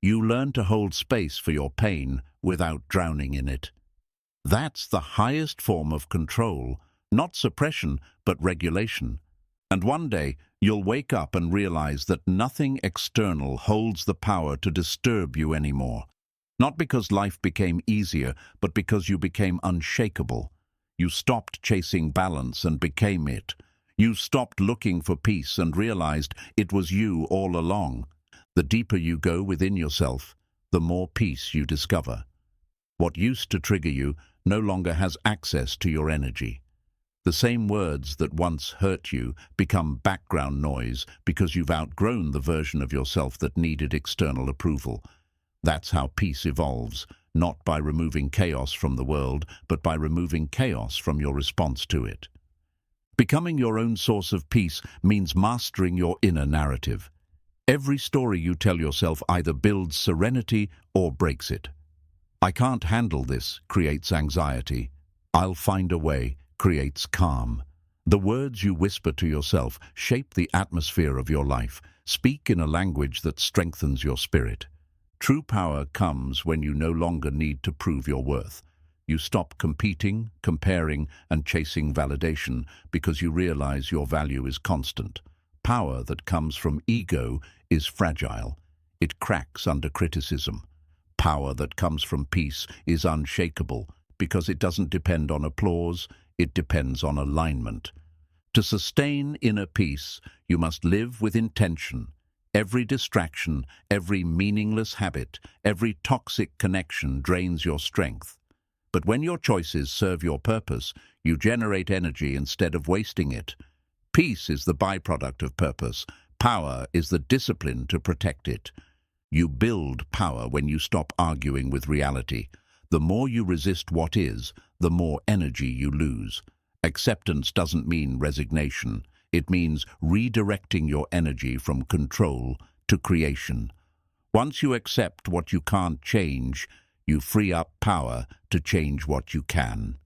You learn to hold space for your pain without drowning in it. That's the highest form of control, not suppression, but regulation. And one day, you'll wake up and realize that nothing external holds the power to disturb you anymore. Not because life became easier, but because you became unshakable. You stopped chasing balance and became it. You stopped looking for peace and realized it was you all along. The deeper you go within yourself, the more peace you discover. What used to trigger you no longer has access to your energy. The same words that once hurt you become background noise because you've outgrown the version of yourself that needed external approval. That's how peace evolves, not by removing chaos from the world, but by removing chaos from your response to it. Becoming your own source of peace means mastering your inner narrative. Every story you tell yourself either builds serenity or breaks it. I can't handle this creates anxiety. I'll find a way creates calm. The words you whisper to yourself shape the atmosphere of your life. Speak in a language that strengthens your spirit. True power comes when you no longer need to prove your worth. You stop competing, comparing, and chasing validation because you realize your value is constant. Power that comes from ego is fragile. It cracks under criticism. Power that comes from peace is unshakable because it doesn't depend on applause, it depends on alignment. To sustain inner peace, you must live with intention. Every distraction, every meaningless habit, every toxic connection drains your strength. But when your choices serve your purpose, you generate energy instead of wasting it. Peace is the byproduct of purpose. Power is the discipline to protect it. You build power when you stop arguing with reality. The more you resist what is, the more energy you lose. Acceptance doesn't mean resignation. It means redirecting your energy from control to creation. Once you accept what you can't change, you free up power to change what you can.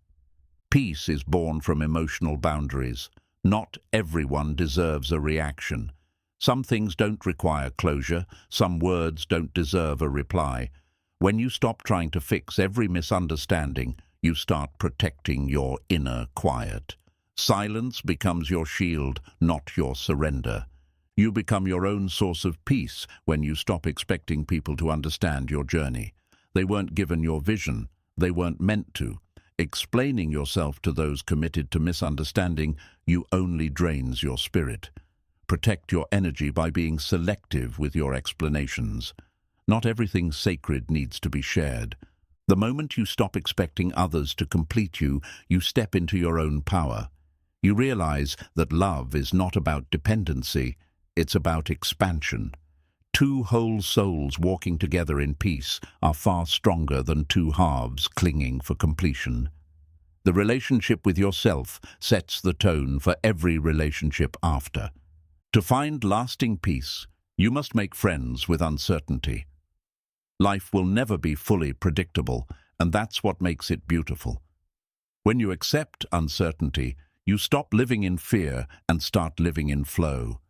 Peace is born from emotional boundaries. Not everyone deserves a reaction. Some things don't require closure. Some words don't deserve a reply. When you stop trying to fix every misunderstanding, you start protecting your inner quiet. Silence becomes your shield, not your surrender. You become your own source of peace when you stop expecting people to understand your journey. They weren't given your vision. They weren't meant to. Explaining yourself to those committed to misunderstanding you only drains your spirit. Protect your energy by being selective with your explanations. Not everything sacred needs to be shared. The moment you stop expecting others to complete you, you step into your own power. You realize that love is not about dependency, it's about expansion. Two whole souls walking together in peace are far stronger than two halves clinging for completion. The relationship with yourself sets the tone for every relationship after. To find lasting peace, you must make friends with uncertainty. Life will never be fully predictable, and that's what makes it beautiful. When you accept uncertainty, you stop living in fear and start living in flow.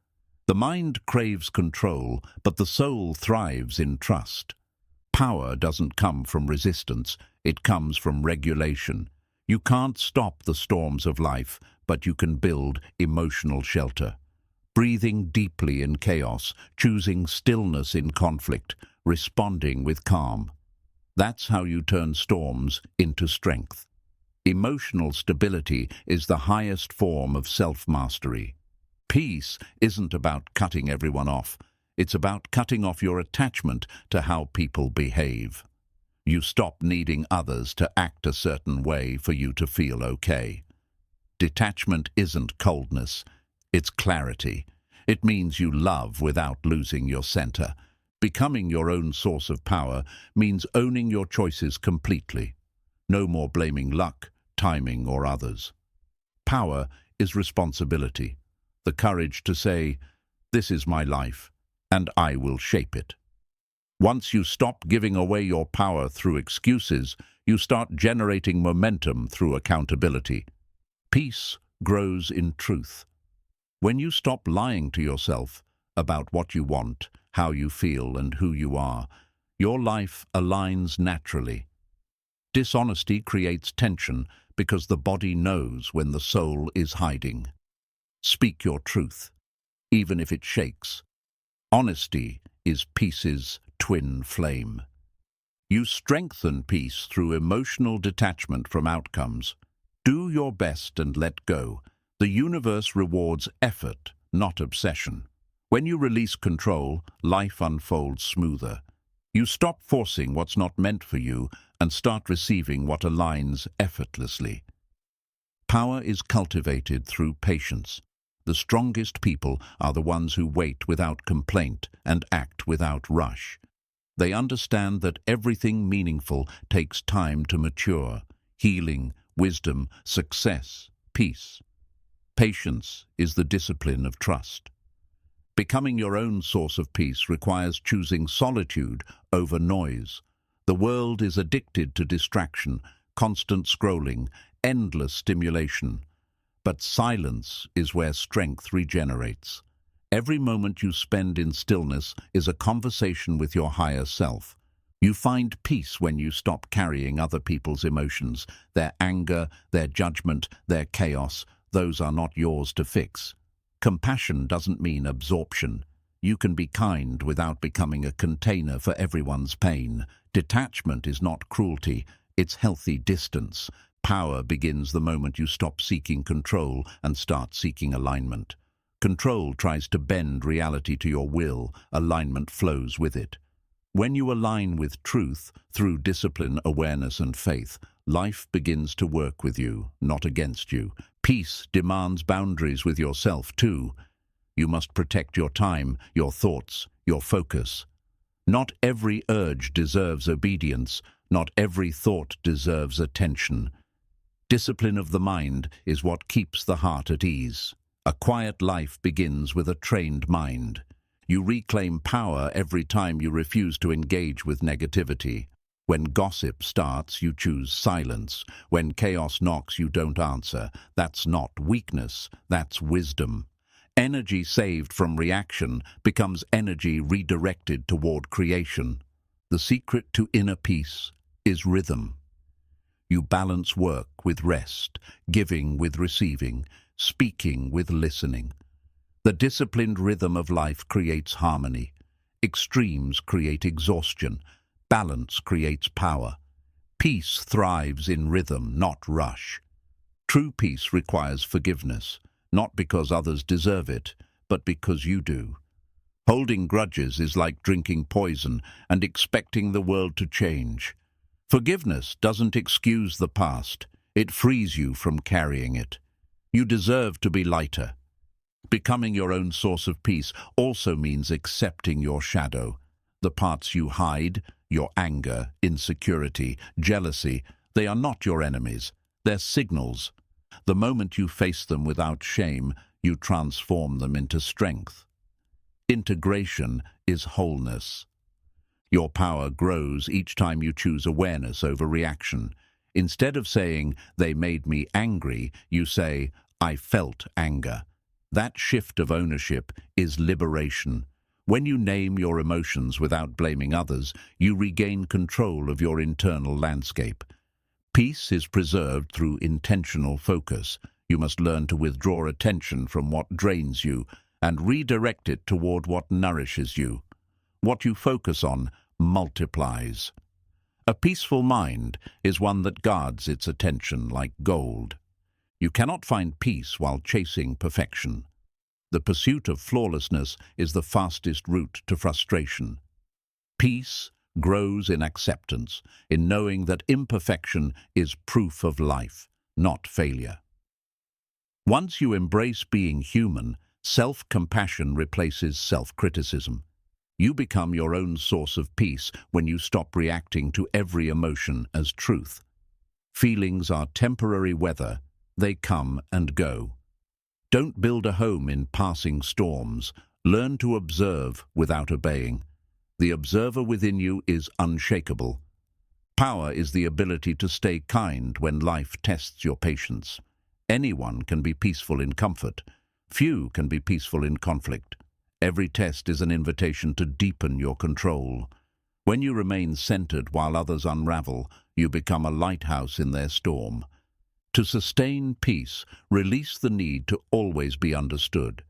The mind craves control, but the soul thrives in trust. Power doesn't come from resistance, it comes from regulation. You can't stop the storms of life, but you can build emotional shelter. Breathing deeply in chaos, choosing stillness in conflict, responding with calm. That's how you turn storms into strength. Emotional stability is the highest form of self-mastery. Peace isn't about cutting everyone off. It's about cutting off your attachment to how people behave. You stop needing others to act a certain way for you to feel okay. Detachment isn't coldness, it's clarity. It means you love without losing your center. Becoming your own source of power means owning your choices completely. No more blaming luck, timing, or others. Power is responsibility. The courage to say, "This is my life, and I will shape it." Once you stop giving away your power through excuses, you start generating momentum through accountability. Peace grows in truth. When you stop lying to yourself about what you want, how you feel, and who you are, your life aligns naturally. Dishonesty creates tension because the body knows when the soul is hiding. Speak your truth, even if it shakes. Honesty is peace's twin flame. You strengthen peace through emotional detachment from outcomes. Do your best and let go. The universe rewards effort, not obsession. When you release control, life unfolds smoother. You stop forcing what's not meant for you and start receiving what aligns effortlessly. Power is cultivated through patience. The strongest people are the ones who wait without complaint and act without rush. They understand that everything meaningful takes time to mature: healing, wisdom, success, peace. Patience is the discipline of trust. Becoming your own source of peace requires choosing solitude over noise. The world is addicted to distraction, constant scrolling, endless stimulation. But silence is where strength regenerates. Every moment you spend in stillness is a conversation with your higher self. You find peace when you stop carrying other people's emotions, their anger, their judgment, their chaos. Those are not yours to fix. Compassion doesn't mean absorption. You can be kind without becoming a container for everyone's pain. Detachment is not cruelty, it's healthy distance. Power begins the moment you stop seeking control and start seeking alignment. Control tries to bend reality to your will, alignment flows with it. When you align with truth through discipline, awareness, and faith, life begins to work with you, not against you. Peace demands boundaries with yourself too. You must protect your time, your thoughts, your focus. Not every urge deserves obedience. Not every thought deserves attention. Discipline of the mind is what keeps the heart at ease. A quiet life begins with a trained mind. You reclaim power every time you refuse to engage with negativity. When gossip starts, you choose silence. When chaos knocks, you don't answer. That's not weakness, that's wisdom. Energy saved from reaction becomes energy redirected toward creation. The secret to inner peace is rhythm. You balance work with rest, giving with receiving, speaking with listening. The disciplined rhythm of life creates harmony. Extremes create exhaustion. Balance creates power. Peace thrives in rhythm, not rush. True peace requires forgiveness, not because others deserve it, but because you do. Holding grudges is like drinking poison and expecting the world to change. Forgiveness doesn't excuse the past, it frees you from carrying it. You deserve to be lighter. Becoming your own source of peace also means accepting your shadow. The parts you hide, your anger, insecurity, jealousy, they are not your enemies, they're signals. The moment you face them without shame, you transform them into strength. Integration is wholeness. Your power grows each time you choose awareness over reaction. Instead of saying, "They made me angry," you say, "I felt anger." That shift of ownership is liberation. When you name your emotions without blaming others, you regain control of your internal landscape. Peace is preserved through intentional focus. You must learn to withdraw attention from what drains you and redirect it toward what nourishes you. What you focus on multiplies. A peaceful mind is one that guards its attention like gold. You cannot find peace while chasing perfection. The pursuit of flawlessness is the fastest route to frustration. Peace grows in acceptance, in knowing that imperfection is proof of life, not failure. Once you embrace being human, self-compassion replaces self-criticism. You become your own source of peace when you stop reacting to every emotion as truth. Feelings are temporary weather. They come and go. Don't build a home in passing storms. Learn to observe without obeying. The observer within you is unshakable. Power is the ability to stay kind when life tests your patience. Anyone can be peaceful in comfort. Few can be peaceful in conflict. Every test is an invitation to deepen your control. When you remain centered while others unravel, you become a lighthouse in their storm. To sustain peace, release the need to always be understood.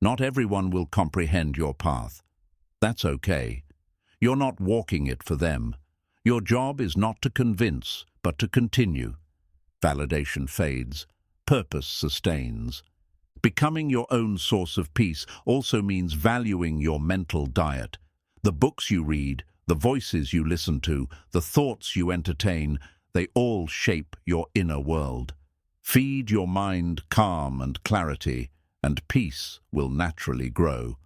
Not everyone will comprehend your path. That's okay. You're not walking it for them. Your job is not to convince, but to continue. Validation fades. Purpose sustains. Becoming your own source of peace also means valuing your mental diet. The books you read, the voices you listen to, the thoughts you entertain, they all shape your inner world. Feed your mind calm and clarity, and peace will naturally grow.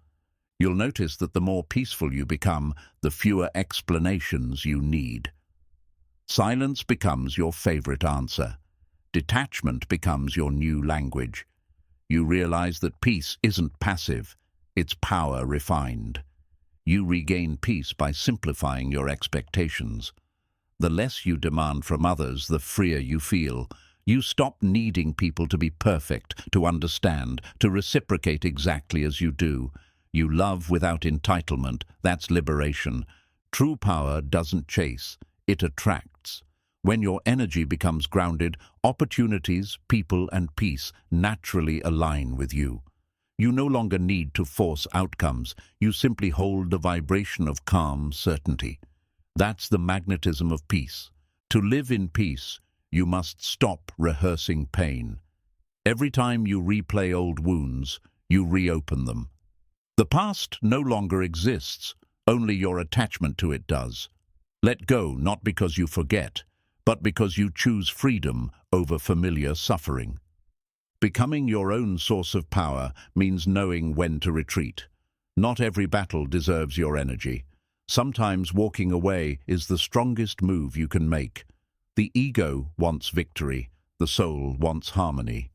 You'll notice that the more peaceful you become, the fewer explanations you need. Silence becomes your favorite answer. Detachment becomes your new language. You realize that peace isn't passive, it's power refined. You regain peace by simplifying your expectations. The less you demand from others, the freer you feel. You stop needing people to be perfect, to understand, to reciprocate exactly as you do. You love without entitlement. That's liberation. True power doesn't chase, it attracts. When your energy becomes grounded, opportunities, people, and peace naturally align with you. You no longer need to force outcomes. You simply hold the vibration of calm certainty. That's the magnetism of peace. To live in peace, you must stop rehearsing pain. Every time you replay old wounds, you reopen them. The past no longer exists, only your attachment to it does. Let go, not because you forget, but because you choose freedom over familiar suffering. Becoming your own source of power means knowing when to retreat. Not every battle deserves your energy. Sometimes walking away is the strongest move you can make. The ego wants victory, the soul wants harmony.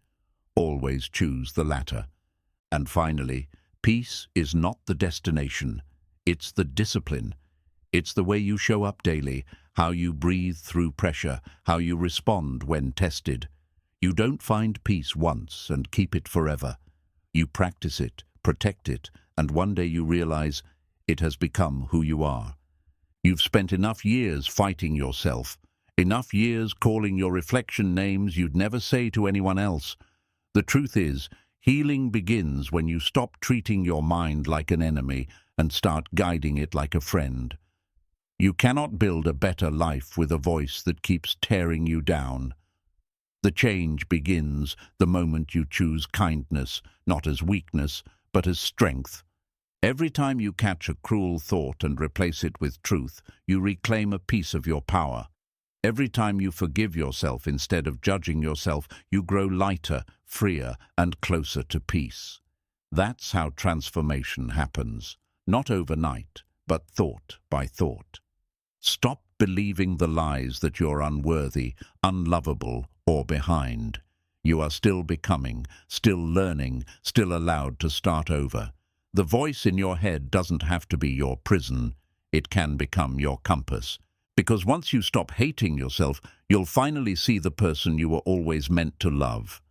Always choose the latter. And finally, peace is not the destination, it's the discipline. It's the way you show up daily, how you breathe through pressure, how you respond when tested. You don't find peace once and keep it forever. You practice it, protect it, and one day you realize it has become who you are. You've spent enough years fighting yourself, enough years calling your reflection names you'd never say to anyone else. The truth is, healing begins when you stop treating your mind like an enemy and start guiding it like a friend. You cannot build a better life with a voice that keeps tearing you down. The change begins the moment you choose kindness, not as weakness, but as strength. Every time you catch a cruel thought and replace it with truth, you reclaim a piece of your power. Every time you forgive yourself instead of judging yourself, you grow lighter, freer, and closer to peace. That's how transformation happens. Not overnight, but thought by thought. Stop believing the lies that you're unworthy, unlovable, or behind. You are still becoming, still learning, still allowed to start over. The voice in your head doesn't have to be your prison. It can become your compass. Because once you stop hating yourself, you'll finally see the person you were always meant to love.